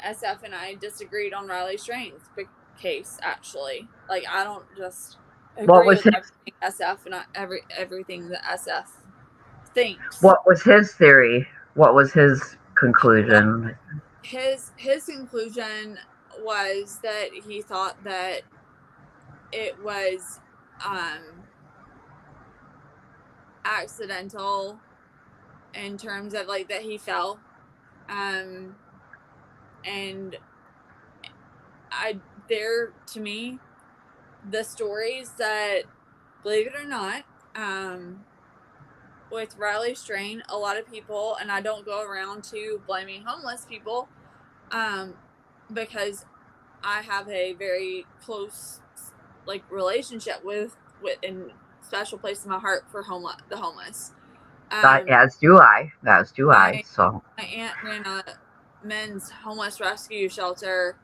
SF and I disagreed on Riley Strain's case, actually. Like, I don't just agree with everything SF and everything that SF thinks. What was his theory? What was his conclusion? His conclusion was that he thought that it was accidental in terms of, like, that he fell, and to me, the stories that, believe it or not, with Riley Strain, a lot of people, and I don't go around to blaming homeless people, because I have a very close, like, relationship with and special place in my heart for the homeless. As do I. So my aunt ran a men's homeless rescue shelter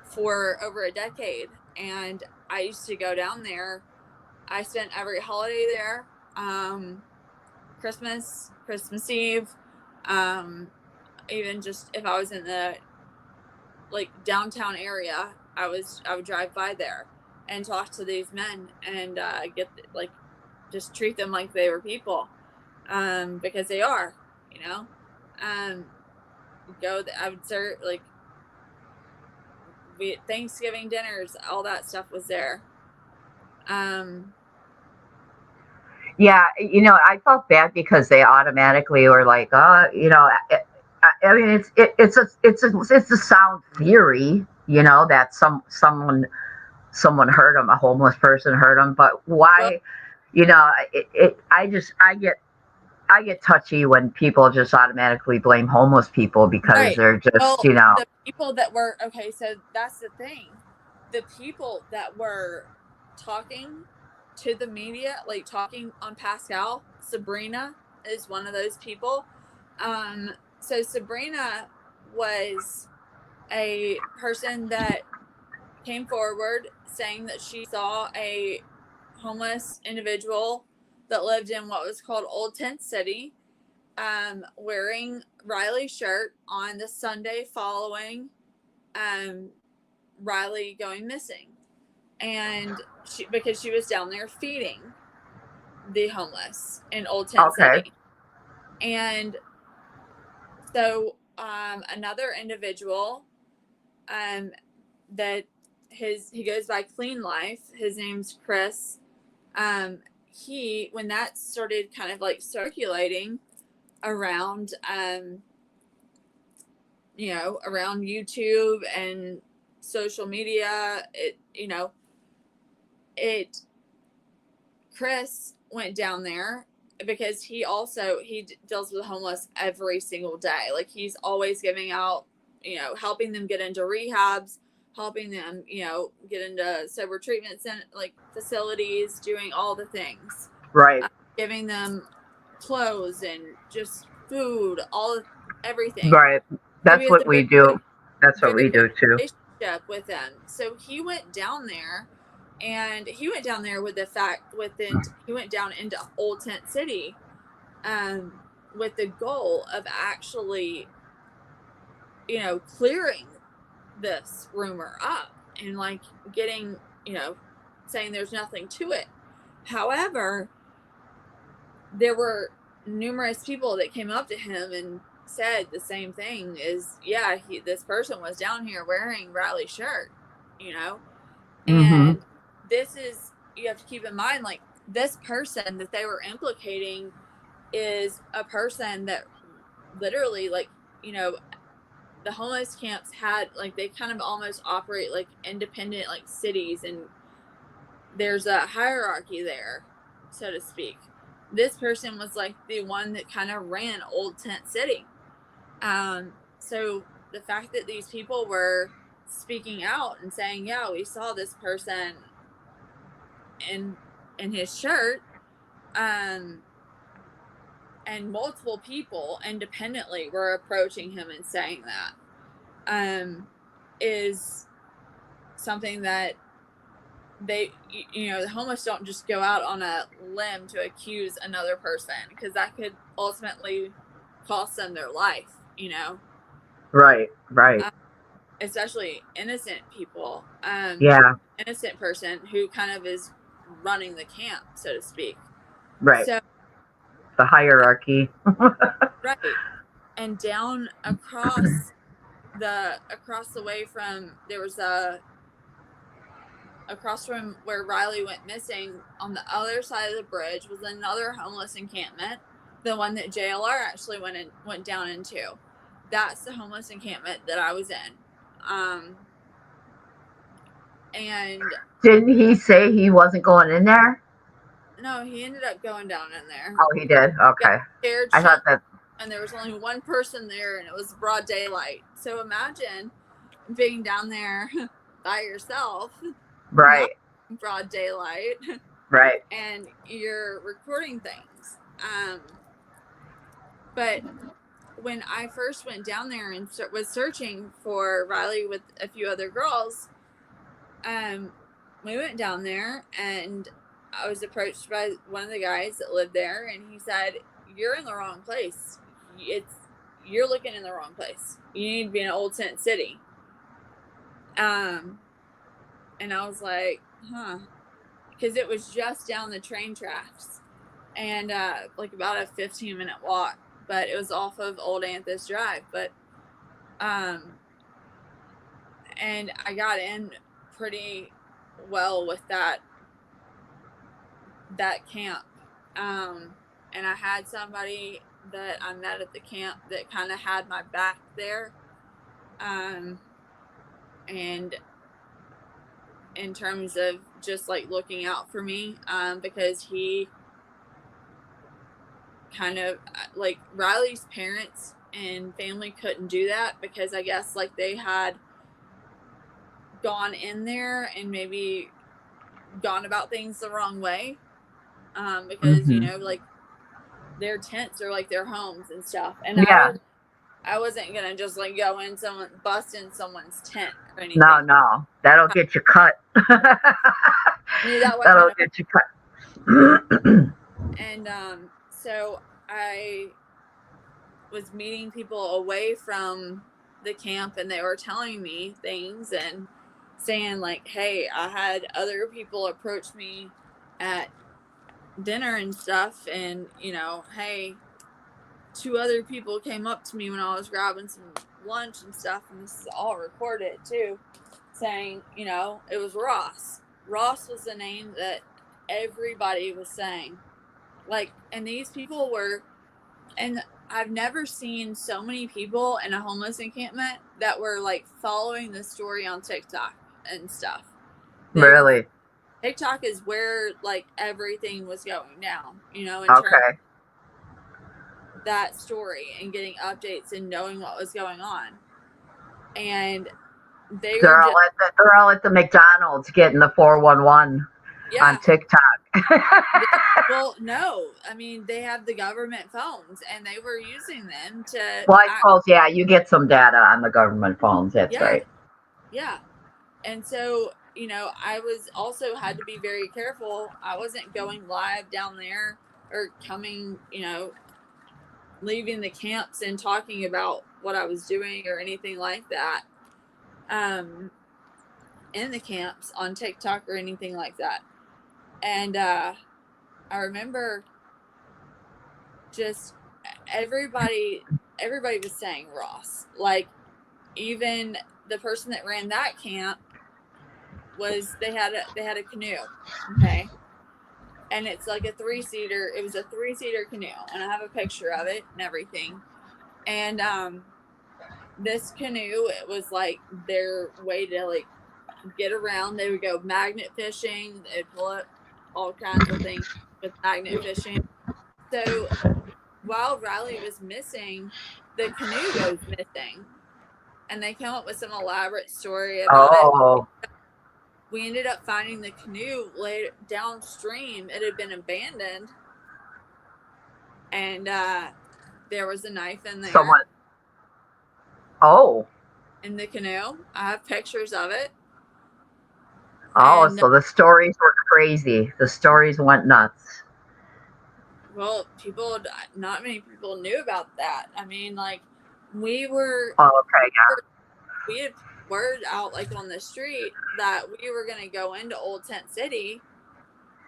for over a decade, and I used to go down there. I spent every holiday there, Christmas Eve, even just if I was in the like downtown area, I would drive by there and talk to these men and get like just treat them like they were people, because they are, you know. I would serve like Thanksgiving dinners, all that stuff was there. Yeah, I felt bad because they automatically were like, I mean, it's a sound theory, that someone hurt him, a homeless person hurt him, but why? I get touchy when people just automatically blame homeless people because Right. they're just, Well, the people that were okay. So that's the thing. The people that were talking to the media, like talking on Pascal, Sabrina is one of those people. So Sabrina was a person that came forward saying that she saw a homeless individual that lived in what was called Old Tent City, wearing Riley's shirt on the Sunday following Riley going missing. And because she was down there feeding the homeless in Old Tent City. And so another individual that he goes by Clean Life, his name's Chris. When that started kind of like circulating around around YouTube and social media, Chris went down there because he deals with the homeless every single day. Like he's always giving out, helping them get into rehabs, helping them, get into sober treatment facilities, doing all the things. Right. Giving them clothes and just food, everything. Right. That's what we do. That's what we do too. Relationship with them. So he went down there, and he went down there he went down into Old Tent City, with the goal of actually, clearing this rumor up and like getting, saying there's nothing to it. However, there were numerous people that came up to him and said the same thing this person was down here wearing Riley's shirt, and you have to keep in mind, like, this person that they were implicating is a person that literally, like, the homeless camps had, like, they kind of almost operate like independent, like, cities, and there's a hierarchy there, so to speak. This person was like the one that kind of ran Old Tent City. So the fact that these people were speaking out and saying, yeah, we saw this person in his shirt, and multiple people independently were approaching him and saying that, is something that the homeless don't just go out on a limb to accuse another person, because that could ultimately cost them their life, Right. Especially innocent people. Innocent person who kind of is running the camp, so to speak. Right. So the hierarchy. Right. And down across the way from, there was across from where Riley went missing, on the other side of the bridge was another homeless encampment, the one that JLR actually went down into. That's the homeless encampment that I was in. And didn't he say he wasn't going in there? No, he ended up going down in there. Oh, he did? Okay. Scared, I thought that. And there was only one person there, and it was broad daylight. So imagine being down there by yourself. Right. Broad daylight. Right. And you're recording things. But when I first went down there and was searching for Riley with a few other girls, we went down there, and I was approached by one of the guys that lived there, and he said, "You're in the wrong place. you're looking in the wrong place. You need to be in Old Tent City. And I was like, huh. Because it was just down the train tracks. And like about a 15-minute walk. But it was off of Old Anthus Drive. But and I got in pretty well with that camp. And I had somebody that I met at the camp that kind of had my back there. And in terms of just like looking out for me, because he kind of like Riley's parents and family couldn't do that because I guess like they had gone in there and maybe gone about things the wrong way. Because you know, like their tents are like their homes and stuff. And I wasn't gonna just like go in bust in someone's tent or anything. No, that'll get you cut. That'll get you cut. And so I was meeting people away from the camp, and they were telling me things and saying like, "Hey, I had other people approach me at dinner and stuff, and you know, hey, 2 other people came up to me when I was grabbing some lunch and stuff, and this is all recorded too, saying, you know, it was Ross. Ross was the name that everybody was saying. Like, and these people were, and I've never seen so many people in a homeless encampment that were like following the story on TikTok and stuff. Really? TikTok is where like everything was going down, you know, in terms of that story and getting updates and knowing what was going on. And they're all at the McDonald's getting the 411 on TikTok. Well, no, I mean, they have the government phones and they were using them to. Well, I suppose, you get some data on the government phones. That's right. Yeah. And so, you know, I was also had to be very careful. I wasn't going live down there or coming, you know, leaving the camps and talking about what I was doing or anything like that in the camps on TikTok or anything like that. And I remember just everybody was saying Ross. Like, even the person that ran that camp was they had a canoe, okay, and it's like a 3-seater. It was a 3-seater canoe, and I have a picture of it and everything. And this canoe, it was like their way to like get around. They would go magnet fishing. They'd pull up all kinds of things with magnet fishing. So while Riley was missing, the canoe goes missing, and they came up with some elaborate story about it. We ended up finding the canoe later downstream. It had been abandoned, and there was a knife in there. In the canoe. I have pictures of it. So the stories were crazy. The stories went nuts. Well, not many people knew about that. I mean, like, we were. We had word out, like, on the street that we were going to go into Old Tent City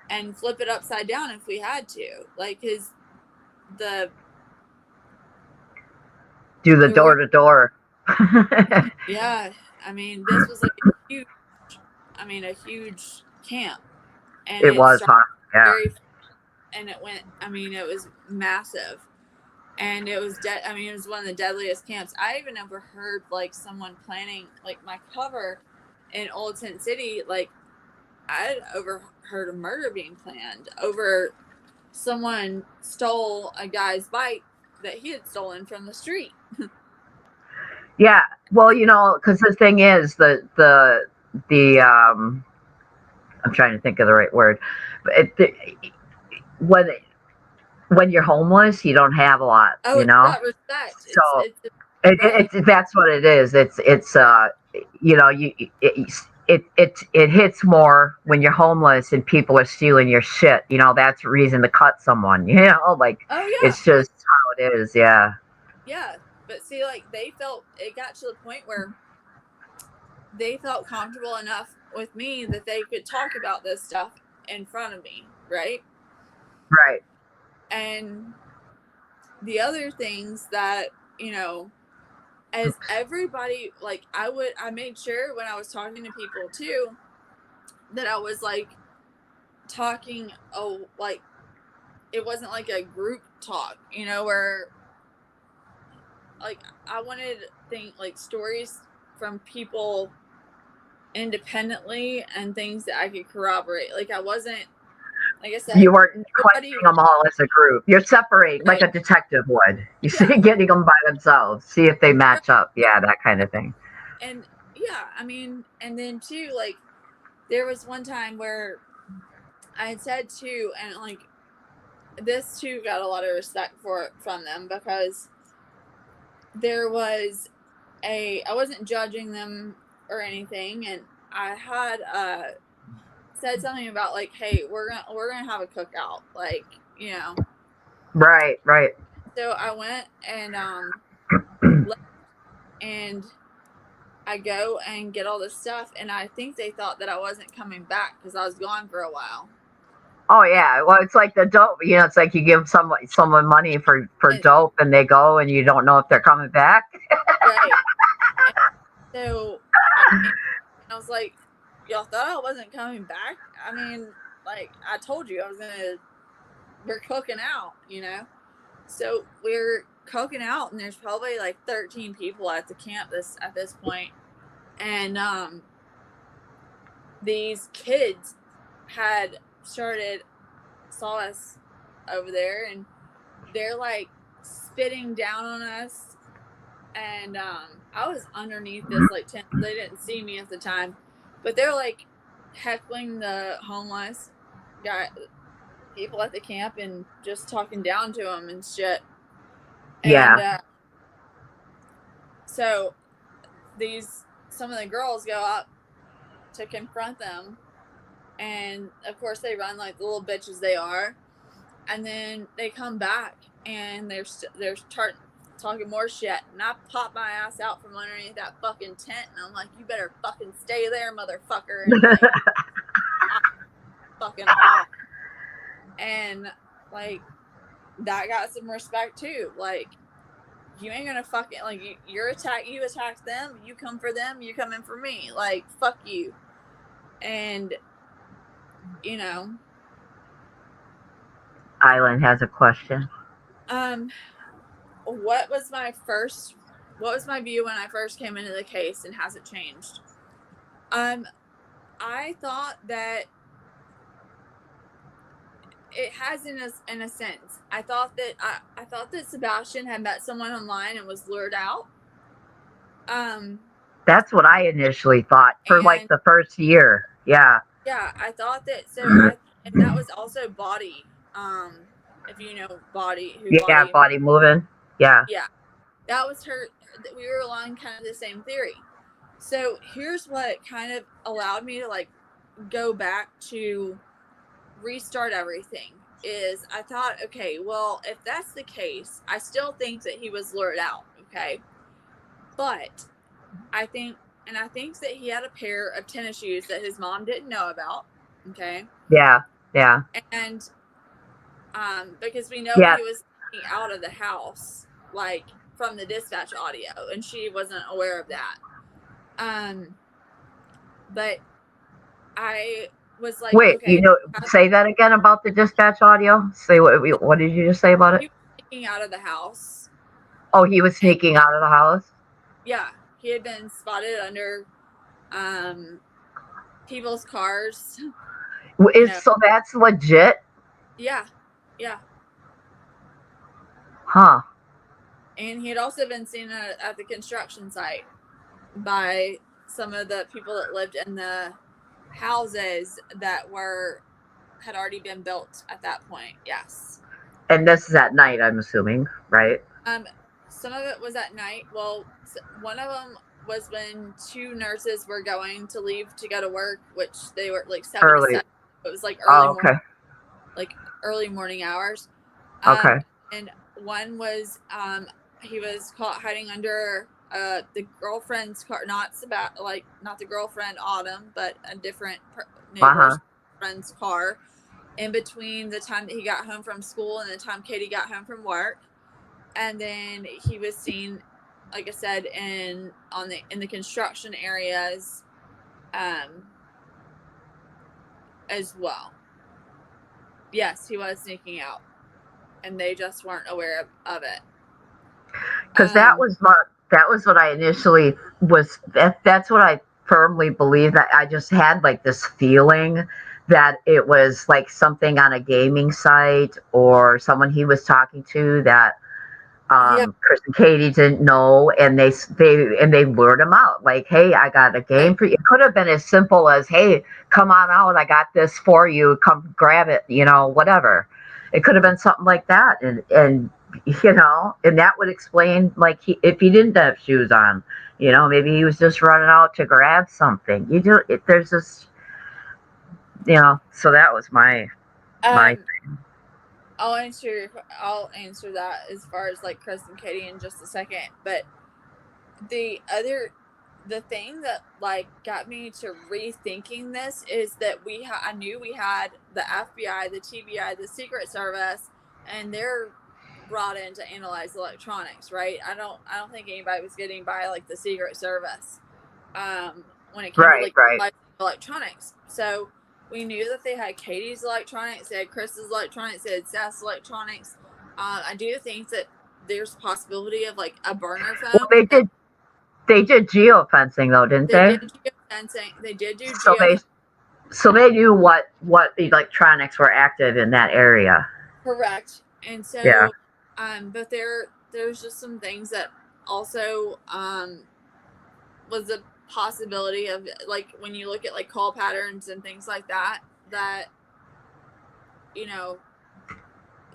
and flip it upside down if we had to. Like, because do the door-to-door. Yeah. I mean, this was like a huge camp. And it was hot. Yeah. And it went, I mean, it was massive. And it was it was one of the deadliest camps. I even overheard like someone planning like my cover in Old Tent City. Like, I overheard a murder being planned over someone stole a guy's bike that he had stolen from the street. Yeah. Well, you know, because the thing is the I'm trying to think of the right word. When you're homeless, you don't have a lot, you know. It's not respect. So that's what it is. It's you know, it hits more when you're homeless and people are stealing your shit. You know, that's a reason to cut someone. You know, like it's just how it is. Yeah. Yeah, But see, like it got to the point where they felt comfortable enough with me that they could talk about this stuff in front of me, right? Right. And the other things that, you know, as everybody, like, I made sure when I was talking to people too, that I was like talking, like, it wasn't like a group talk, you know, where like I wanted like stories from people independently and things that I could corroborate. Like I wasn't, like I said, You weren't nobody, questioning them all as a group. You're separating like a detective would. You see, getting them by themselves, see if they match up. Yeah, that kind of thing. And yeah, I mean, and then too, like there was one time where I had said too, and like this too got a lot of respect from them, because there was I wasn't judging them or anything, and I had said something about like, hey, we're gonna have a cookout, like, you know. Right. So I went and and I go and get all this stuff, and I think they thought that I wasn't coming back because I was gone for a while. Oh yeah, well it's like the dope. You know, it's like you give someone money for dope, and they go, and you don't know if they're coming back. Right. And so I was like, y'all thought I wasn't coming back? I mean, like I told you, we're cooking out, you know. So we're cooking out, and there's probably like 13 people at the camp at this point, and these kids saw us over there, and they're like spitting down on us, and I was underneath this like tent. They didn't see me at the time, but they're like heckling the homeless people at the camp and just talking down to them and shit. Yeah. And so some of the girls go up to confront them, and of course they run like the little bitches they are, and then they come back and they're talking more shit, and I pop my ass out from underneath that fucking tent, and I'm like, you better fucking stay there, motherfucker, and like fucking off. And like that got some respect too. Like, you ain't gonna fucking, like, you attacked them, you come for them, you come in for me, like, fuck you. And you know, Island has a question. what was my view when I first came into the case, and has it changed? I thought that it has in a sense. I thought that Sebastian had met someone online and was lured out. That's what I initially thought for like the first year. Yeah. Yeah, I thought that. So, and that was also Body. If you know Body, Body moving. Yeah. Yeah, that was her. We were along kind of the same theory. So here's what kind of allowed me to like go back to restart everything. Is I thought, okay, well, if that's the case, I still think that he was lured out. Okay, but I think that he had a pair of tennis shoes that his mom didn't know about. Okay. Yeah. And because we know he was out of the house, like from the dispatch audio, and she wasn't aware of that. But I was like, wait, okay, say that again about the dispatch audio. Say what did you just say about it? He was sneaking out of the house. Oh, he was sneaking out of the house? Yeah, he had been spotted under people's cars. So that's legit? Yeah. Huh. And he had also been seen at the construction site by some of the people that lived in the houses that had already been built at that point. Yes. And this is at night, I'm assuming, right? Some of it was at night. Well, one of them was when two nurses were going to leave to go to work, which they were like 7 to 7. It was like early morning hours. Okay. And one was he was caught hiding under the girlfriend's car, not the girlfriend Autumn, but a different neighbor's friend's car, in between the time that he got home from school and the time Katie got home from work. And then he was seen, like I said, in the construction areas as well. Yes, he was sneaking out, and they just weren't aware of it. Because that was what I initially was. That's what I firmly believe. That I just had like this feeling that it was like something on a gaming site or someone he was talking to that Chris and Katie didn't know, and they lured him out. Like, hey, I got a game for you. It could have been as simple as, hey, come on out, I got this for you, come grab it, whatever. It could have been something like that, and that would explain, like, if he didn't have shoes on, maybe he was just running out to grab something. There's this, so that was my thing. I'll answer that as far as like Chris and Katie in just a second. But the thing that like got me to rethinking this is that I knew we had the FBI, the TBI, the Secret Service, and they're brought in to analyze electronics, right? I don't think anybody was getting by like the Secret Service when it came to like electronics. So we knew that they had Katie's electronics, they had Chris's electronics, they had Seth's electronics. I do think that there's a possibility of like a burner phone. Well, they did geofencing though, didn't they? They did geofencing. They did do geofencing. So they knew what electronics were active in that area. Correct. And so, but there's just some things that also was a possibility of, like, when you look at like call patterns and things like that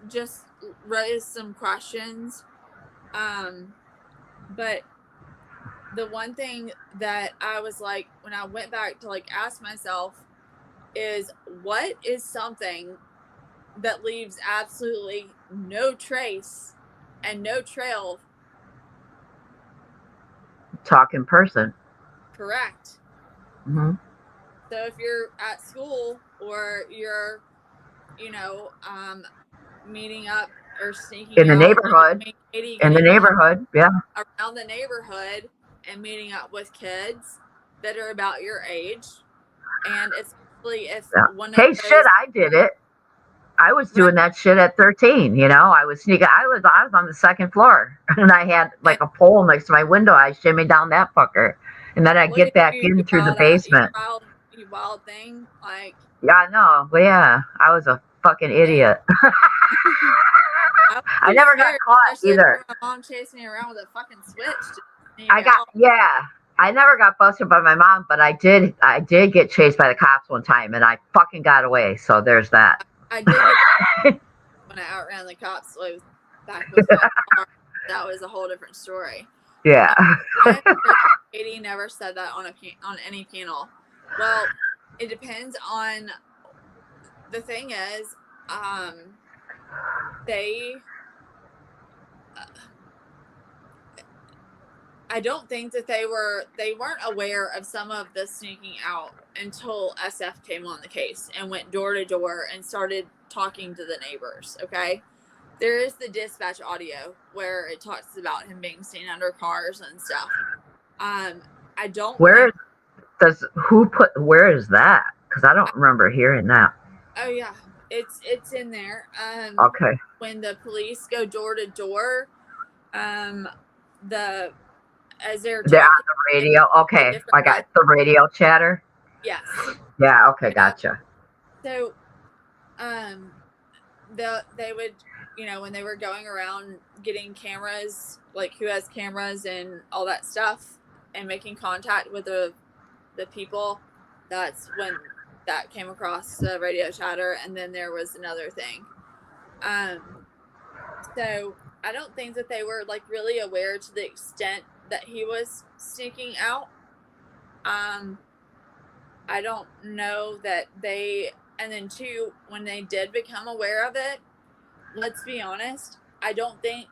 just raise some questions. But the one thing that I was like, when I went back to like ask myself, is what is something that leaves absolutely no trace and no trail? Talk in person. Correct. Mm-hmm. So if you're at school or you're, meeting up or sneaking in the out, neighborhood, around the neighborhood and meeting up with kids that are about your age, and especially if one of those, I did it. I was doing that shit at 13. I was sneaking. I was on the second floor, and I had like a pole next to my window. I shimmied down that fucker, and then I get back in through the basement. You wild thing, like. Yeah, I know. But yeah, I was a fucking idiot. I never got caught either. My mom chased me around with a fucking switch. I never got busted by my mom, but I did get chased by the cops one time, and I fucking got away. So there's that. I did get when I outran the cops. So I was back with my car. That was a whole different story. Yeah. Katie never said that on any panel. Well, it depends on. The thing is, I don't think that they weren't aware of some of the sneaking out until SF came on the case and went door to door and started talking to the neighbors. Okay. There is the dispatch audio where it talks about him being seen under cars and stuff. I don't. Where is that? Because I don't remember hearing that. Oh yeah, it's in there. Okay. When the police go door to door, as they're talking on the radio. Okay, I got the radio chatter. Yes. Yeah. Okay. Gotcha. So, they would, when they were going around getting cameras, like who has cameras and all that stuff, and making contact with the people, that's when that came across the radio chatter. And then there was another thing. So I don't think that they were like really aware to the extent that he was sneaking out. I don't know that and then two, when they did become aware of it, let's be honest, I don't think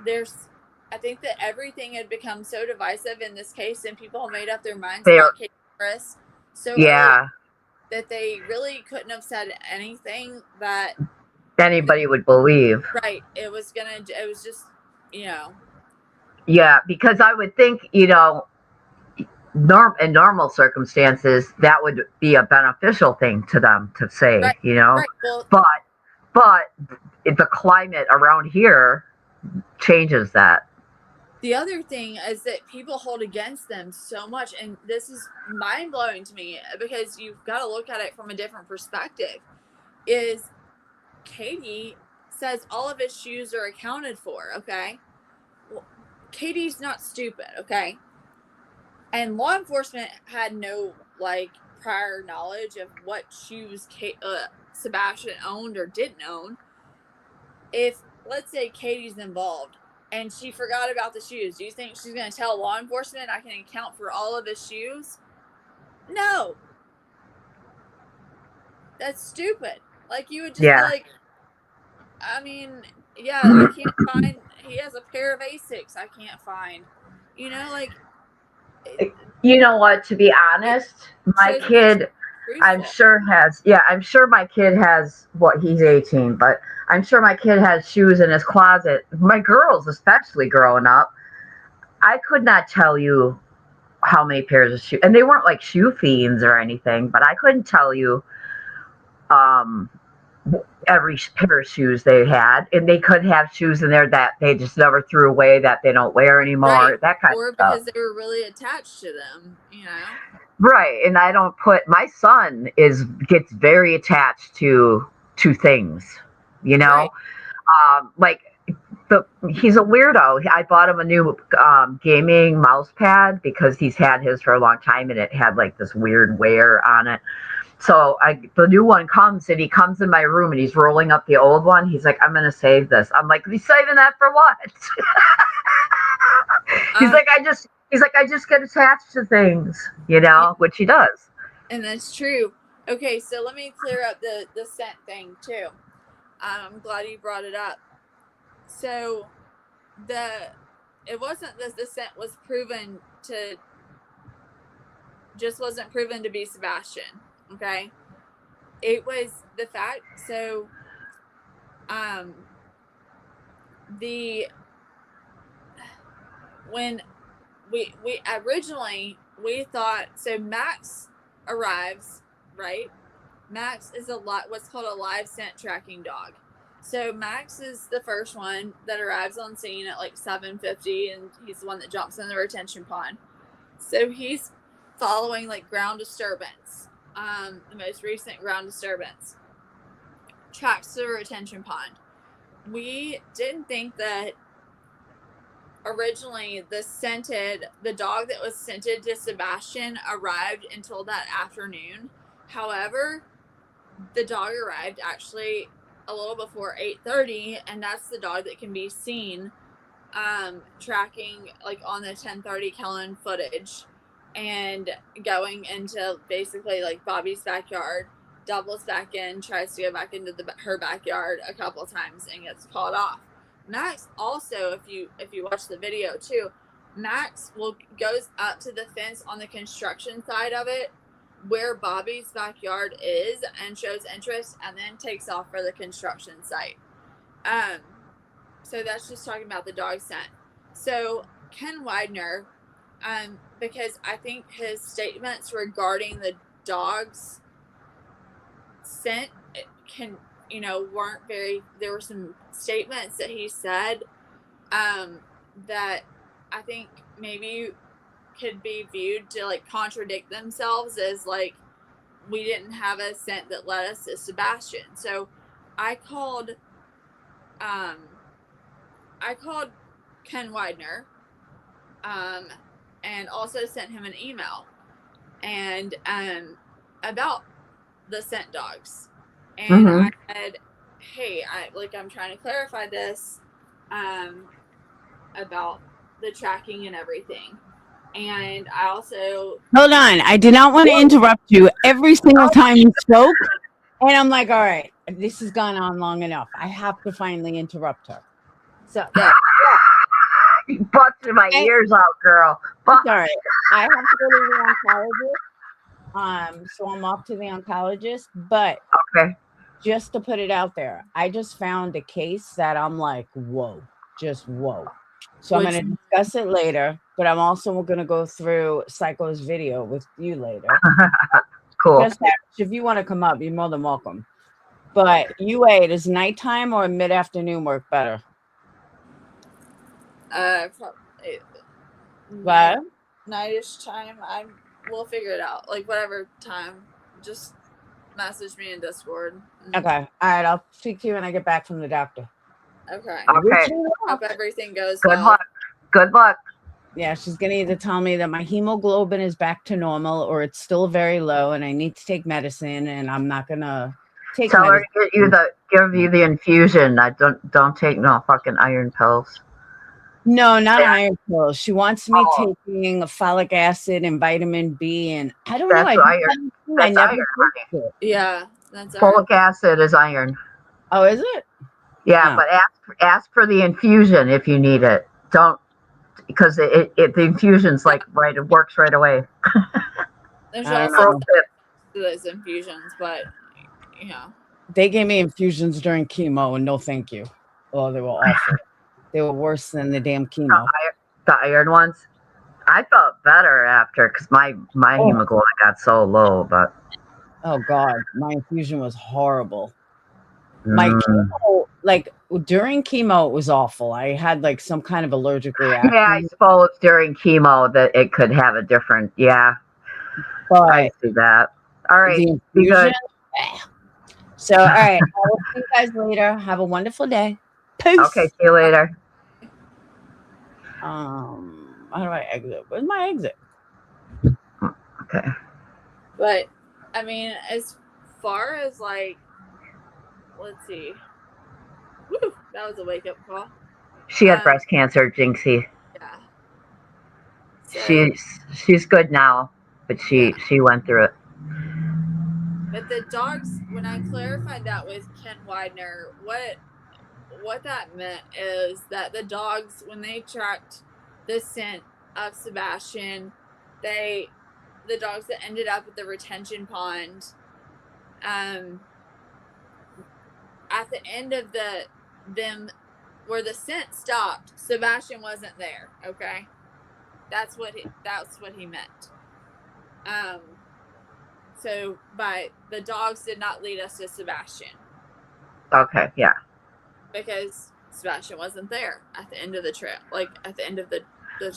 there's I think that everything had become so divisive in this case, and people made up their minds They're- about Katie Chris so Yeah. early that they really couldn't have said anything that Anybody would believe. right. It was just, you know. Yeah, because I would think, you know, in normal circumstances, that would be a beneficial thing to them to say, Right, you know. Right. Well, But the climate around here changes that. the other thing is that people hold against them so much, and this is mind blowing to me because you've got to look at it from a different perspective. Is Katie says all of his shoes are accounted for, okay? Well, Katie's not stupid, okay? And law enforcement had no like prior knowledge of what shoes Sebastian owned or didn't own. If let's say Katie's involved and she forgot about the shoes, do you think she's going to tell law enforcement I can account for all of his shoes? No. That's stupid. Like you would just Yeah. be like, I mean, yeah, I can't find. He has a pair of Asics I can't find. You know, like. You know what? To be honest, my shows kid, I'm truthful. sure has. Yeah, I'm sure my kid has. What, he's 18, but I'm sure my kid has shoes in his closet. My girls, especially growing up, I could not tell you how many pairs of shoes, and they weren't like shoe fiends or anything, but I couldn't tell you every pair of shoes they had, and they could have shoes in there that they just never threw away, that they don't wear anymore, Right. that kind Or of stuff. because they were really attached to them, you know. Right, and I don't put, my son gets very attached to things, you know. Like he's a weirdo. I bought him a new gaming mouse pad because he's had his for a long time, and it had like this weird wear on it. So the new one comes, and he comes in my room, and he's rolling up the old one. He's like, "I'm gonna save this." I'm like, "You saving that for what?" He's like, I just get attached to things, you know, which he does. And that's true. Okay, so let me clear up the scent thing too. I'm glad you brought it up. So it wasn't that the scent was proven to wasn't proven to be Sebastian. Okay, it was the fact. So, when we originally we thought, so Max arrives, right? Max is what's called a live scent tracking dog. So Max is the first one that arrives on scene at like 7:50, and he's the one that jumps in the retention pond. So he's following like ground disturbance. The most recent ground disturbance tracks to the retention pond. We didn't think that originally the dog that was scented to Sebastian arrived until that afternoon. However, the dog arrived actually a little before 8:30, and that's the dog that can be seen tracking like on the 10:30 Kellen footage and going into basically like Bobby's backyard, doubles back in, tries to go back into her backyard a couple times and gets caught off. Max also, if you watch the video too, Max goes up to the fence on the construction side of it where Bobby's backyard is and shows interest, and then takes off for the construction site. So that's just talking about the dog scent. So Ken Widener, because I think his statements regarding the dog's scent weren't very, there were some statements that he said that I think maybe could be viewed to like contradict themselves, as like we didn't have a scent that led us to Sebastian. So I called Ken Widener and also sent him an email and about the scent dogs. And I said, hey, I'm trying to clarify this about the tracking and everything. And I also... Hold on. I did not want to interrupt you every single time you spoke. And I'm like, all right, this has gone on long enough. I have to finally interrupt her. So, You busted my ears out, girl. Fuck. Sorry, I have to go to the oncologist. So I'm off to the oncologist. But Okay. just to put it out there, I just found a case that I'm like, whoa, just whoa. So I'm Which- going to discuss it later, but I'm also going to go through Psycho's video with you later. Cool. Just if you want to come up, you're more than welcome. But you wait, is nighttime or mid-afternoon work better? Probably What? nightish time. We'll figure it out. Like whatever time. Just message me in Discord. Okay. All right. I'll speak to you when I get back from the doctor. Okay. Okay. Hope everything goes Good well. luck. Good luck. Yeah, she's going to either tell me that my hemoglobin is back to normal or it's still very low and I need to take medicine and I'm not going to take Tell her medicine. to give you the infusion. I don't take no fucking iron pills. No, not Yeah. iron pills. She wants me Oh. taking folic acid and vitamin B and I don't know. That's I iron. never That's iron, took it. Yeah, that's all right. Folic acid is iron. Oh, is it? Yeah, Oh. but ask for the infusion if you need it. Don't, because the infusion's like right. It works right away. There's I don't also know. to those infusions, but you know. They gave me infusions during chemo and no thank you. Oh, they were awful. They were worse than the damn chemo. The iron ones. I felt better after because my hemoglobin got so low, but Oh God, my infusion was horrible. My chemo, like during chemo, it was awful. I had like some kind of allergic reaction. yeah, I suppose during chemo that it could have a different. Yeah, but I see that. All right, the be good. infusion. So, all right, I will see you guys later. Have a wonderful day. Peace. Okay, see you later. How do I exit? Where's my exit? Okay. But I mean, as far as like, let's see. Woo, that was a wake up call. She had breast cancer, Jinxie. Yeah. So, She's good now, but she went through it. but the dogs, when I clarified that with Ken Widener, what that meant is that the dogs, when they tracked the scent of Sebastian, the dogs that ended up at the retention pond, at the end of them where the scent stopped, Sebastian wasn't there. Okay, that's what he meant. So by the dogs did not lead us to Sebastian. Okay, yeah. Because Sebastian wasn't there at the end of the trail, like at the end of the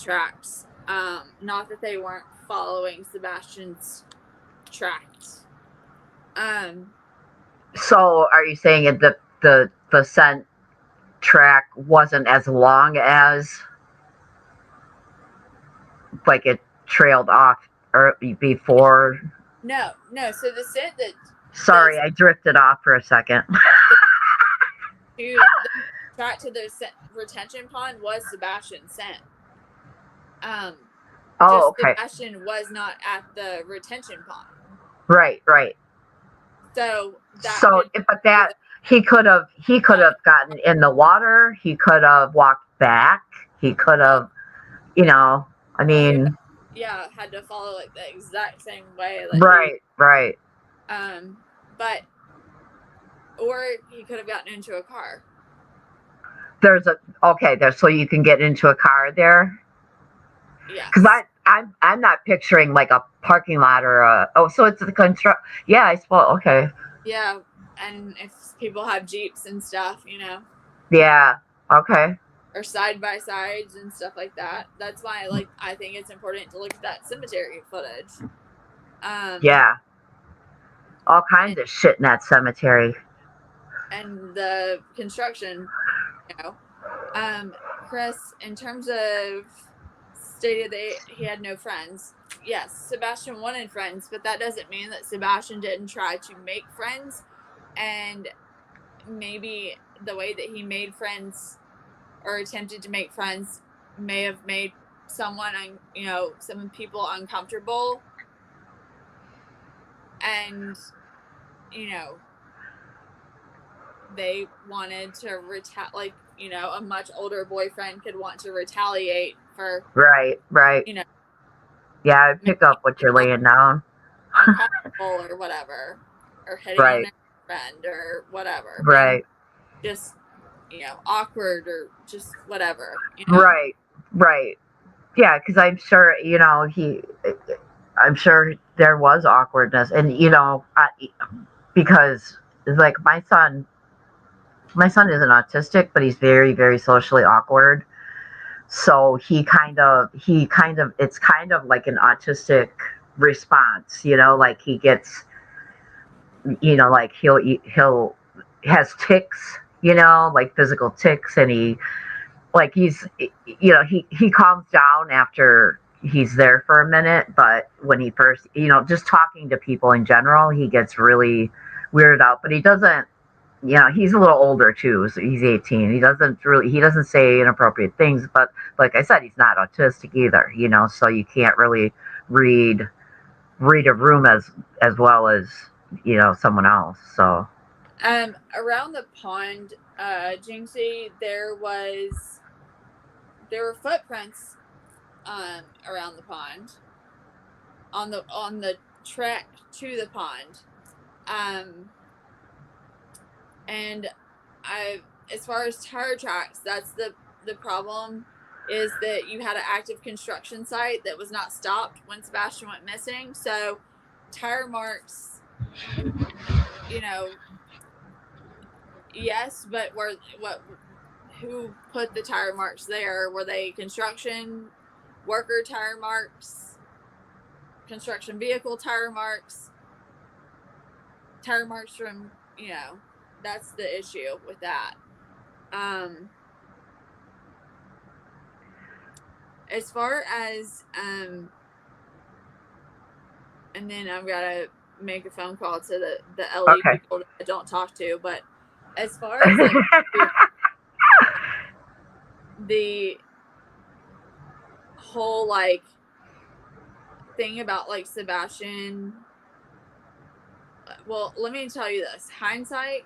tracks. Not that they weren't following Sebastian's tracks. So are you saying the scent track wasn't as long as like it trailed off or before? No. So the scent that Sorry, I drifted off for a second. the track to the retention pond was Sebastian's scent. Oh, okay. Sebastian was not at the retention pond. Right. So he could have gotten in the water. He could have walked back. He could have, I mean. Yeah, had to follow like the exact same way. Like Right. But or he could have gotten into a car. So you can get into a car there. Yeah. Because I'm not picturing like a parking lot or so it's the construct. Yeah, I suppose. Okay. Yeah, and if people have Jeeps and stuff, Yeah. Okay. or side by sides and stuff like that. That's why, I think it's important to look at that cemetery footage. Yeah. All kinds of shit in that cemetery. And the construction, Chris, in terms of stated that he had no friends. Yes, Sebastian wanted friends, but that doesn't mean that Sebastian didn't try to make friends. And maybe the way that he made friends or attempted to make friends may have made some people uncomfortable. And, they wanted to you know, a much older boyfriend could want to retaliate for, Right. you know, Yeah, I pick up what you're laying down. uncomfortable or whatever, or hitting on Right. their friend or whatever. being Right. Just, you know, awkward or just whatever, you know? Right. Yeah, because I'm sure, you know, I'm sure there was awkwardness. And, you know, because, like, my son isn't autistic, but he's very, very socially awkward. So he kind of, it's kind of like an autistic response, you know, like he gets, you know, like he'll has tics, you know, like physical tics, and he's, you know, he calms down after he's there for a minute, but when he first, you know, just talking to people in general, he gets really weirded out, but he doesn't, you know, he's a little older too, so he's 18. He doesn't say inappropriate things, but like I said, he's not autistic either, you know, so you can't really read a room as well as, you know, someone else. So Around the pond, Jinxie, there were footprints around the pond on the trek to the pond. And as far as tire tracks, that's the problem, is that you had an active construction site that was not stopped when Sebastian went missing. So tire marks, you know, yes, but who put the tire marks there? Were they construction worker tire marks, construction vehicle tire marks from, you know, that's the issue with that. As far as and then I've got to make a phone call to the LA Okay. people that I don't talk to, but as far as like the whole like thing about like Sebastian, well, let me tell you this. Hindsight,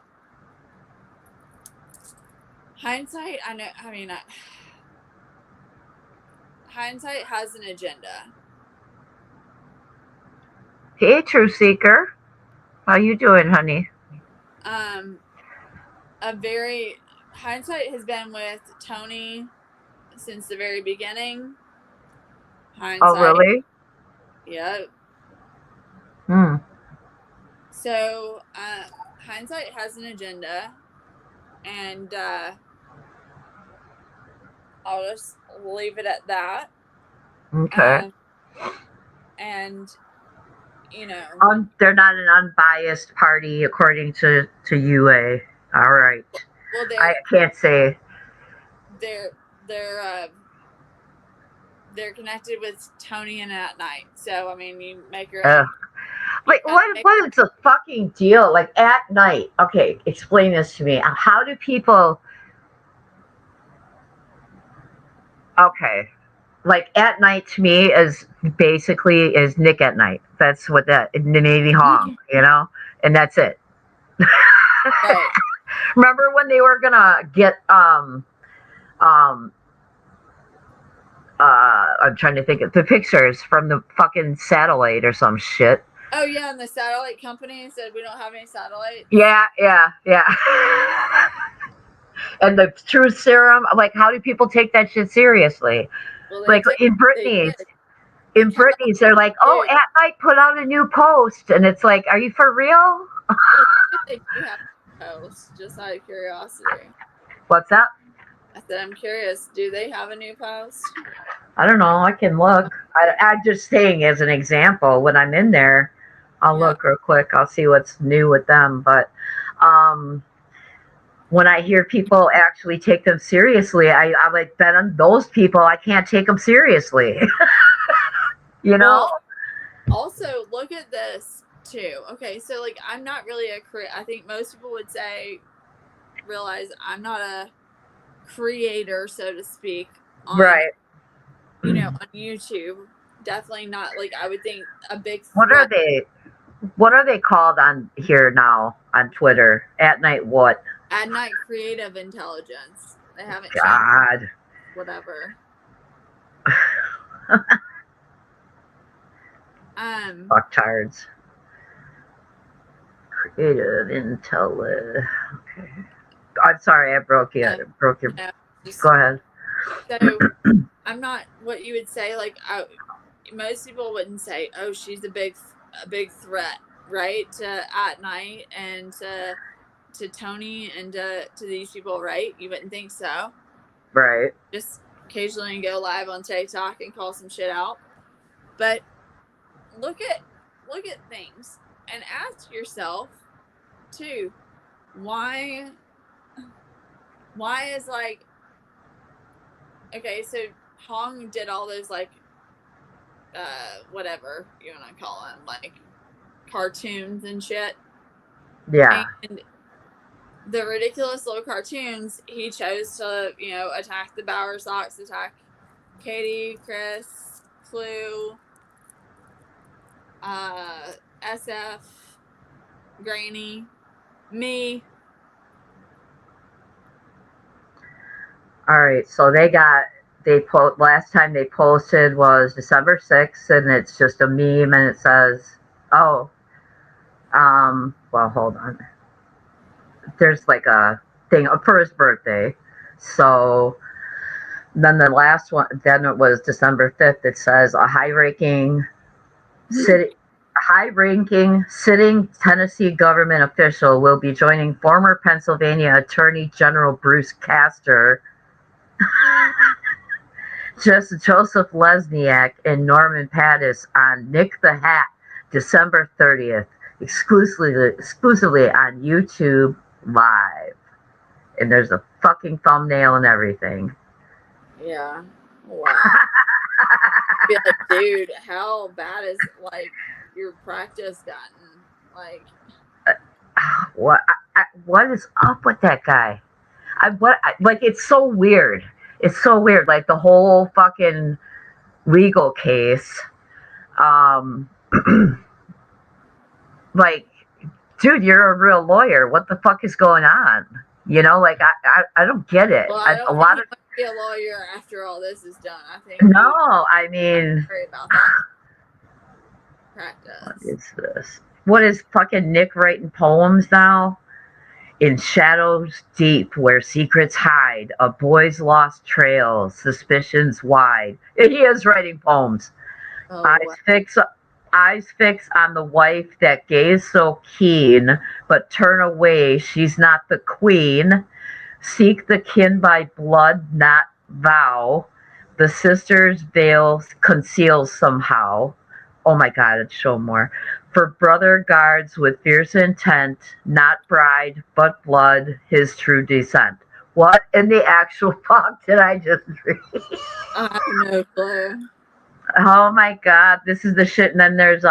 I know, I mean, hindsight has an agenda. Hey, Truth Seeker, how you doing, honey? Hindsight has been with Tony since the very beginning. Hindsight. Oh, really? Yep. So, hindsight has an agenda, and I'll just leave it at that. Okay. And, you know, they're not an unbiased party, according to UA. All right. well, I can't say. They're connected with Tony and At Night. So, I mean, you make your own. Like, what is the fucking deal? Like, At Night. Okay, explain this to me. How do people... Okay. Like, At Night to me is basically Nick at Night. That's what that... Navy Hong, you know? And that's it. Right. Remember when they were gonna get... I'm trying to think of the pictures from the fucking satellite or some shit. Oh yeah, and the satellite company said we don't have any satellites. Yeah. And the truth serum, like, how do people take that shit seriously? Well, like in Britney's, they're like, oh, At Night put out a new post, and it's like, are you for real? They do have a post, just out of curiosity. What's that? I said, I'm curious. Do they have a new post? I don't know. I can look. I'm just saying as an example. When I'm in there, I'll look real quick. I'll see what's new with them. But when I hear people actually take them seriously, I like bet on those people. I can't take them seriously. You know? Well, also, look at this, too. Okay, so, like, I'm not really I think most people would realize I'm not a creator, so to speak, on, right, you know, on YouTube. Definitely not, like, I would think a big what are they called on here now on Twitter? At Night what? At Night Creative Intelligence. They haven't changed God. whatever. Fucktards. Creative intel. Okay. I'm sorry, I broke you. Broke your. No, just, Go ahead. so I'm not what you would say. Like, most people wouldn't say, "Oh, she's a big threat," right? At night and to Tony and to these people, right? You wouldn't think so. Right. Just occasionally go live on TikTok and call some shit out. But look at things and ask yourself too, why is like, okay, so Hong did all those like whatever you want to call them, like cartoons and shit. Yeah. And the ridiculous little cartoons, he chose to, attack the Bowersox, attack Katie, Chris, Clue, SF, Granny, me. All right. So last time they posted was December 6th, and it's just a meme, and it says, well, hold on. There's like a thing for his birthday. So then the last one, then it was December 5th. It says a high-ranking sitting Tennessee government official will be joining former Pennsylvania Attorney General Bruce Castor, Joseph Lesniak, and Norman Pattis on Nick the Hat, December 30th, exclusively on YouTube Live. And there's a fucking thumbnail and everything. Yeah. Wow. Be like, dude, how bad is like your practice gotten? Like, what is up with that guy? It's so weird. It's so weird. Like the whole fucking legal case. Like, dude, you're a real lawyer. What the fuck is going on? Like I don't get it. Well, I don't a lot of be a lawyer after all this is done. I think no. I mean, worry about that practice. What is this? What is fucking Nick writing poems now? In shadows deep where secrets hide, a boy's lost trail, suspicions wide. He is writing poems. Oh, Eyes fix on the wife that gaze so keen, but turn away, she's not the queen. Seek the kin by blood, not vow. The sister's veil conceals somehow. Oh my God, it's show more. For brother guards with fierce intent, not bride, but blood, his true descent. What in the actual fuck did I just read? I have no clue. Oh my God, this is the shit. And then there's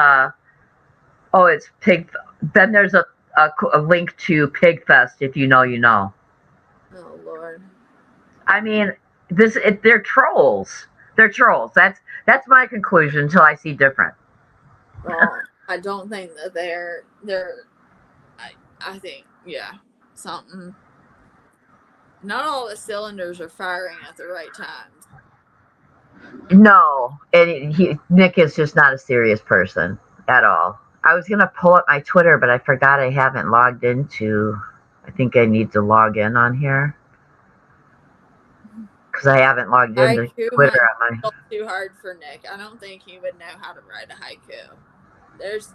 it's Pig. Then there's a link to Pigfest. If you know, you know. Oh Lord. I mean, they're trolls. They're trolls. That's my conclusion until I see different. Well, I don't think that they're. I think something. Not all the cylinders are firing at the right times. No, and Nick is just not a serious person at all. I was gonna pull up my Twitter, but I forgot I haven't logged into. I think I need to log in on here because I haven't logged into Twitter on my. Too hard for Nick. I don't think he would know how to write a haiku.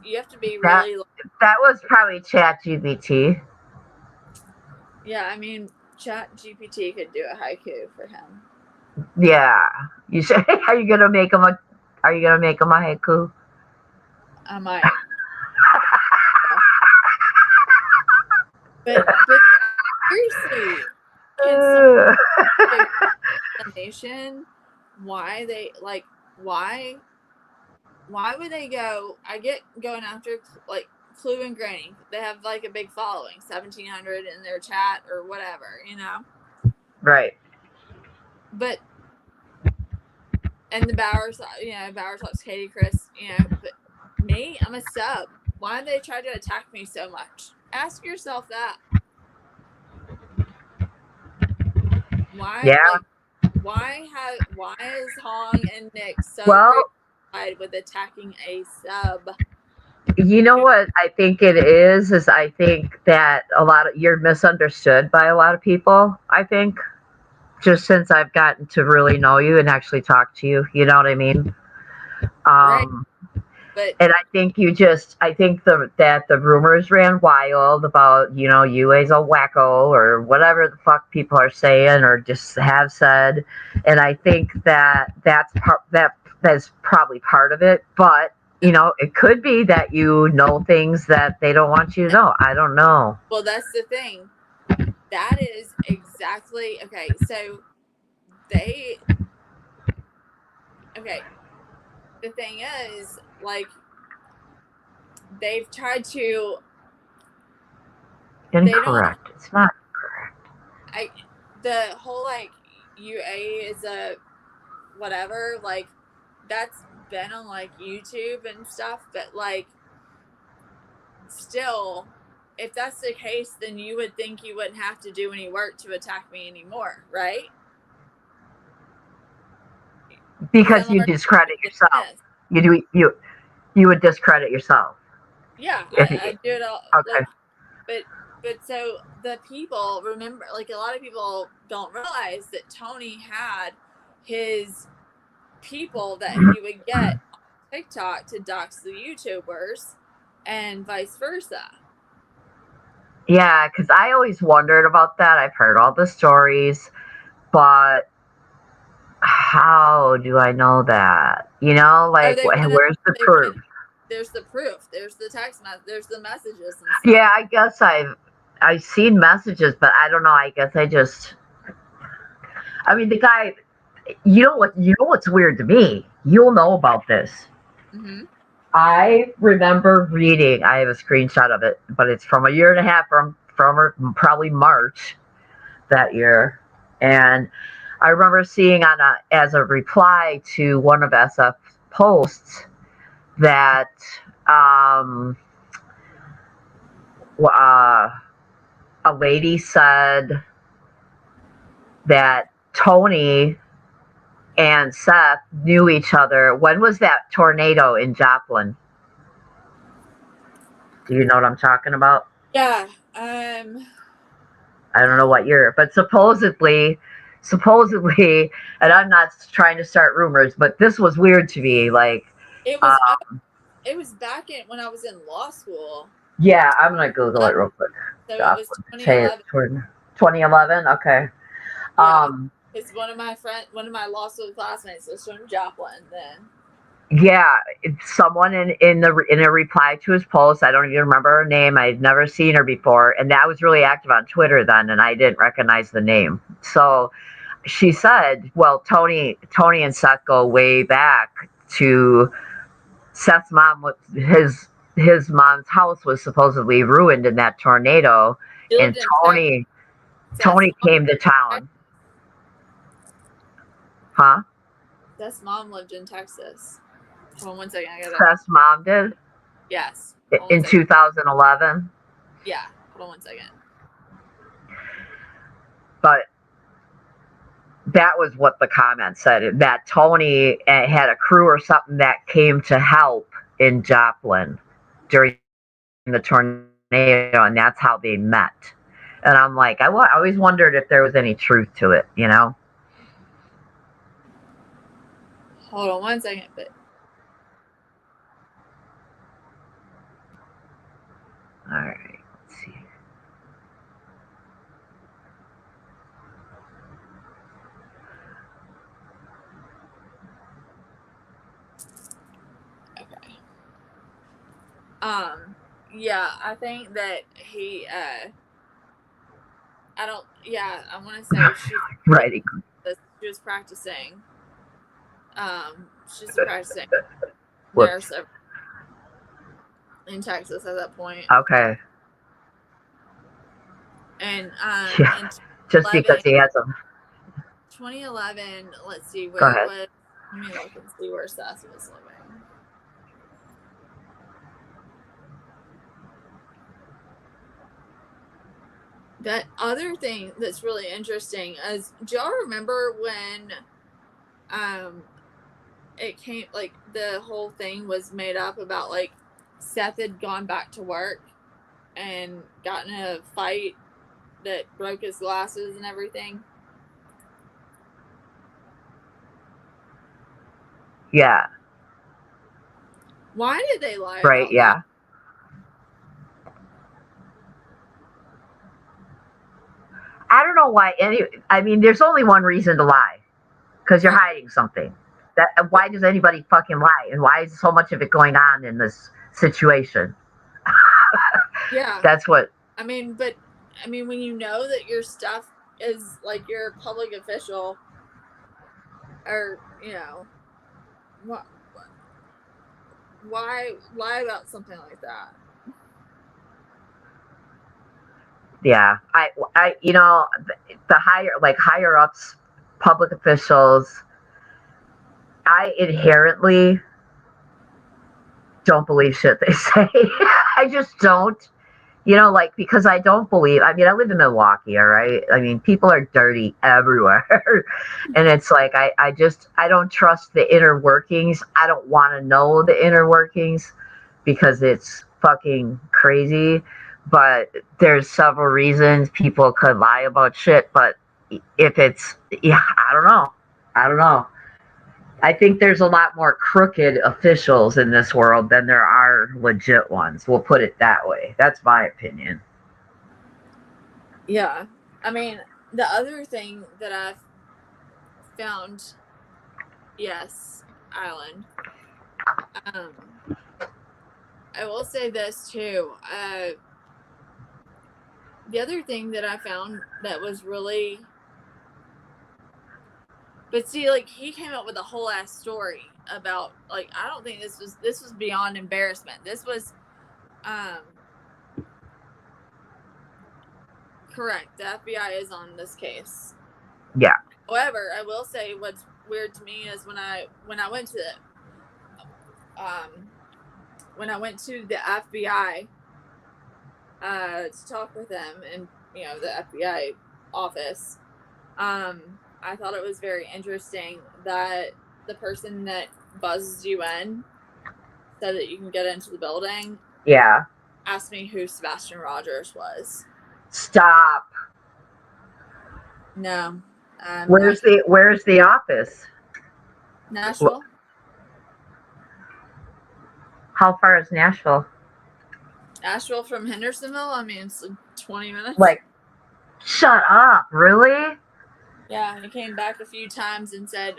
You have to be really. That was probably ChatGPT. Yeah, I mean, ChatGPT could do a haiku for him. Yeah, you should. Are you gonna make him a haiku? I might. but seriously, can someone explanation why they why would they go? I get going after like Clue and Granny. They have like a big following, 1,700 in their chat or whatever, Right. But and the Bowersox, Katie, Chris, but me, I'm a sub. Why did they try to attack me so much? Ask yourself that. Why? Yeah. Like, why is Hong and Nick so Well, preoccupied with attacking a sub? you know what I think it is I think that you're misunderstood by a lot of people, I think. Just since I've gotten to really know you and actually talk to you, you know what I mean? Right. But And I think that the rumors ran wild about, you as a wacko or whatever the fuck people are saying or just have said. And I think that's probably part of it. But, it could be that you know things that they don't want you to know. I don't know. well, that's the thing. That is exactly okay. So the thing is, like, they've tried to. Incorrect. It's not. The whole like UA is a whatever, like, that's been on like YouTube and stuff, but like, still, if that's the case, then you would think you wouldn't have to do any work to attack me anymore, right? Because you discredit yourself. You would discredit yourself. Yeah, I do it all. Okay. Like, but so the people remember, like, a lot of people don't realize that Tony had his people that he would get on TikTok to dox the YouTubers and vice versa. Yeah, because I always wondered about that. I've heard all the stories, but how do I know that? Like, where's the proof? There's the proof. There's the text message. There's the messages and stuff. Yeah, I guess I've seen messages, but I don't know. I guess the guy. You know what's weird to me? You'll know about this. Mm-hmm. I remember reading. I have a screenshot of it, but it's from a year and a half from probably March that year, and I remember seeing as a reply to one of SF's posts that a lady said that Tony and Seth knew each other. When was that tornado in Joplin? Do you know what I'm talking about? Yeah. I don't know what year, but supposedly, and I'm not trying to start rumors, but this was weird to me. Like, it was back when I was in law school. Yeah, I'm gonna Google it real quick. So it was 2011. 2011. Okay. Yeah. It's one of my law school classmates was from Joplin then. Yeah, someone in a reply to his post, I don't even remember her name. I'd never seen her before, and that was really active on Twitter then, and I didn't recognize the name. So she said, "Well, Tony and Seth go way back to Seth's mom. His mom's house was supposedly ruined in that tornado, and Tony came to town." Huh? Seth's mom lived in Texas. Hold on one second. Seth's mom did? Yes. In 2011? Yeah. Hold on one second. But that was what the comment said, that Tony had a crew or something that came to help in Joplin during the tornado, and that's how they met. And I'm like, I always wondered if there was any truth to it, Hold on one second, but all right, let's see. okay. Yeah, I think that he I want to say she Right. She was practicing. She's practicing nurse in Texas at that point. Okay. And yeah, just because he has them. 2011. Let's see where Go ahead. let me look and see where Seth was living. That other thing that's really interesting is, do y'all remember when it came, like, the whole thing was made up about, like, Seth had gone back to work and gotten in a fight that broke his glasses and everything? Yeah. Why did they lie Right. about Yeah. I don't know why. I mean, there's only one reason to lie, because you're hiding something. Why does anybody fucking lie? And why is so much of it going on in this situation? Yeah. That's what. I mean, when you know that your stuff is, like, you're a public official, or, you know, why lie about something like that? Yeah, I, you know, the higher ups, public officials, I inherently don't believe shit they say. I just don't, you know, like, because I don't believe. I mean, I live in Milwaukee, all right. I mean, people are dirty everywhere, and it's like I don't trust the inner workings. I don't want to know the inner workings because it's fucking crazy. But there's several reasons people could lie about shit. But if it's, yeah, I don't know. I think there's a lot more crooked officials in this world than there are legit ones. We'll put it that way. That's my opinion. Yeah. I mean, the other thing that I've found, yes, Island. I will say this too. The other thing that I found that was really, but see, like, he came up with a whole ass story about, like, I don't think this was beyond embarrassment. This was, correct. The FBI is on this case. Yeah. However, I will say what's weird to me is when I went to the FBI to talk with them in, you know, the FBI office, I thought it was very interesting that the person that buzzes you in said that you can get into the building. Yeah. Asked me who Sebastian Rogers was. Stop. No. Where's the office? Nashville. How far is Nashville? Nashville from Hendersonville? I mean, it's 20 minutes. Like, shut up. Really? Yeah, he came back a few times and said,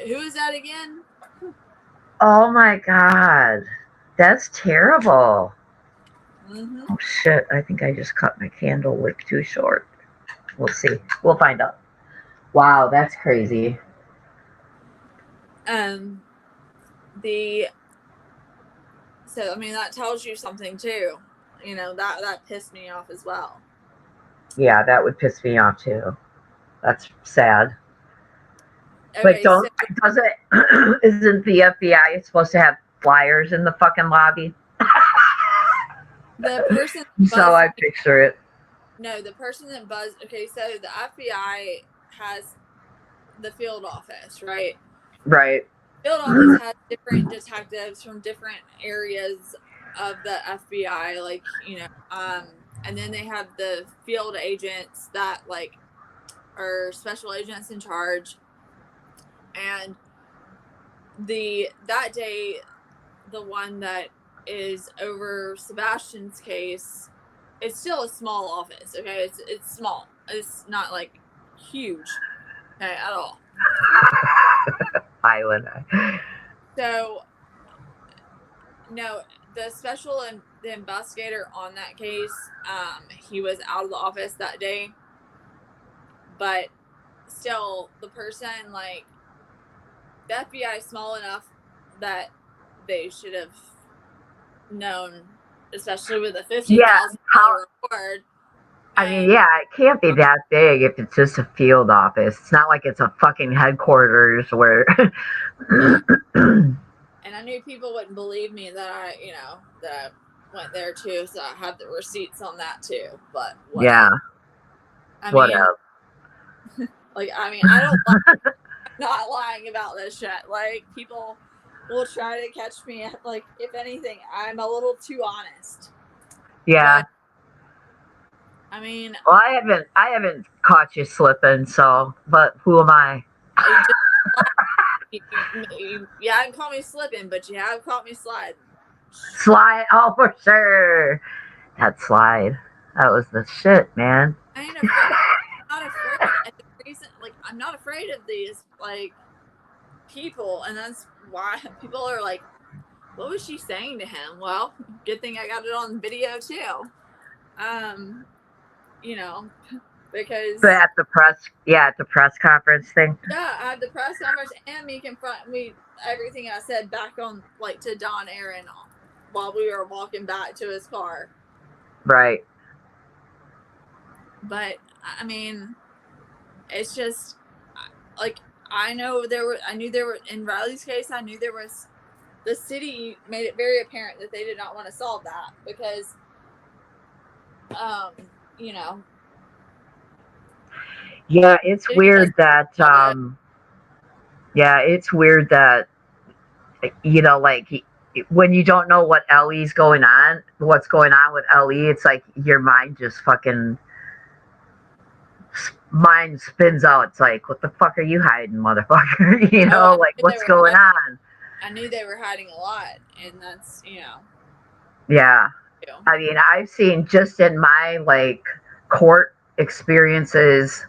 who is that again? Oh my God. That's terrible. Mm-hmm. Oh shit, I think I just cut my candle wick too short. We'll see. We'll find out. Wow, that's crazy. So I mean, that tells you something too. You know, that pissed me off as well. Yeah, that would piss me off too. That's sad. Okay, But isn't the FBI supposed to have flyers in the fucking lobby? The person So I picture it. No, the person that buzzed. Okay, so the FBI has the field office, right? Right. Field office has different detectives from different areas of the FBI, like, you know, and then they have the field agents that, like, are special agents in charge. And that day, the one that is over Sebastian's case, it's still a small office, okay? It's small. It's not, like, huge, okay, at all. Island. So, no, the investigator on that case, he was out of the office that day. But still, the person, like, the FBI is small enough that they should have known, especially with a $50,000 reward. I mean, yeah, it can't be that big if it's just a field office. It's not like it's a fucking headquarters where. And I knew people wouldn't believe me that went there too, so I have the receipts on that too. But Yeah, whatever. I mean, whatever. like, I mean, I don't like not lying about this shit. Like, people will try to catch me at, like, if anything, I'm a little too honest. Yeah. But, I mean, Well, I haven't caught you slipping, so, but who am I? I just, you haven't caught me slipping, but you have caught me sliding. Slide, oh, for sure. That slide. That was the shit, man. I ain't afraid. I'm not afraid. And the reason, like, I'm not afraid of these, like, people, and that's why people are like, what was she saying to him? Well, good thing I got it on video too. You know, because But at the press conference thing. yeah, I had the press conference and me confront me everything I said back on, like, to Don Aaron while we were walking back to his car. Right. But I mean, it's just like, I knew there were in Riley's case, I knew there was, the city made it very apparent that they did not want to solve that because, you know. Yeah, it's weird that, it's weird that, you know, like, when you don't know what's going on with LE, it's like your mind just fucking, mind spins out. It's like, what the fuck are you hiding, motherfucker? You know, like, what's going on? I knew they were hiding a lot, and that's, you know. Yeah. I mean, I've seen just in my, like, court experiences,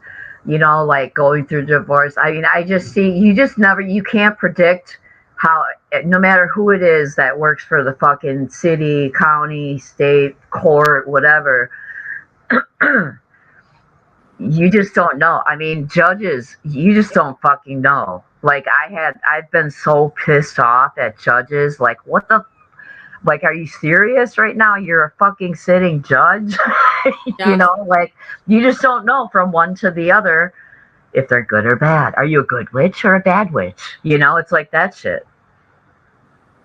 you know, like going through divorce. I mean, I just see, you can't predict how, no matter who it is that works for the fucking city, county, state, court, whatever, you just don't know. I mean, judges, you just don't fucking know. Like, I've been so pissed off at judges. Like, what the, like, are you serious right now? You're a fucking sitting judge. Yeah. You know, like, you just don't know from one to the other if they're good or bad. Are you a good witch or a bad witch? You know, it's like that shit.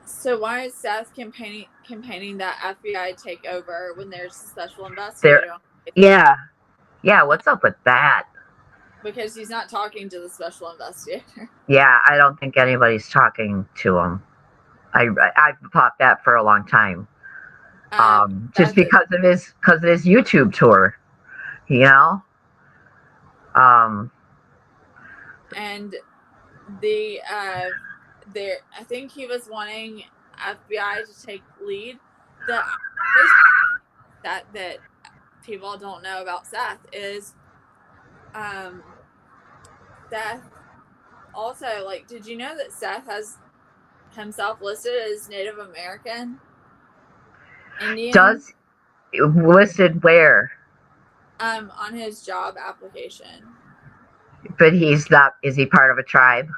So why is Seth campaigning that FBI take over when there's a special investigator? Yeah. What's up with that? Because he's not talking to the special investigator. Yeah, I don't think anybody's talking to him. I've thought that for a long time. Just because of his YouTube tour, you know. And I think he was wanting FBI to take lead. That people don't know about Seth is, Seth also, like, did you know that Seth has himself listed as Native American? Indian? Listed where? On his job application. But he's not. Is he part of a tribe?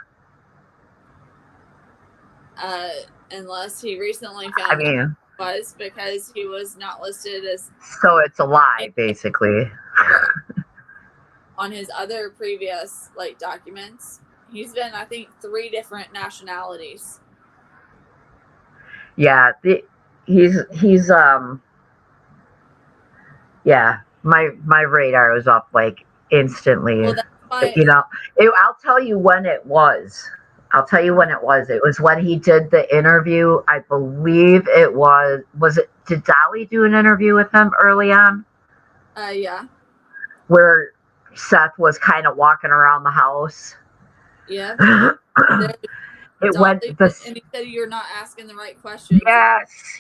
Unless he recently found out was, because he was not listed as. So it's a lie, basically. On his other previous, like, documents, he's been, I think, 3 different nationalities. Yeah, he's yeah. My radar was up, like, instantly. Well, that's why, you know, I'll tell you when it was. It was when he did the interview. I believe it was it, did Dolly do an interview with him early on? Yeah. Where Seth was kind of walking around the house. Yeah. And he said, you're not asking the right questions.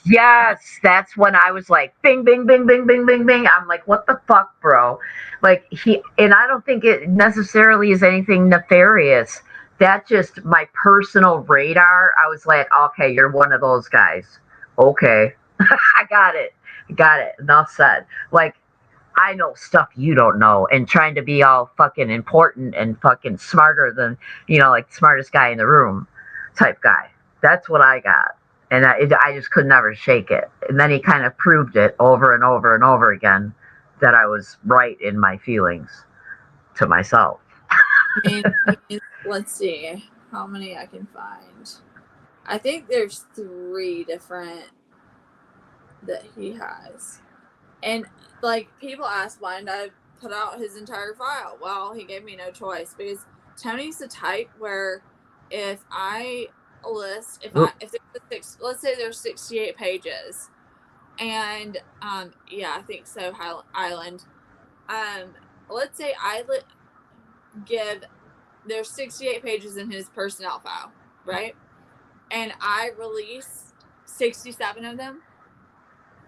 Yes. That's when I was like, bing, bing, bing, bing, bing, bing, bing. I'm like, what the fuck, bro? Like, and I don't think it necessarily is anything nefarious. That's just my personal radar. I was like, okay, you're one of those guys. Okay. I got it. Enough said. Like, I know stuff you don't know, and trying to be all fucking important and fucking smarter than, you know, like, smartest guy in the room type guy. That's what I got. And I just could never shake it. And then he kind of proved it over and over and over again that I was right in my feelings to myself. I mean, let's see how many I can find. I think there's 3 different that he has. And like people ask why did I put out his entire file? Well, he gave me no choice because Tony's the type where if I list if there's let's say there's 68 pages and I think so Island. Let's say I give there's 68 pages in his personnel file, right? And I release 67 of them.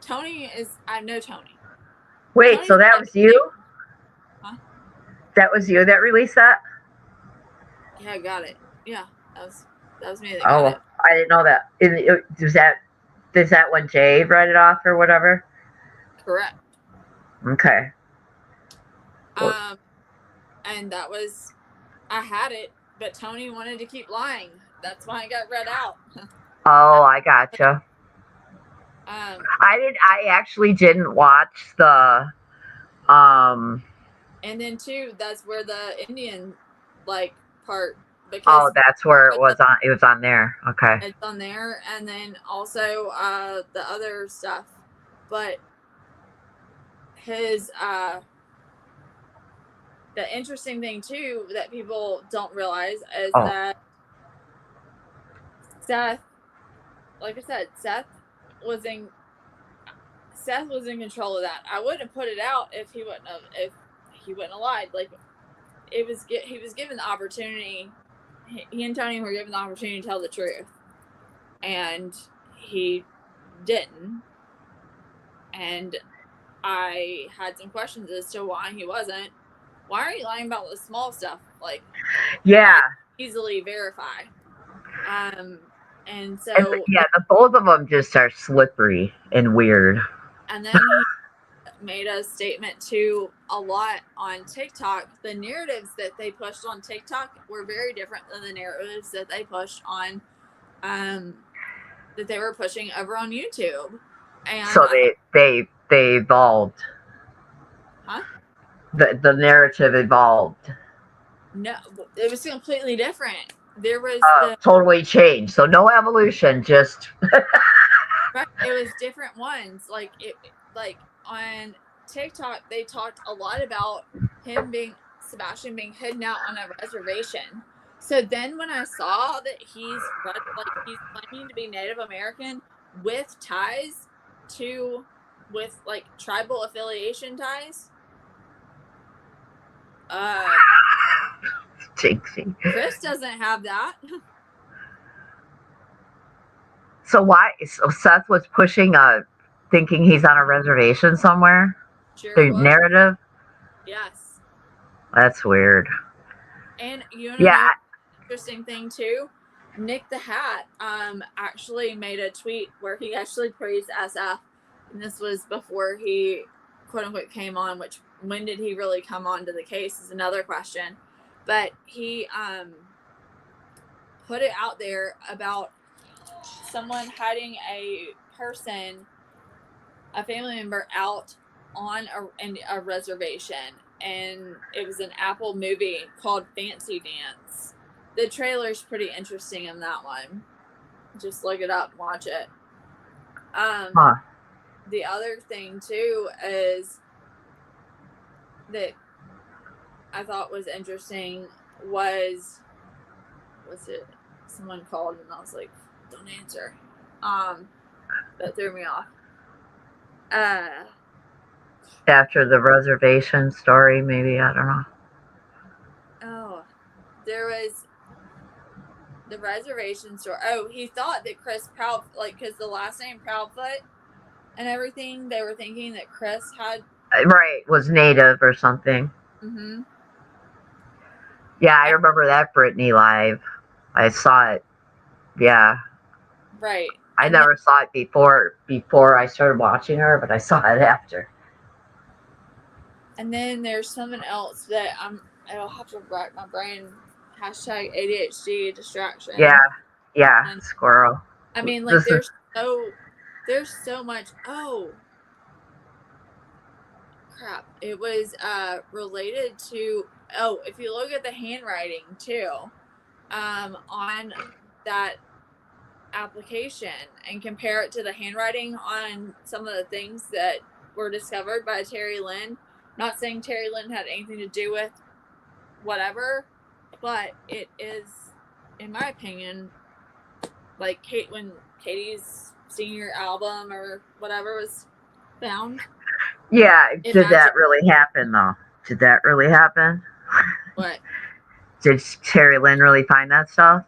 I know Tony. Wait, Tony's so that was you? Huh? That was you that released that? Yeah, I got it. Yeah, that was me that got it. I didn't know that. Is that when Jay read it off or whatever? Correct. Okay. And that was I had it, but Tony wanted to keep lying. That's why it got read out. Oh, I gotcha. I actually didn't watch the and then too, that's where the Indian part because oh, that's where it was on. It was on there. Okay. it's on there, and then also the other stuff. But his the interesting thing too that people don't realize is that Seth, like I said, Seth was in control of that. I wouldn't have put it out if he wouldn't have lied. Like he was given the opportunity. He and Tony were given the opportunity to tell the truth, and he didn't. And I had some questions as to why he wasn't. Why are you lying about the small stuff? Like, yeah, easily verify. And so the both of them just are slippery and weird. And then he made a statement too a lot on TikTok. The narratives that they pushed on TikTok were very different than the narratives that they pushed on that they were pushing over on YouTube. And so they evolved. Huh? The narrative evolved. No, it was completely different. There was totally changed. So no evolution, just right. It was different ones. Like on TikTok, they talked a lot about Sebastian being hidden out on a reservation. So then when I saw that he's claiming to be Native American with ties with tribal affiliation ties. Jinxie. Chris doesn't have that. So why? So Seth was pushing thinking he's on a reservation somewhere. Sure The was. narrative. Yes. That's weird. And yeah. Interesting thing too. Nick the Hat actually made a tweet where he actually praised SF, and this was before he quote unquote came on. Which when did he really come on to the case is another question. But he put it out there about someone hiding a family member out on a reservation, and it was an Apple movie called Fancy Dance. The trailer's pretty interesting in that one. Just look it up and watch it. The other thing too is that I thought was interesting was it someone called and I was like, don't answer. That threw me off. After the reservation story, maybe, I don't know. Oh, there was the reservation story. Oh, he thought that Chris because the last name Proudfoot and everything, they were thinking that Chris had was Native or something. Mm-hmm. Yeah, I remember that Britney live. I saw it. Yeah. Right. I never saw it before I started watching her, but I saw it after. And then there's someone else that I'll have to rack my brain. #ADHD distraction. Yeah. And, squirrel. I mean, there's so much. Oh, crap! It was related to. Oh, if you look at the handwriting too, on that application and compare it to the handwriting on some of the things that were discovered by Terry Lynn. Not saying Terry Lynn had anything to do with whatever, but it is, in my opinion, like when Katie's senior album or whatever was found. Yeah, It did that matches- really happen though? Did that really happen? What? Did Terry Lynn really find that stuff?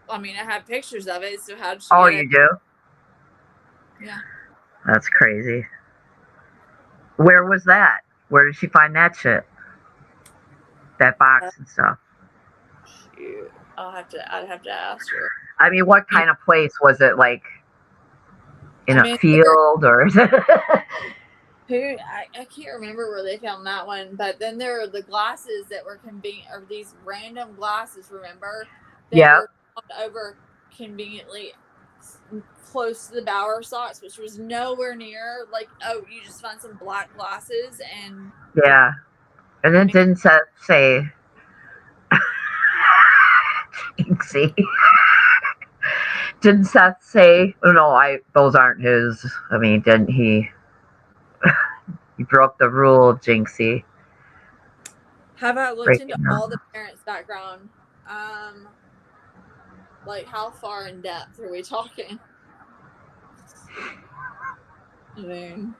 I mean, I have pictures of it, so how did she Oh, get you it? do? Yeah. That's crazy. Where was that? Where did she find that shit? That box and stuff. Shoot. I'd have to ask her. I mean, what kind of place was it? Like in I a mean, field or? I can't remember where they found that one, but then there are the glasses that were or these random glasses, remember? That Yeah. were found over conveniently close to the Bower socks, which was nowhere near like, oh, you just found some black glasses and Yeah. And it didn't say Jinxie. Didn't Seth say, oh, no, those aren't his. I mean, didn't he? He broke the rule, Jinxie. have I looked Breaking into up. all the parents' background? Like how far in depth are we talking? I mean,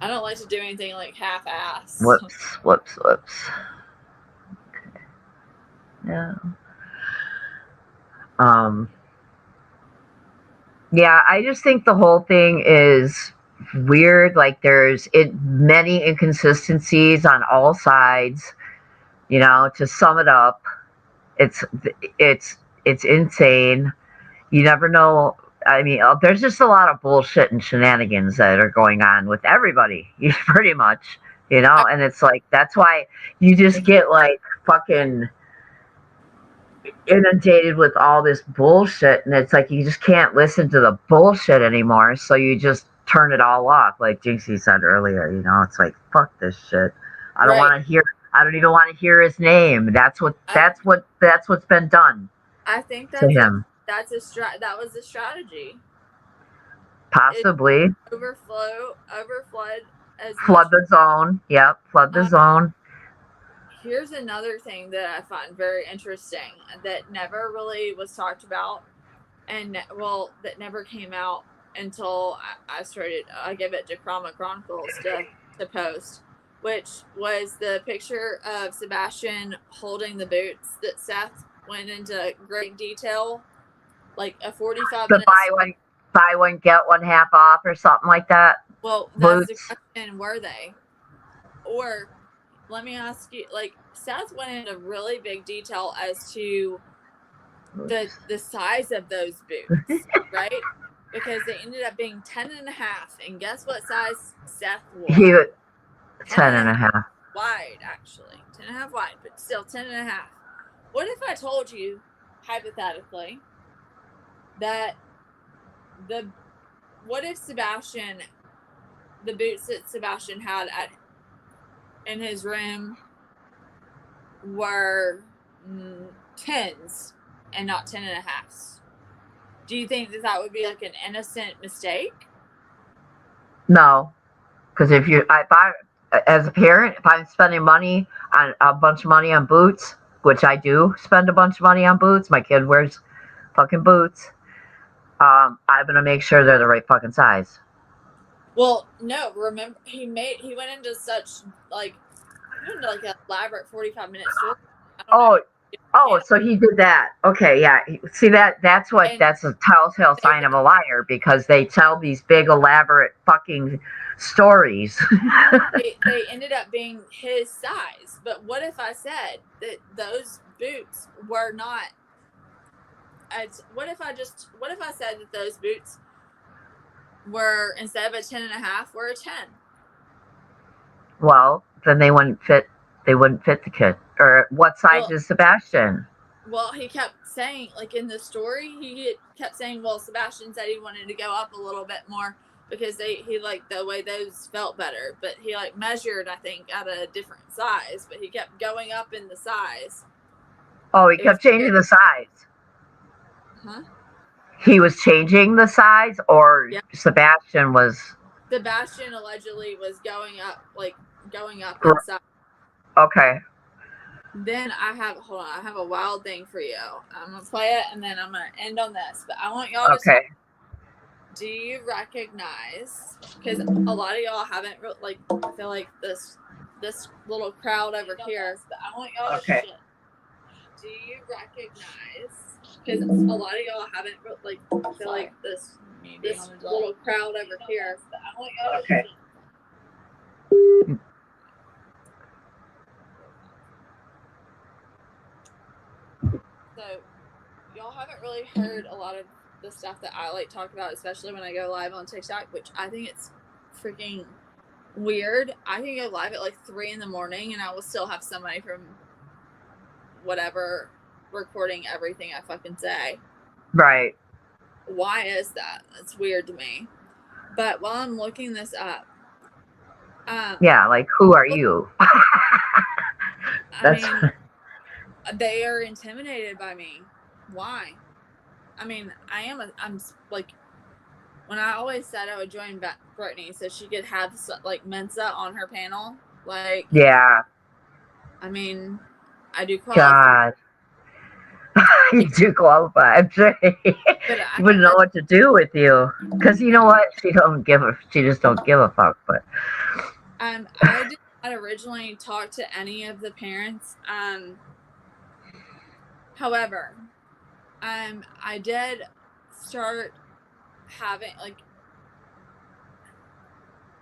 I don't like to do anything like half-ass. Whoops. Okay. Yeah. Yeah, I just think the whole thing is weird. Like there's many inconsistencies on all sides. You know, to sum it up, it's insane. You never know. I mean, there's just a lot of bullshit and shenanigans that are going on with everybody, pretty much. You know, and it's like that's why you just get like fucking inundated with all this bullshit, and it's like you just can't listen to the bullshit anymore, so you just turn it all off, like Jinxie said earlier. You know, it's like fuck this shit. I don't want to hear. I don't even want to hear his name. That's what's been done. I think to him. that was a strategy. Possibly Overflood as flood the zone. Yep, flood the zone. Here's another thing that I find very interesting that never really was talked about, and that never came out until I gave it to Chroma Chronicles to post, which was the picture of Sebastian holding the boots that Seth went into great detail, like a 45 minutes. Buy one get one half off or something like that. Well, that's the question. Were they? Or let me ask you, like Seth went into really big detail as to the size of those boots, right? Because they ended up being 10 and a half. And guess what size Seth wore? 10 and a half. Wide, actually. 10 and a half wide, but still 10 and a half. What if I told you, hypothetically, that what if Sebastian, the boots that Sebastian had in his room were 10s and not 10 and a halves? Do you think that would be like an innocent mistake? No, because as a parent, if I'm spending money on a bunch of money on boots, which I do spend a bunch of money on boots, my kid wears fucking boots. I'm gonna make sure they're the right fucking size. Well, no. Remember, he went into such like an elaborate 45-minute story. So he did that. Okay, yeah. See that's a telltale sign of a liar, because they tell these big elaborate fucking stories. they ended up being his size. But what if I said that those boots were not? What if I said that those boots were, instead of a 10 and a half, were a 10? Well, then they wouldn't fit the kid. Or what size is Sebastian? Well, he kept saying, like in the story, he kept saying, well, Sebastian said he wanted to go up a little bit more because he liked the way those felt better. But he measured, I think, at a different size, but he kept going up in the size. Oh, he kept changing the size. Huh? he was changing the sides, or Yeah. Sebastian was. Sebastian allegedly was going up Gr- inside. Okay. Then I have a wild thing for you. I'm gonna play it and then I'm gonna end on this. But I want y'all to Okay. do you recognize? Because a lot of y'all haven't I feel like this little crowd over here. But I want y'all Okay. to. Do you recognize? Because a lot of y'all haven't I feel like this little crowd over here. But I want y'all Okay. to. So, y'all haven't really heard a lot of the stuff that I like talk about, especially when I go live on TikTok, which I think it's freaking weird. I can go live at like 3 in the morning and I will still have somebody from whatever recording everything I fucking say. Right. Why is that? That's weird to me. But while I'm looking this up, Yeah, like who are you? I mean, they are intimidated by me. Why? I mean, I'm like, when I always said I would join Brittany so she could have like Mensa on her panel, like, Yeah. I mean, I do qualify. God. You do qualify. I'm sure. But You wouldn't know what to do with you, because you know what? She just don't give a fuck. But I did not originally talk to any of the parents. However, I did start having like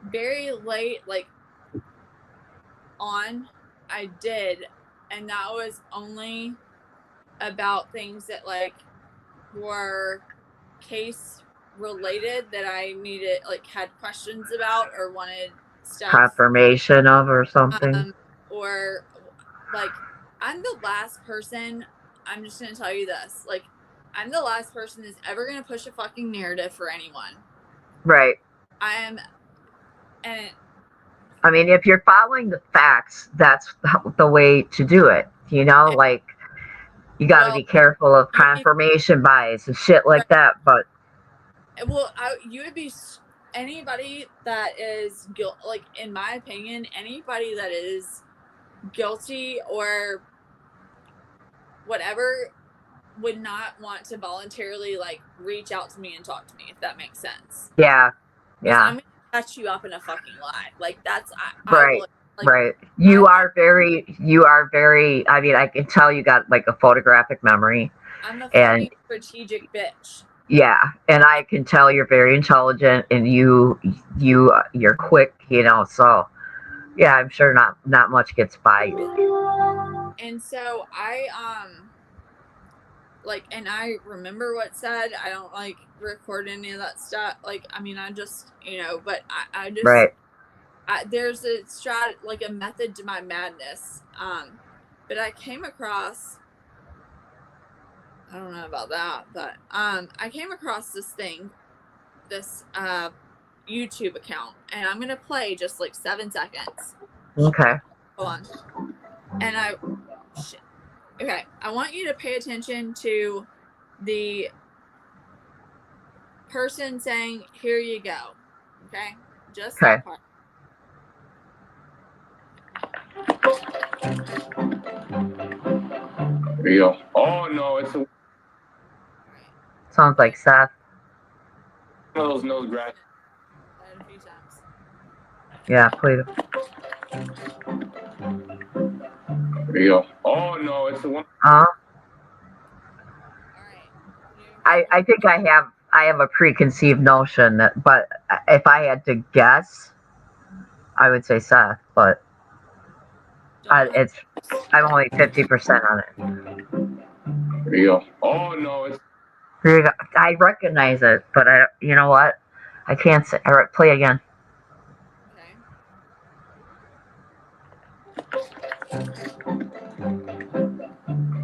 very late, like on, I did, and that was only about things that like were case related that I needed, like had questions about or wanted stuff confirmation of or something. or like I'm the last person, I'm just gonna tell you this, like I'm the last person that's ever gonna push a fucking narrative for anyone. Right. And I mean, if you're following the facts, that's the way to do it. You know, like you got to be careful of confirmation bias and shit like that. But you would be anybody that is like in my opinion, anybody that is guilty or whatever would not want to voluntarily like reach out to me and talk to me, if that makes sense. Yeah. I'm gonna catch you up in a fucking lie. Like that's right. Like, right. You are very. I mean, I can tell you got like a photographic memory. I'm a fucking strategic bitch. Yeah, and I can tell you're very intelligent, and you're quick. You know, so yeah, I'm sure not much gets by you. And so I like, and I remember what said. I don't like record any of that stuff. Like, I mean, I just, but I just, right. There's a like a method to my madness. But I came across, I don't know about that, but I came across this YouTube account, and I'm gonna play just like 7 seconds. Okay. Hold on. And okay, I want you to pay attention to the person saying, "Here you go." Okay, just that part. There you go. Oh no, it's sounds like Seth. One of those nose grabs. A few times. Yeah, please. There you go. Oh no, it's the one. I think I have a preconceived notion that, but if I had to guess, I would say Seth, but I'm only 50% on it. There you go. Oh no, it's. There you go. I recognize it, but you know what? I can't say. All right, play again.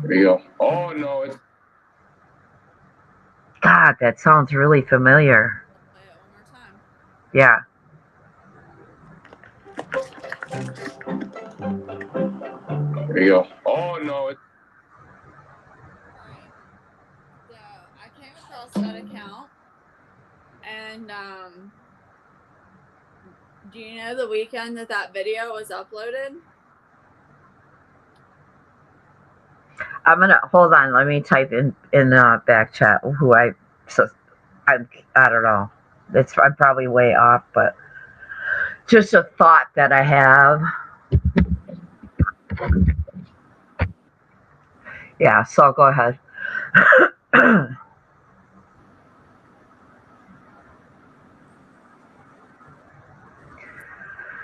There you go. Oh no, it's. God, that sounds really familiar. Play it one more time. Yeah. There you go. Oh no, it's. Alright. So I came across Stud account, and do you know the weekend that video was uploaded? I'm gonna hold on. Let me type in back chat who I don't know. I'm probably way off, but just a thought that I have. Yeah. So go ahead.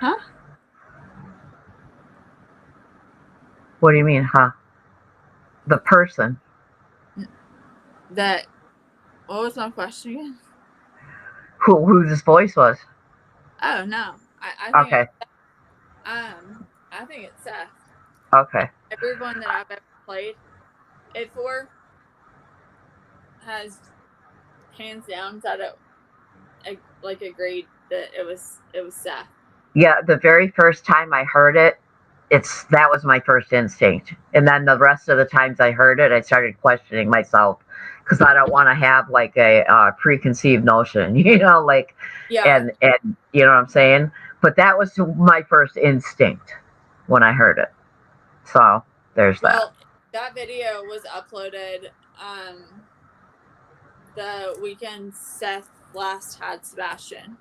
Huh? What do you mean, huh? The person. What was my question again? Who this voice was. Oh no, I think Okay. I think it's Seth. Okay. Everyone that I've ever played it for has hands down said it, like agreed that it was Seth. Yeah, the very first time I heard it, that was my first instinct. And then the rest of the times I heard it, I started questioning myself because I don't want to have like a preconceived notion, like, Yeah. and you know what I'm saying? But that was my first instinct when I heard it. So there's that. Well, that video was uploaded the weekend Seth last had Sebastian.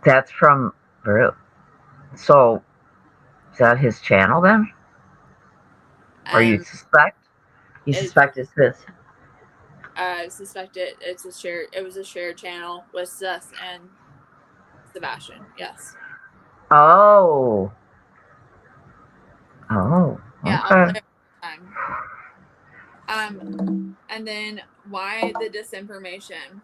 That's from, so is that his channel then? Or you suspect? You suspect it's this? I suspect it was a shared channel with Seth and Sebastian. Yes. Oh. Oh. Yeah, Okay. I'll play it time. And then why the disinformation?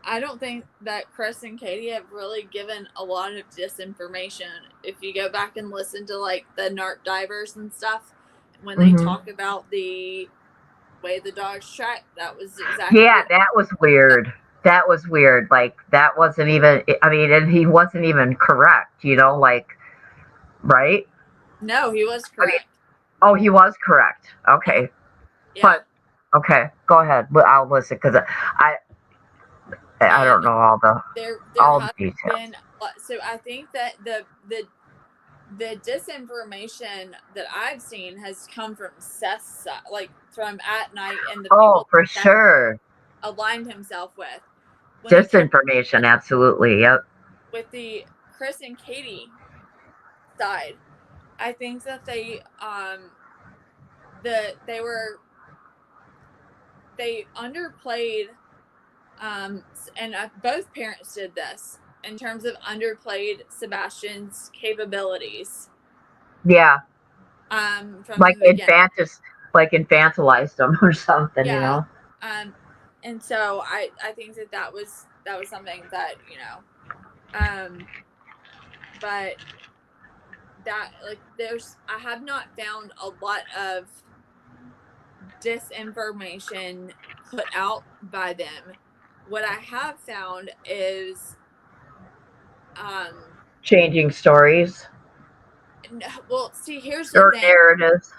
I don't think that Chris and Katie have really given a lot of disinformation. If you go back and listen to like the narc divers and stuff, when they talk about the way the dogs track, that was exactly. Yeah, that was weird. That was weird. Like, that wasn't even, I mean, and he wasn't even correct, like, right? No, he was correct. Oh, he was correct. Okay. Yeah. But, okay, go ahead. I'll listen because I don't know all the details. So I think that the disinformation that I've seen has come from Seth's side, like from At Night and the people for that sure. aligned himself with. Disinformation, absolutely. Yep. With the Chris and Katie side, I think that they underplayed, and both parents did this in terms of underplayed Sebastian's capabilities. Yeah. From infantilized him or something, yeah. And so I think that was something that, but that, like, I have not found a lot of disinformation put out by them. What I have found is changing stories. Well, see, here's the thing. Narratives.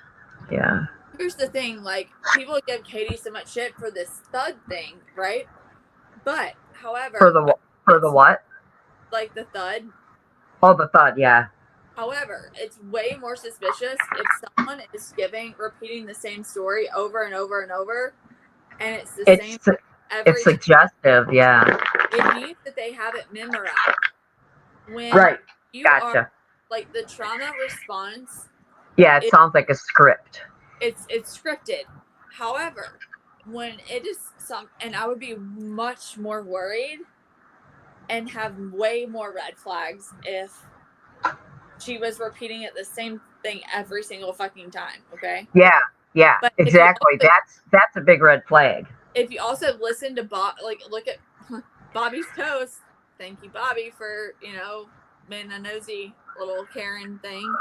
Yeah. Here's the thing, like, people give Katie so much shit for this thud thing, right? But, however, for the what? Like the thud. Oh, the thud, yeah. However, it's way more suspicious if someone is repeating the same story over and over and over, and it's the same. It's suggestive, yeah. It means that they have it memorized. When you are, like, the trauma response. Yeah, it sounds like a script. It's scripted. However, when it is and I would be much more worried and have way more red flags if she was repeating it the same thing every single fucking time. Okay. Yeah, but exactly. That's a big red flag. If you also listen to look at Bobby's post. Thank you, Bobby, for being a nosy little Karen thing.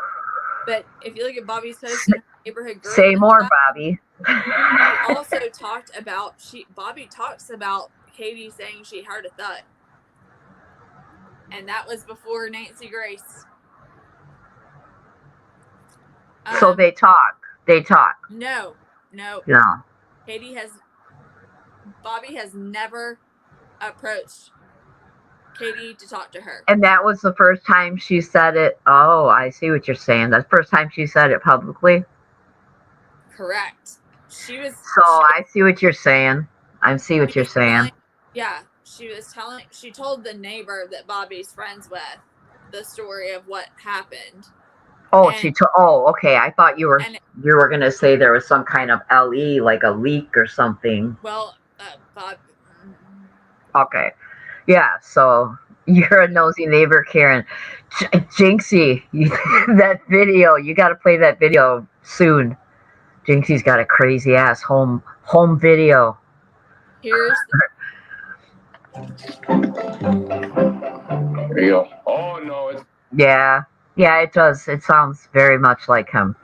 But if you look at Bobby's post in her neighborhood group, say more, Bobby. He also talked about Bobby talks about Katie saying she heard a thud, and that was before Nancy Grace. So they talk. They talk. No. No. Bobby has never approached Katie to talk to her. And that was the first time she said it. Oh, I see what you're saying. That's the first time she said it publicly. Correct. So I see what you're saying. I see what you're saying. She told the neighbor that Bobby's friends with the story of what happened. Oh, okay. I thought you were gonna say there was some kind of LE, like a leak or something. Well, Bob. Okay. Yeah, so you're a nosy neighbor, Karen. Jinxie, that video, you got to play that video soon. Jinxie's got a crazy ass home video. Here's There you go. Oh no, it's Yeah, it does. It sounds very much like him.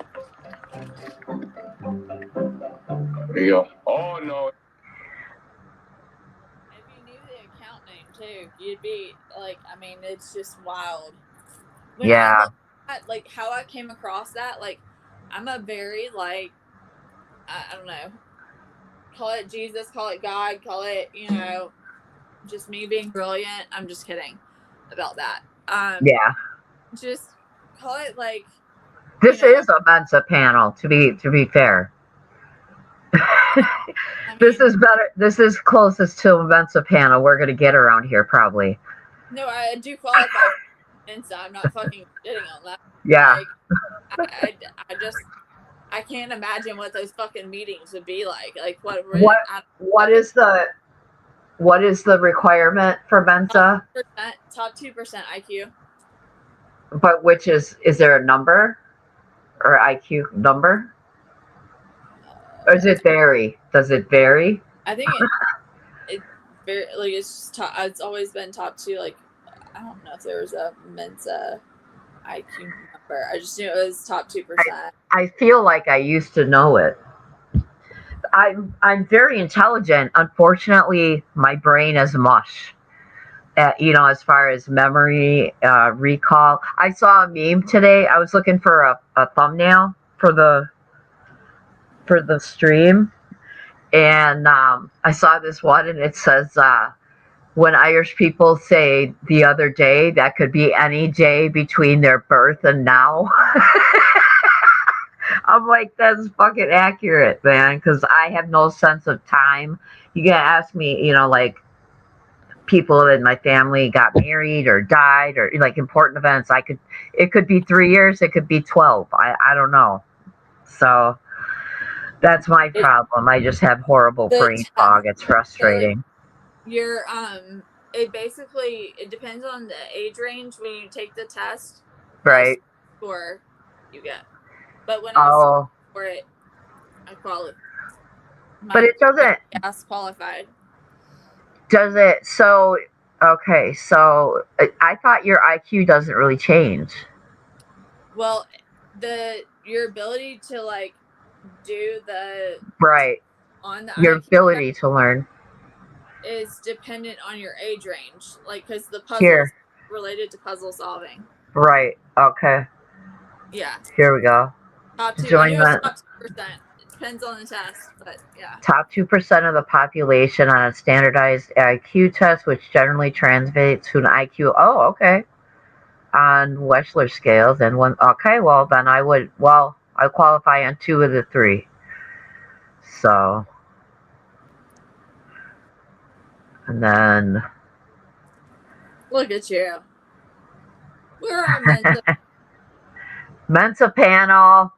there you go. Oh no. If you knew the account name too, you'd be like, I mean, it's just wild. When I look at, like, how I came across that, like, I'm a very, like, I don't know, call it Jesus, call it God, call it, you know, just me being brilliant. I'm just kidding about that. Just call it, like, this is a Mensa panel, to be fair. This is better. This is closest to a Mensa panel we're gonna get around here, probably. No, I do qualify for Mensa. I'm not fucking kidding on that. Yeah. Like, I can't imagine what those fucking meetings would be like. Like what is the requirement for Mensa? Top 2% IQ. But which is there a number or IQ number? Or does it vary? I think it very, like, it's just it's always been top 2. Like, I don't know if there was a Mensa IQ number. I just knew it was top 2%. I feel like I used to know it. I'm very intelligent. Unfortunately, my brain is mush. As far as memory, recall. I saw a meme today. I was looking for a thumbnail for the stream, and I saw this one, and it says, when Irish people say the other day, that could be any day between their birth and now. I'm like, that's fucking accurate, man, because I have no sense of time. You gotta ask me, like, people in my family got married or died, or like important events. It could be 3 years, it could be 12. I don't know. So that's my problem. I just have horrible brain fog. It's frustrating. It depends on the age range when you take the test. Right. Score you get. But when I was for it, I qualified. But it doesn't. Yes, qualified. Does it? So, okay. So I thought your IQ doesn't really change. Well, your ability to, like, do the right on the your IQ ability to learn is dependent on your age range, like, because the puzzle is related to puzzle solving. Right. Okay. Yeah. Here we go. Top 2%. Top 2%. It depends on the test, but yeah. Top 2% of the population on a standardized IQ test, which generally translates to an IQ. Oh, okay. On Wechsler scales, and one. Okay, well then I qualify on 2 of the 3. So, and then look at you. We're on Mensa. Mensa panel.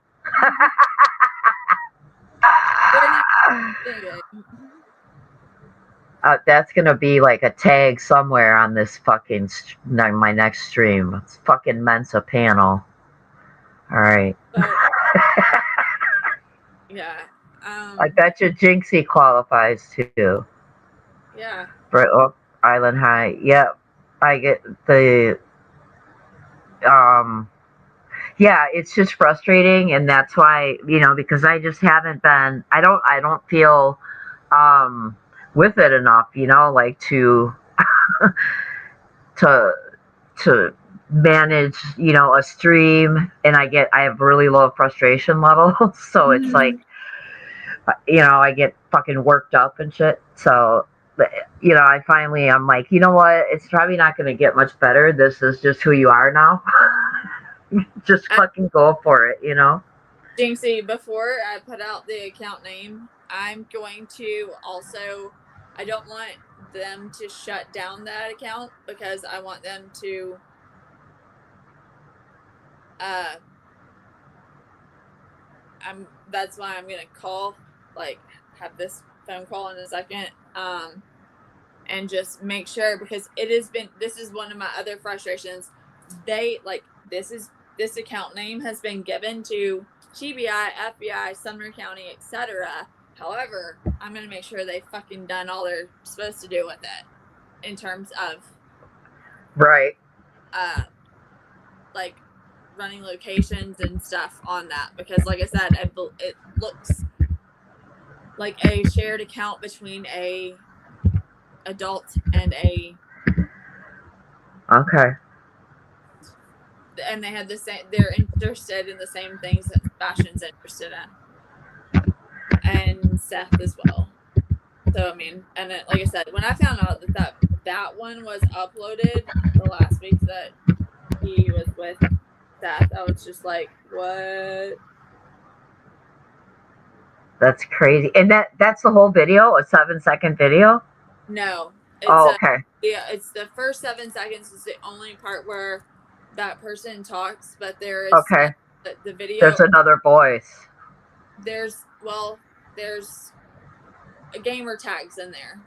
That's gonna be like a tag somewhere on this fucking my next stream. It's fucking Mensa panel. All right. Yeah. I bet you Jinxie qualifies too. Yeah. For Island High. Yep. I get the. Yeah, it's just frustrating, and that's why, because I just haven't been. I don't feel with it enough, like to manage, a stream, and I have really low frustration levels. So it's like, I get fucking worked up and shit. So, I'm like, you know what? It's probably not going to get much better. This is just who you are now. Just fucking go for it, Jinxie, before I put out the account name, I'm going to also, I don't want them to shut down that account because I want them to that's why I'm gonna call, like, have this phone call in a second, and just make sure, because this is one of my other frustrations. This account name has been given to GBI, FBI, Sumner County, etc. However, I'm gonna make sure they fucking done all they're supposed to do with it in terms of right. Like running locations and stuff on that, because like I said, it looks like a shared account between a adult and Okay. and they had the same, they're interested in the same things that Sebastian's interested in, and Seth as well. So I mean, and it, like I said, when I found out that one was uploaded the last week that he was with Seth, I was just like, what? That's crazy. And that's the whole video, a 7-second video? No. It's okay. It's the first 7 seconds is the only part where that person talks, but there is okay. The video. There's another voice. There's a gamer tags in there.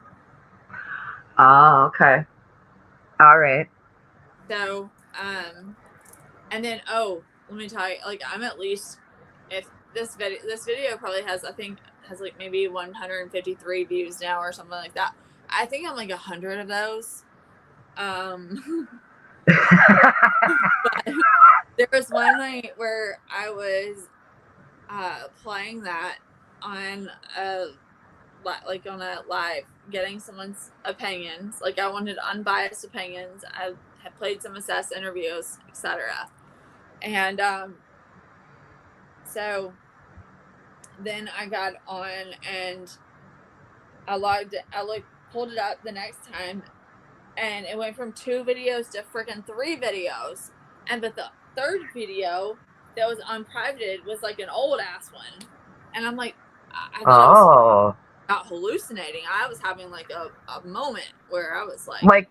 Oh, okay. All right. So, and then let me tell you, like, I'm at least, if this video probably has, I think has like maybe 153 views now or something like that. I think I'm like 100 of those. But there was one night where I was playing that on a live, getting someone's opinions. Like, I wanted unbiased opinions. I had played some assess interviews, etc. And so then I got on and I pulled it up the next time, and it went from 2 videos to freaking 3 videos. And but the third video that was unprivated was like an old ass one. And I'm like, I thought I was not hallucinating. I was having like a moment where I was like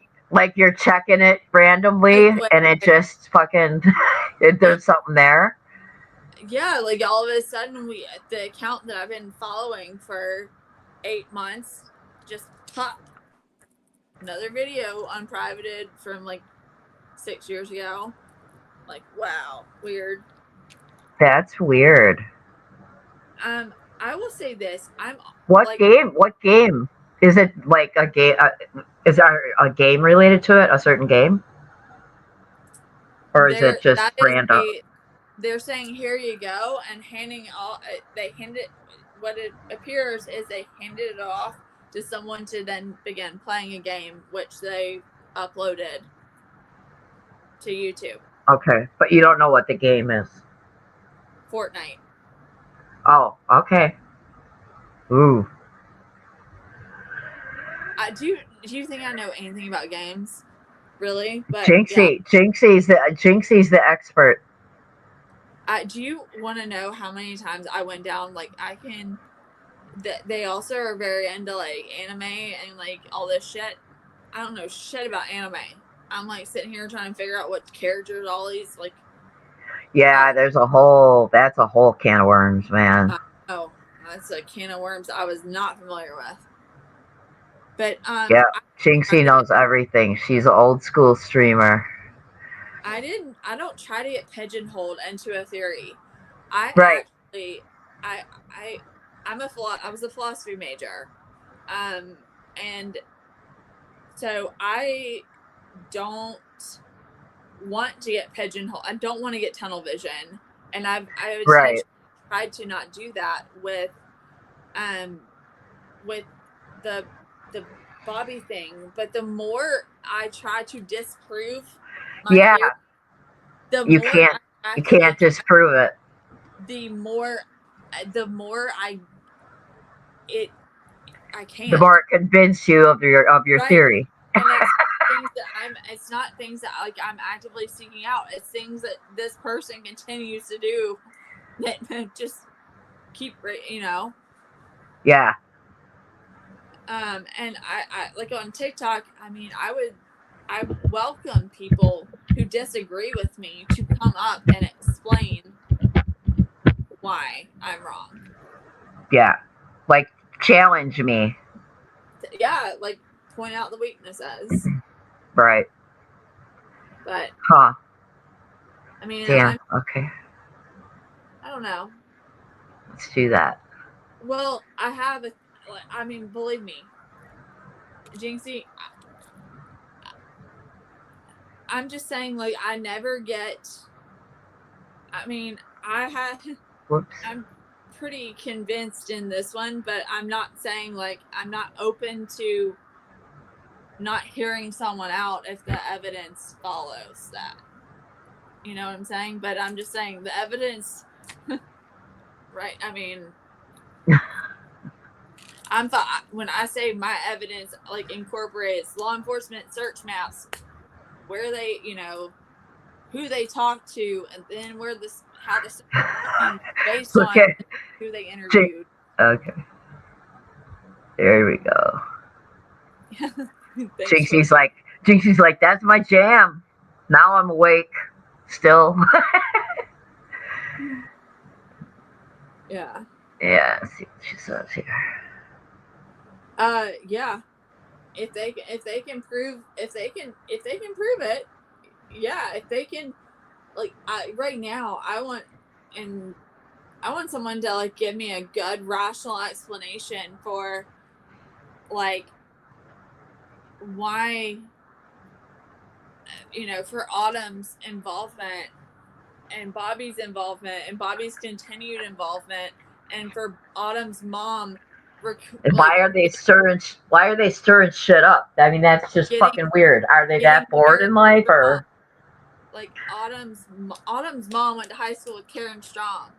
you're checking it randomly and it just fucking there's something there. Yeah, like all of a sudden the account that I've been following for 8 months just popped. Another video unprivated from like 6 years ago. Like, wow, weird. That's weird. I will say this. What game? Is it like a game? Is there a game related to it? A certain game? Or is it just random? They're saying, here you go, and they handed, what it appears is they handed it off to someone to then begin playing a game, which they uploaded to YouTube. Okay, but you don't know what the game is. Fortnite. Oh, okay. Ooh. Do you think I know anything about games? Really? But Jinxie's the expert. Do you want to know how many times I went down? Like, they also are very into like anime and like all this shit. I don't know shit about anime. I'm like sitting here trying to figure out what characters all these like. Yeah, that's a whole can of worms, man. Oh, that's a can of worms I was not familiar with. But yeah, Jinxie knows everything. She's an old school streamer. I don't try to get pigeonholed into a theory. I was a philosophy major, and so I don't want to get pigeonholed. I don't want to get tunnel vision, and I tried to not do that with the Bobby thing. But the more I try to disprove my theory, the You more can't I you act like can't disprove it. the more I The can't. more it convince you of your Right. theory. And it's things that it's not things that like I'm actively seeking out. It's things that this person continues to do that just keep, you know. Yeah. And I like on TikTok, I mean, I welcome people who disagree with me to come up and explain why I'm wrong. Yeah. Like challenge me. Yeah, like point out the weaknesses. Right. But Huh. I mean, Damn. Okay. I don't know. Let's do that. Well, I mean, believe me, Jinxie, I'm just saying, like, I never get. I mean, Whoops. I'm pretty convinced in this one, but I'm not saying like I'm not open to not hearing someone out if the evidence follows that. You know what I'm saying? But I'm just saying the evidence, right? I mean, when I say my evidence, like incorporates law enforcement search maps, where they, you know, who they talk to, and then how this based on Okay. who they interviewed. Okay. There we go. Jinxie's like, that's my jam. Now I'm awake. Still. Yeah. Yeah. Let's see what she says here. Yeah. If they can prove it, yeah. If they can, like, right now, I want someone to like give me a good rational explanation for like why, you know, for Autumn's involvement and Bobby's continued involvement, and for Autumn's mom. Why are they stirring shit up? I mean, that's just fucking weird. Are they that bored in life, or like Autumn's mom went to high school with Karen Strong?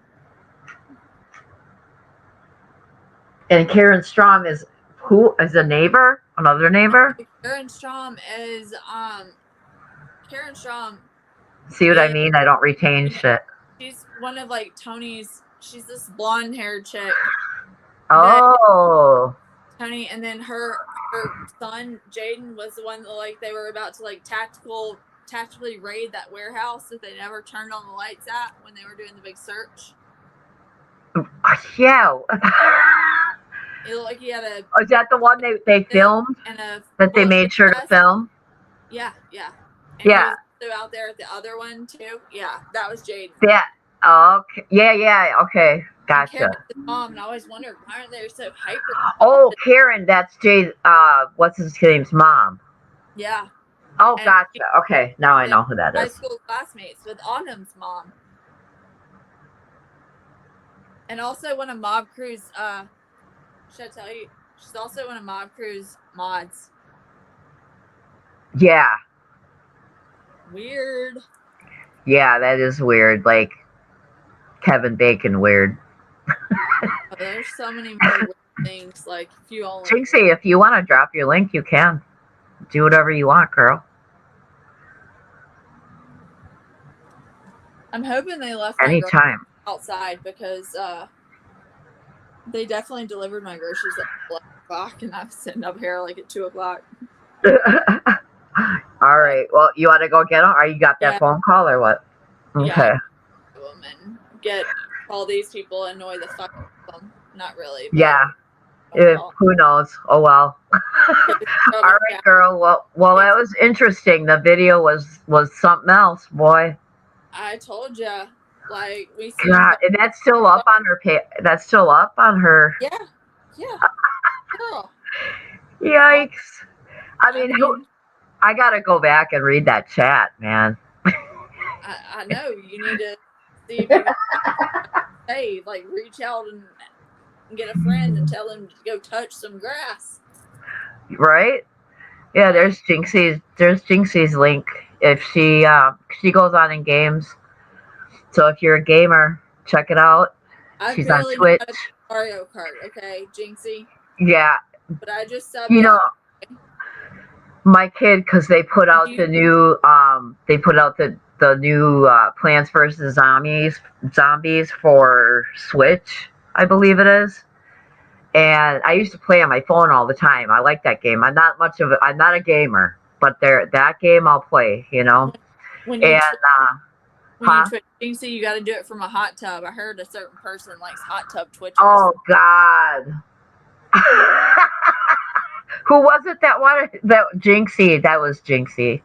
And Karen Strong is who? Is a neighbor? Another neighbor? Karen Strong is Karen Strong. See what I mean? I don't retain shit. She's one of like Tony's. She's this blonde haired chick. Oh. Tony, and then her son Jaden was the one that like they were about to like tactically raid that warehouse that they never turned on the lights at when they were doing the big search. Yeah. It looked like he had a. Is that the one they filmed? That they made sure to film? Yeah, yeah. And yeah. He was out there at the other one too. Yeah, that was Jaden. Yeah. Oh, okay. Yeah. Okay. Gotcha. Karen's mom, and I always wondered why aren't they so hyper. Oh, Karen, that's Jay's. What's his name's mom? Yeah. Oh, and gotcha. Okay, now I know who that is. High school classmates with Autumn's mom. And also one of Mob Crew's, should I tell you? She's also one of Mob Crew's mods. Yeah. Weird. Yeah, that is weird. Like Kevin Bacon weird. Oh, there's so many more weird things. Like if you only. Jinxie, if you want to drop your link, you can. Do whatever you want, girl. I'm hoping they left anytime outside because they definitely delivered my groceries at 11 o'clock, and I'm sitting up here like at 2 o'clock. All right. Well, you want to go get them? Or you got that phone call or what? Okay. Yeah, and get all these people, annoy the fuck out of them. Not really. Yeah. Who knows? Oh well. All right, girl. Well, that was interesting. The video was something else, boy. I told you, like we. God, and that's still up on her page. That's still up on her. Yeah. Girl. Yikes! I mean, I gotta go back and read that chat, man. I know you need to see if you can save, like reach out and get a friend and tell them to go touch some grass. Right? Yeah, there's Jinxie's link If she goes on in games. So if you're a gamer, check it out. I She's on barely know Twitch. how to play Mario Kart, okay, Jinxie? Yeah, But I just subbed you know, up. my kid, because they put out the new Plants vs Zombies for Switch, I believe it is. And I used to play on my phone all the time. I like that game. I'm not a gamer, but that game I'll play, you know. When you And when huh? you Twitch Jinxie, you got to do it from a hot tub. I heard a certain person likes hot tub Twitchers. Oh God. Who was it that wanted that Jinxie? That was Jinxie.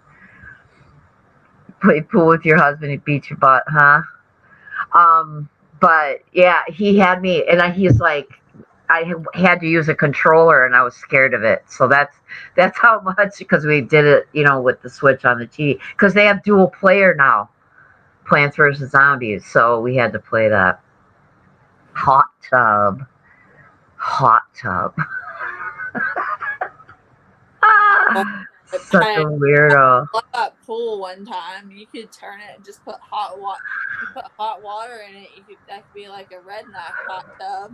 Play pool with your husband, he beat your butt, huh? But yeah, he had me, and he's like, I had to use a controller, and I was scared of it. So that's how much, because we did it, you know, with the Switch on the TV, because they have dual player now, Plants vs Zombies. So we had to play that. Hot tub. Such a weirdo. That pool one time, you could turn it and just put hot water. You put hot water in it. That could be like a redneck hot tub.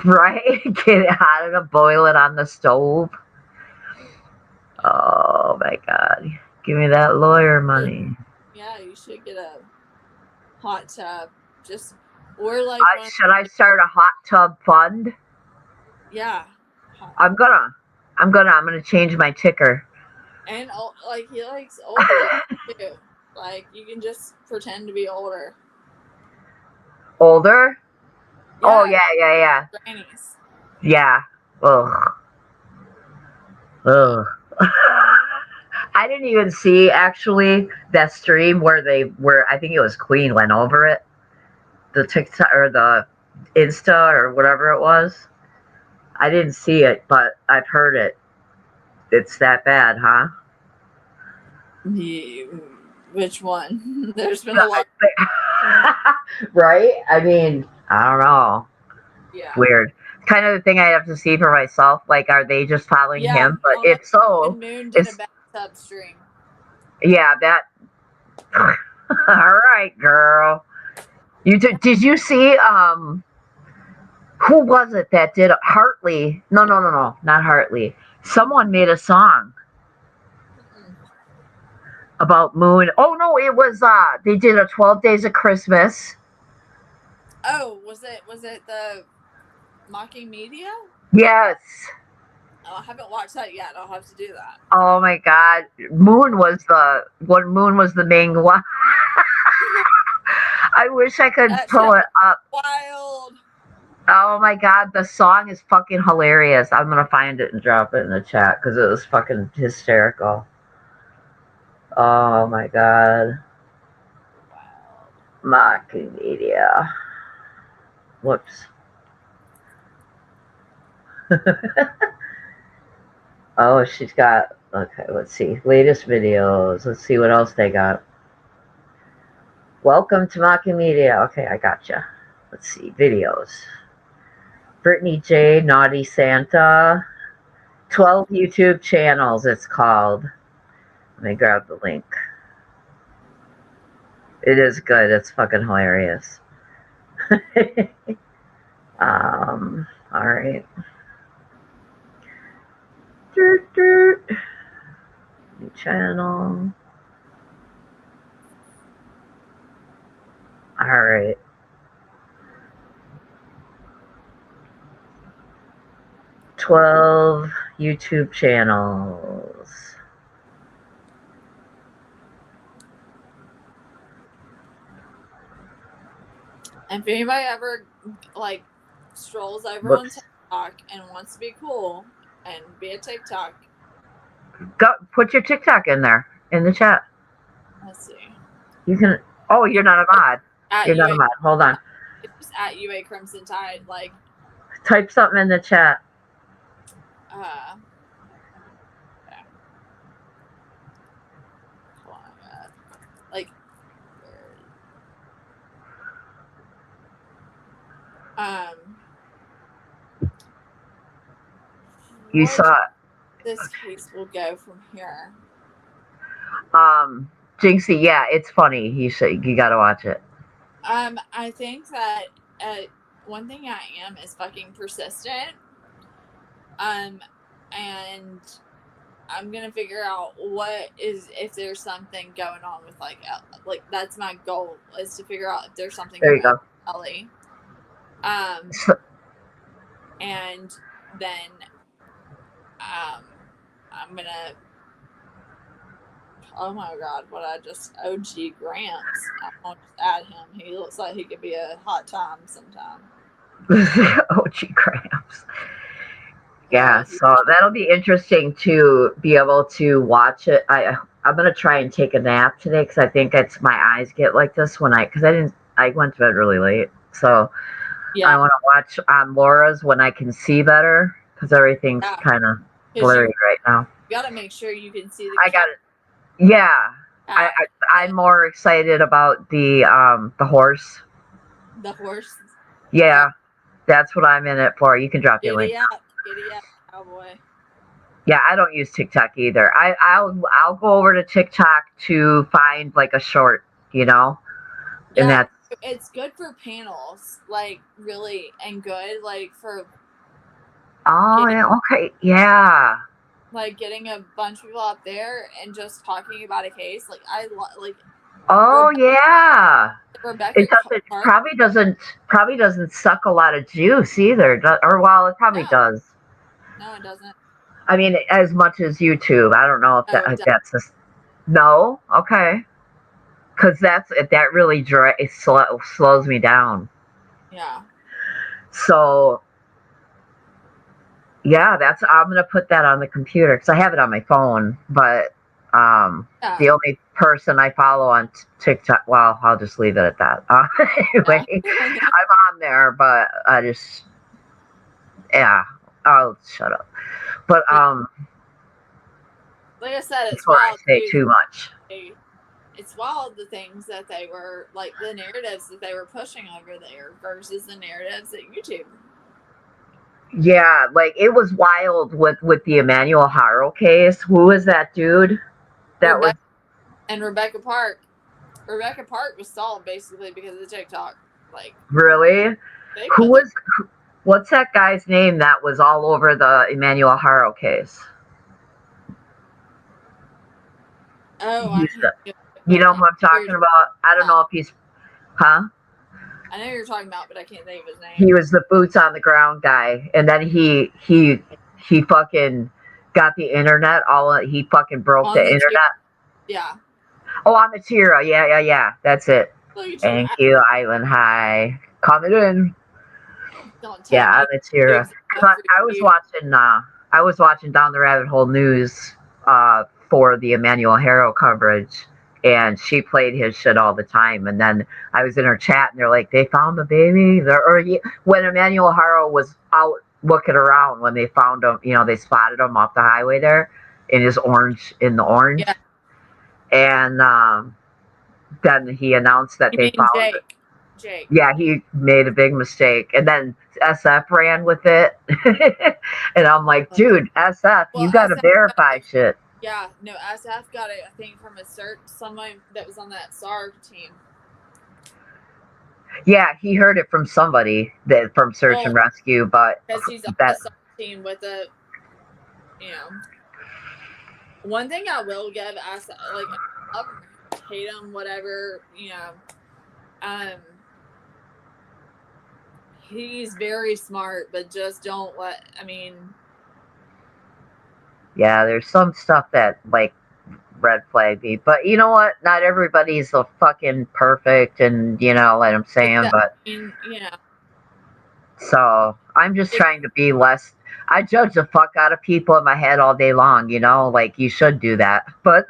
Right? Get it hot and boil it on the stove. Oh my God! Give me that lawyer money. Yeah, you should get a hot tub. Or like. Should I start a hot tub fund? Yeah. I'm gonna change my ticker. And like he likes older too. Like you can just pretend to be older. Older? Yeah, oh yeah. Grannies. Yeah. Ugh. I didn't even see actually that stream where I think it was Queen went over it. The TikTok or the Insta or whatever it was. I didn't see it, but I've heard it. It's that bad, huh? Yeah. Which one? There's been a lot. Right? I mean, I don't know. Yeah. Weird. Kind of the thing I have to see for myself. Like, are they just following him? But if so, Moon did a bathtub stream. Yeah, that. All right, girl. Did you see? Who was it that did Hartley? No, not Hartley. Someone made a song about Moon. Oh no, it was they did a 12 Days of Christmas. Oh, was it the Mocking Media? Yes. Oh, I haven't watched that yet. I'll have to do that. Oh my God, Moon was the main one. I wish I could pull it up. Wild. Oh my God, the song is fucking hilarious. I'm gonna find it and drop it in the chat because it was fucking hysterical. Oh my God. Mocking Media. Whoops. Oh, she's got, okay, let's see. Latest videos. Let's see what else they got. Welcome to Mocking Media. Okay, I gotcha. Let's see. Videos. Brittany J. Naughty Santa. 12 YouTube channels, it's called. Let me grab the link. It is good. It's fucking hilarious. All right. New channel. All right. "12 YouTube channels." And if anybody ever like strolls over on TikTok and wants to be cool and be a TikTok, Go put your TikTok in there in the chat. let's see. You can. Oh, you're not a mod. You're not a mod. Hold on. It's just at UA Crimson Tide. Like, type something in the chat. Yeah. Like, you saw this case will go from here. Jinxie, yeah, it's funny. You gotta watch it. I think that one thing I am is fucking persistent. And I'm gonna figure out if there's something going on with like that's my goal, is to figure out if there's something There you going go. on with Ellie. And then I'm gonna, oh my god, OG Gramps. I'll just add him. He looks like he could be a hot time sometime. OG Cramps. Yeah, so that'll be interesting to be able to watch it. I'm gonna try and take a nap today because I think it's my eyes get like this because I went to bed really late. So Yeah. I want to watch on Laura's when I can see better because everything's kind of blurry right now. You gotta make sure you can see the. I got it. Yeah, I'm more excited about the horse. The horse. Yeah, that's what I'm in it for. You can drop your link. Giddy up, cowboy. Yeah, I don't use TikTok either. I'll go over to TikTok to find like a short, and that's. It's good for panels, like really, and good like for. Oh yeah. Okay. Yeah. Like getting a bunch of people out there and just talking about a case, like Oh yeah. Rebecca It probably doesn't suck a lot of juice either, it probably does. No, it doesn't. I mean, as much as YouTube. I don't know if that's no. Okay. Because that really slows me down. Yeah. So. Yeah, I'm gonna put that on the computer because I have it on my phone. But the only person I follow on TikTok, well, I'll just leave it at that. Anyway, I'm on there, but I'll shut up. But like I said, it's before wild. I say too much. It's wild the things that they were like, the narratives that they were pushing over there versus the narratives at YouTube. Yeah, like it was wild with the Emmanuel Haro case. Who was that dude? Rebecca Park. Rebecca Park was solved basically because of TikTok. Like really? What's that guy's name that was all over the Emmanuel Haro case? Oh, you know who I'm talking about? I don't know if he's, huh? I know you're talking about, but I can't think of his name. He was the boots on the ground guy, and then he fucking got the internet. He fucking broke the internet. Yeah. Oh, Amatira. Yeah. That's it. Thank you, Island High. Coming in. Yeah, Amatira. I was watching Down the Rabbit Hole News for the Emmanuel Haro coverage. And she played his shit all the time. And then I was in her chat, and they're like, they found the baby. When Emmanuel Haro was out looking around, when they found him, they spotted him off the highway there in the orange. Yeah. And then he announced that they found Jake. Yeah, he made a big mistake. And then SF ran with it. And I'm like, dude, SF, you got to verify shit. Yeah, no, SF got it, I think, from someone that was on that SAR team. Yeah, he heard it from somebody from Search and Rescue, but because he's on the SAR team with a, one thing I will give SF, like, I'll hate him, whatever, he's very smart, but just don't yeah, there's some stuff that, like, red flag me. But you know what? Not everybody's so fucking perfect, and, what I'm saying? But, so, I'm just trying to be less... I judge the fuck out of people in my head all day long, like, you should do that. But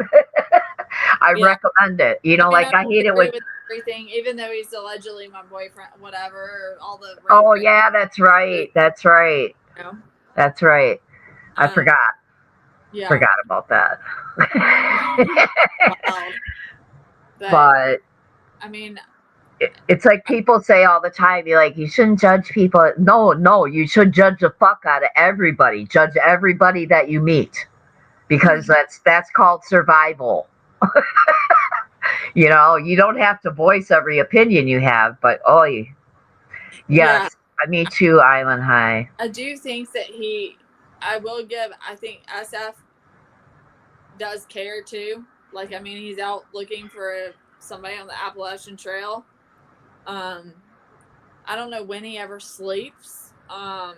I recommend it. I hate it when... Everything, even though he's allegedly my boyfriend, whatever, all the... Oh, yeah, that's right. That's right. That's right. I forgot. Yeah. Forgot about that. But it's like people say all the time, you're like, you shouldn't judge people. No, you should judge the fuck out of everybody. Judge everybody that you meet, because that's called survival. You know, you don't have to voice every opinion you have, but yes, Yeah. me too, Island High. I do think that I think SF does care too. Like, I mean, he's out looking for somebody on the Appalachian Trail. I don't know when he ever sleeps. Cause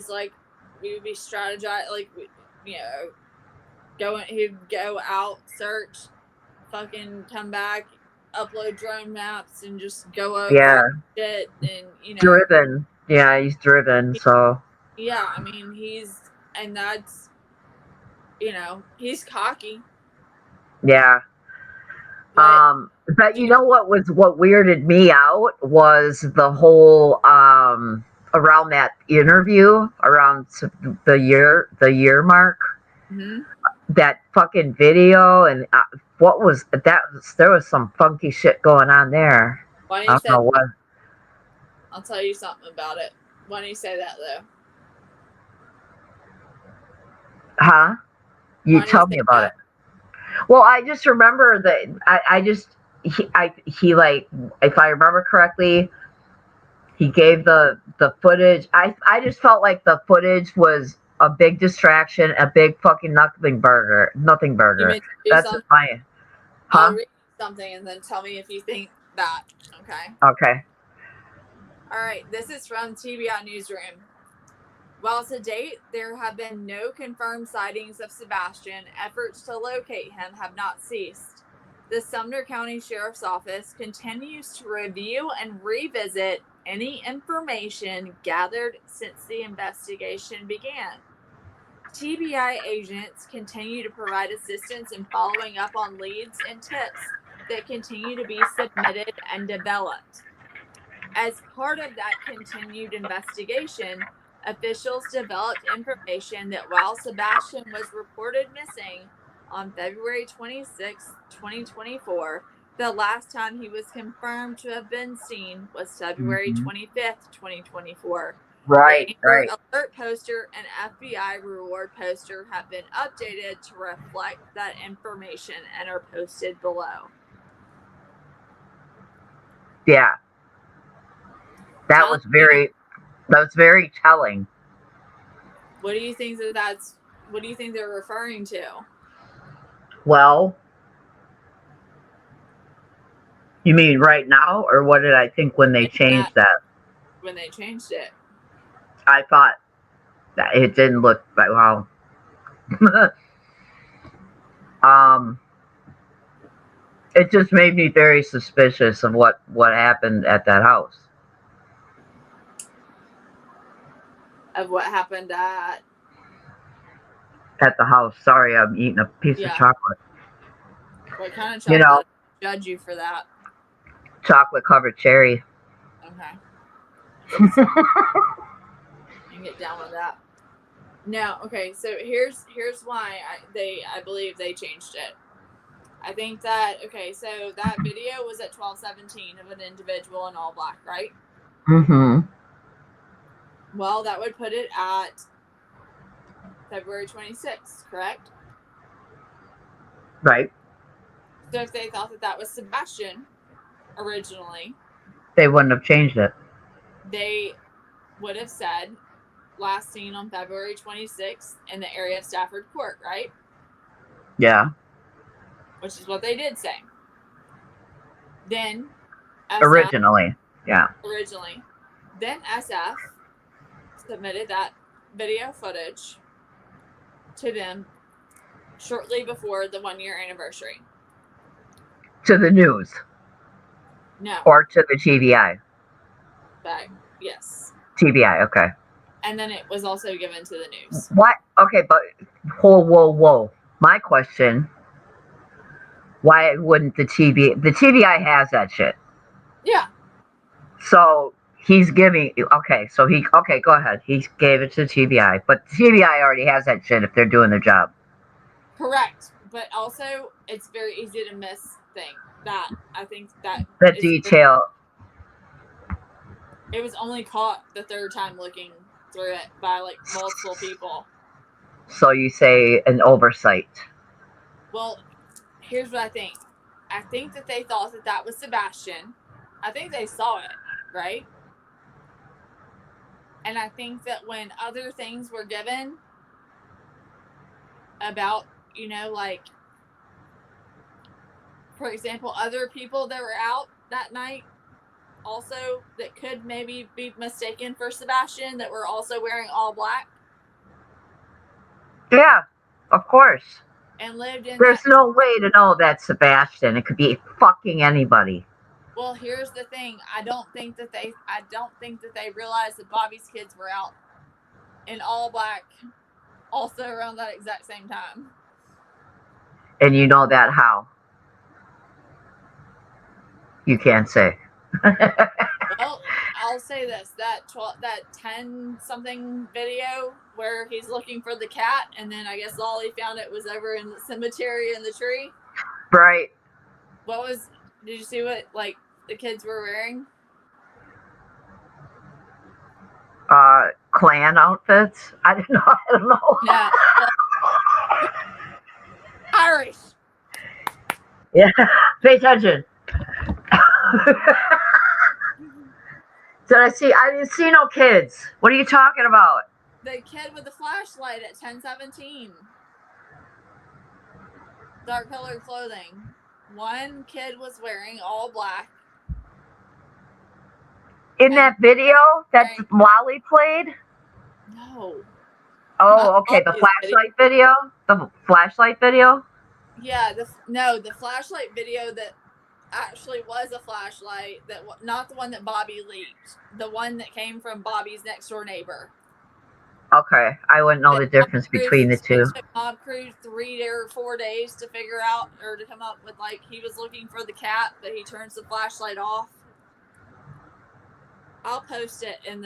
like we would be strategizing, like he'd go out, search, fucking come back, upload drone maps, and just go over shit, and driven. Yeah, he's driven. So yeah, I mean that's he's cocky. yeah. But you know what weirded me out was the whole around that interview around the year mark. Mm-hmm. That fucking video and what was that? There was some funky shit going on there. Why do you say that? I'll tell you something about it. Why do you say that though? Huh? You tell me about it. Well, I just remember that he like, if I remember correctly, he gave the footage. I just felt like the footage was a big distraction, a big fucking nothing burger. That's my. Huh? I'll read something and then tell me if you think that. Okay. Okay. All right. This is from TBI Newsroom. While to date there have been no confirmed sightings of Sebastian, efforts to locate him have not ceased. The Sumner County Sheriff's Office continues to review and revisit any information gathered since the investigation began. TBI agents continue to provide assistance in following up on leads and tips that continue to be submitted and developed. As part of that continued investigation, officials developed information that while Sebastian was reported missing on February 26, 2024, the last time he was confirmed to have been seen was February 25th, 2024. Right. The alert poster and FBI reward poster have been updated to reflect that information and are posted below. Yeah. That was very telling. What do you think what do you think they're referring to? Well, you mean right now, or what did I think when they changed that? When they changed it. I thought that it didn't look like, well. It just made me very suspicious of what happened at that house. Of what happened at the house. Sorry, I'm eating a piece of chocolate. What kind of chocolate? I judge you for that. Chocolate covered cherry. Okay. You can get down with that. No, okay, so here's why I believe they changed it. I think that so that video was at 12:17 of an individual in all black, right? Mm-hmm. Well, that would put it at February 26th, correct? Right. So if they thought that was Sebastian originally, they wouldn't have changed it. They would have said last seen on February 26th in the area of Stafford Court, right? Yeah. Which is what they did say. Then Originally. Then SF submitted that video footage to them shortly before the 1-year anniversary. To the news. No. Or to the TBI. Yes. TBI, okay. And then it was also given to the news. What? Okay, but whoa. My question, why wouldn't the TBI has that shit? Yeah. So he's giving, go ahead. He gave it to TBI, but TBI already has that shit if they're doing their job. Correct. But also, it's very easy to miss things. I think that the detail. It was only caught the third time looking through it by like multiple people. So you say an oversight. Well, here's what I think. I think that they thought that that was Sebastian. I think they saw it, right? And I think that when other things were given about, like, for example, other people that were out that night also that could maybe be mistaken for Sebastian that were also wearing all black Yeah, of course. and lived in There's that. no way to know that's Sebastian. It could be fucking anybody. Well, here's the thing. I don't think that they realized that Bobby's kids were out in all black also around that exact same time. And you know that how? You can't say. Well, I'll say this: that 10-something video where he's looking for the cat, and then I guess Lolly found it was over in the cemetery in the tree. Right. Did you see what, like, the kids were wearing? Clan outfits? I don't know. No. Irish. Yeah. Pay attention. I didn't see no kids. What are you talking about? The kid with the flashlight at 10:17. Dark colored clothing. One kid was wearing all black. In that video that Lolly played? No. Oh, okay. The flashlight video? The flashlight video? Yeah, the flashlight video that actually was a flashlight, that not the one that Bobby leaked, the one that came from Bobby's next door neighbor. Okay, I wouldn't know the difference between the two. It took Mob Crew 3 or 4 days to figure out or to come up with, like, he was looking for the cat, but he turns the flashlight off. I'll post it in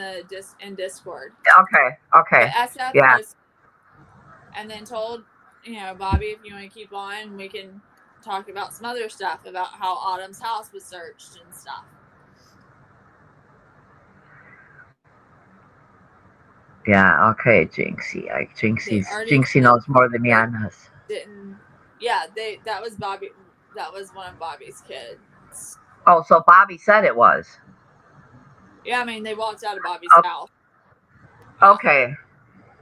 Discord. Okay. SF Yeah. posted, and then told, Bobby, if you want to keep on, we can talk about some other stuff about how Autumn's house was searched and stuff. Yeah, okay, Jinxie. Jinxie knows more than me on this. That was Bobby. That was one of Bobby's kids. Oh, so Bobby said it was. Yeah, I mean, they walked out of Bobby's house. Okay.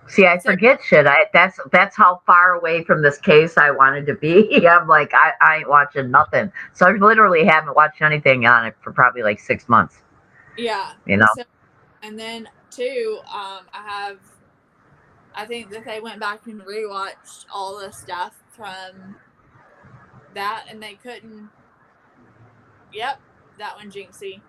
See, I forget shit. That's how far away from this case I wanted to be. I'm like, I ain't watching nothing. So I literally haven't watched anything on it for probably like 6 months. Yeah. So, and then too, I think that they went back and rewatched all the stuff from that, and they couldn't. Yep, that one, Jinxie.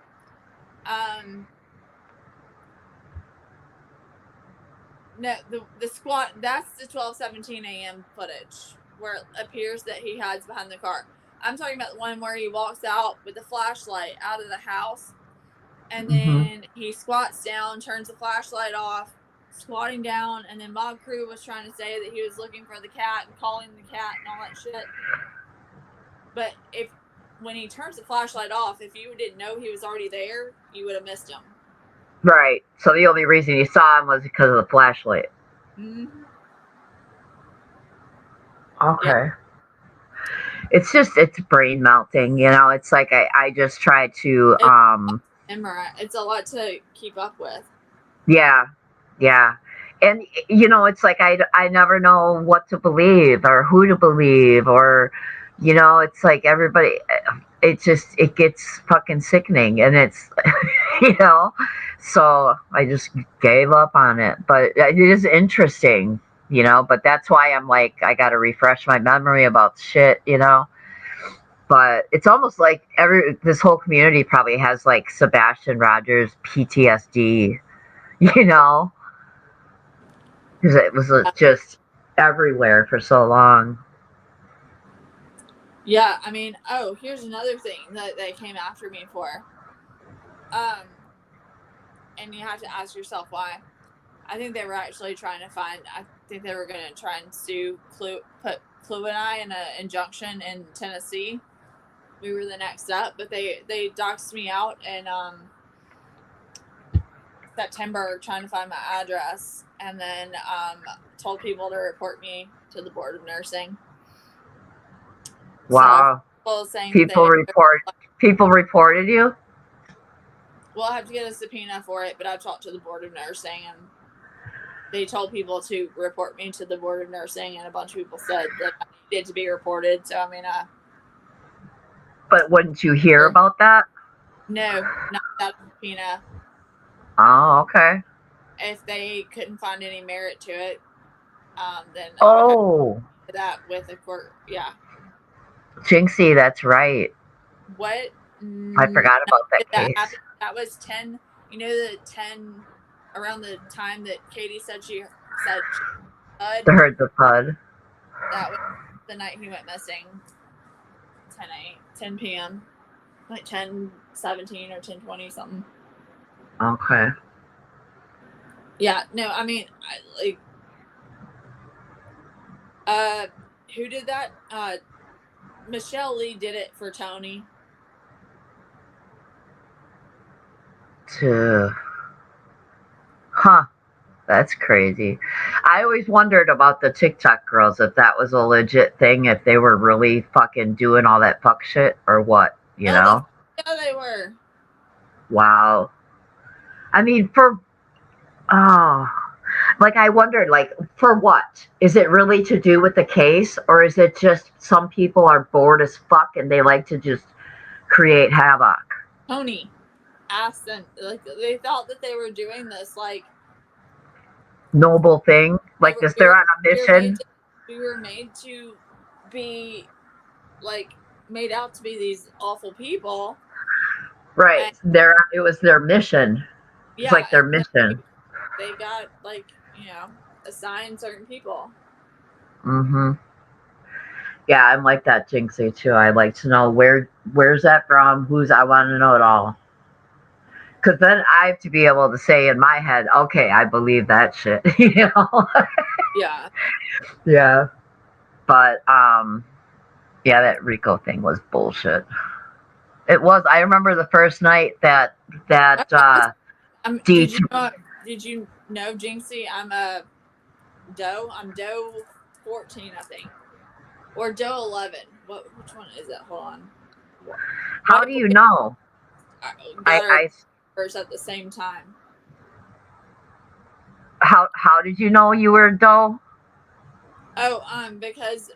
No, the squat, that's the 12:17 a.m. footage where it appears that he hides behind the car. I'm talking about the one where he walks out with the flashlight out of the house, and then he squats down, turns the flashlight off, squatting down, and then Mob Crew was trying to say that he was looking for the cat and calling the cat and all that shit. But when he turns the flashlight off, if you didn't know he was already there, you would have missed him. Right. So the only reason you saw him was because of the flashlight. Mm-hmm. Okay. Yeah. It's brain melting, It's like I just try to It's a lot to keep up with. Yeah. And it's like I never know what to believe or who to believe, or it's like everybody, it gets fucking sickening, and it's so I just gave up on it. But it is interesting, but that's why I'm like, I got to refresh my memory about shit, but it's almost like this whole community probably has like Sebastian Rogers PTSD, because it was just everywhere for so long. Yeah, I mean, here's another thing that they came after me for. And you have to ask yourself why. I think they were actually trying to I think they were going to try and sue put Clue and I in an injunction in Tennessee. We were the next up, but they doxed me out in September trying to find my address, and then told people to report me to the Board of Nursing. Wow. People saying People reported you? We'll have to get a subpoena for it, but I talked to the board of nursing and they told people to report me to the board of nursing, and a bunch of people said that I needed to be reported. So I mean, But wouldn't you hear about that? no, not that subpoena. Oh, okay. If they couldn't find any merit to it, then Oh, I would have to do that with the court. Yeah. Jinxie, that's right. What? I forgot about that case. happened. That was 10. You know, the 10 around the time that Katie said she heard Heard the thud. That was the night he went missing. 10 p.m. Like 10:17 or 10:20 something. Okay. Yeah. No, I mean, who did that? Michelle Lee did it for Tony. Huh. That's crazy. I always wondered about the TikTok girls, if that was a legit thing, if they were really fucking doing all that fuck shit or what, you know? Yeah, they were. Wow. I mean, like I wondered, like, for what? Is it really to do with the case, or is it just some people are bored as fuck and they like to just create havoc? Tony asked them, like, they thought that they were doing this, like, Noble thing? Like this, they're on a mission? We were made to be, like, made out to be these awful people. Right. It was their mission. Yeah, it's like their mission. They got, like, you know, assigned certain people. Mm-hmm. Yeah, I'm like that, Jinxie, too. I like to know where's that from, I want to know it all. Because then I have to be able to say in my head, okay, I believe that shit, you know? Yeah. Yeah. But, yeah, that Rico thing was bullshit. It was. I remember the first night that did you know, Jinxie, I'm a Doe. I'm Doe 14, I think. Or Doe 11. Which one is it? Hold on. How do you know? I at the same time. How did you know you were a Doe? Oh, because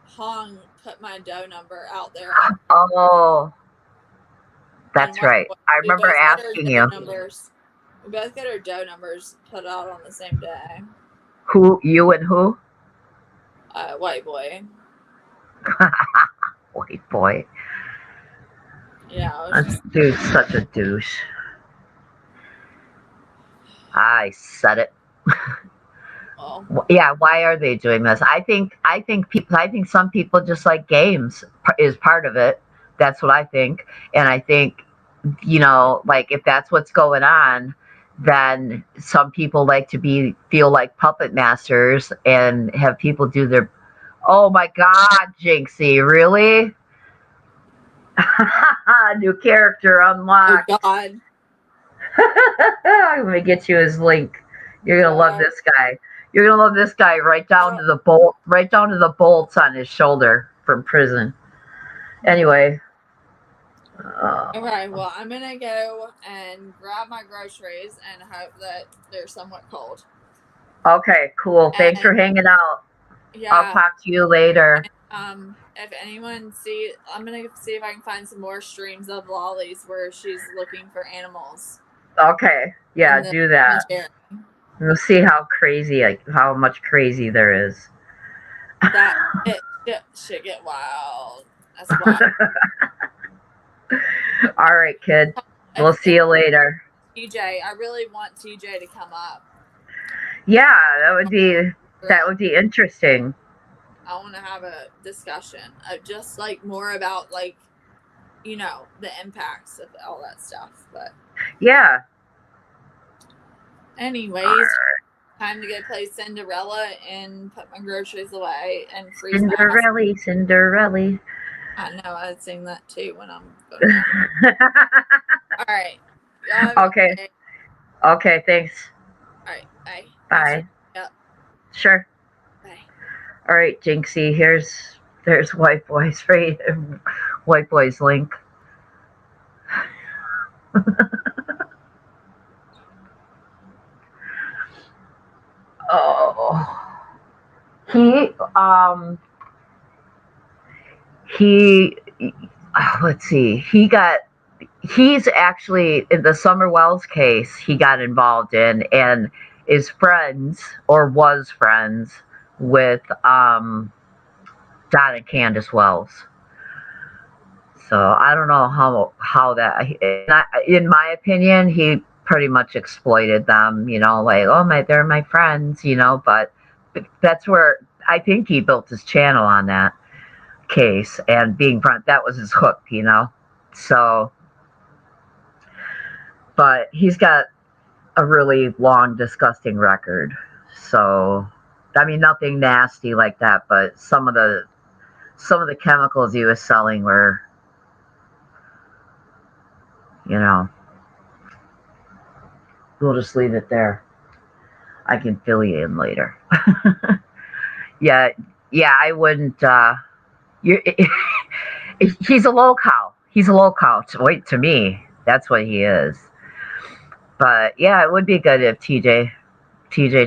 Hong put my Doe number out there. Oh, that's right. I remember asking you. We both got our Doe numbers put out on the same day. Who? You and who? White boy. White boy. Yeah. Dude's such a douche. I said it. Well, yeah, why are they doing this? I think some people just like games is part of it. That's what I think. And I think, you know, like if that's what's going on, then some people like to feel like puppet masters and have people do their, oh my God, Jinxie, really? New character unlocked. Oh God. I'm gonna get you his link. You're gonna love this guy. You're gonna love this guy right down to the bolts on his shoulder from prison. Anyway. Okay, well, I'm gonna go and grab my groceries and hope that they're somewhat cold. Okay, cool. Thanks for hanging out. Yeah. I'll talk to you later. And, if anyone I'm gonna see if I can find some more streams of Lolly's where she's looking for animals. Okay, yeah, do that. We'll see how much crazy there is. That shit get wild. That's wild. All right, kid. We'll see you later. TJ, I really want TJ to come up. Yeah, that would be interesting. I want to have a discussion of just like more about like, you know, the impacts of all that stuff. But yeah. Anyways, time to go play Cinderella and put my groceries away and freeze. Cinderella. I know, I'd sing that too when I'm going. All right. Okay. Okay, thanks. All right. Bye. Bye. Yep. Sure. Bye. All right, Jinxie, there's White Boy's right. White Boy's link. Oh. Let's see. He's actually in the Summer Wells case he got involved in and is friends or was friends with Don and Candace Wells. So I don't know how that, in my opinion, he pretty much exploited them, like, oh they're my friends, but that's where I think he built his channel on that case, and being front, that was his hook, so, but he's got a really long, disgusting record. So, I mean, nothing nasty like that, but some of the chemicals he was selling were, we'll just leave it there. I can fill you in later. yeah, I wouldn't, he's a lolcow. He's a lolcow. Wait, to me, that's what he is. But yeah, it would be good if TJ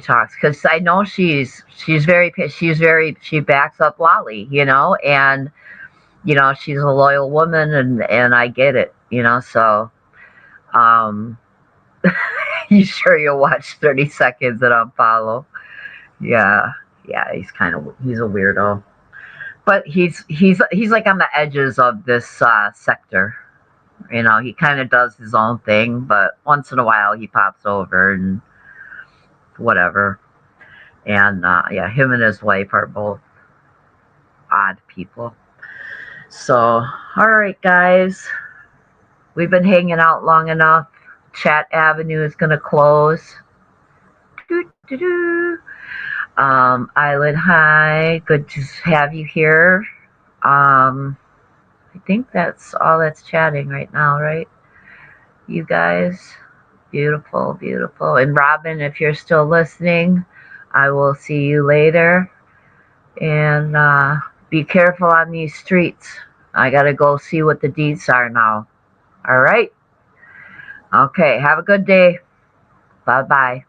talks, because I know she backs up Lolly, and she's a loyal woman, and I get it, so you sure you'll watch 30 seconds and unfollow? Yeah, he's a weirdo, but he's like on the edges of this sector. He kind of does his own thing, but once in a while he pops over and whatever. And him and his wife are both odd people. So, all right, guys, we've been hanging out long enough. Chat Avenue is going to close. Island High, good to have you here. I think that's all that's chatting right now, right? You guys, beautiful. And Robin, if you're still listening, I will see you later. And be careful on these streets. I gotta go see what the deeds are now. All right? Okay, have a good day. Bye-bye.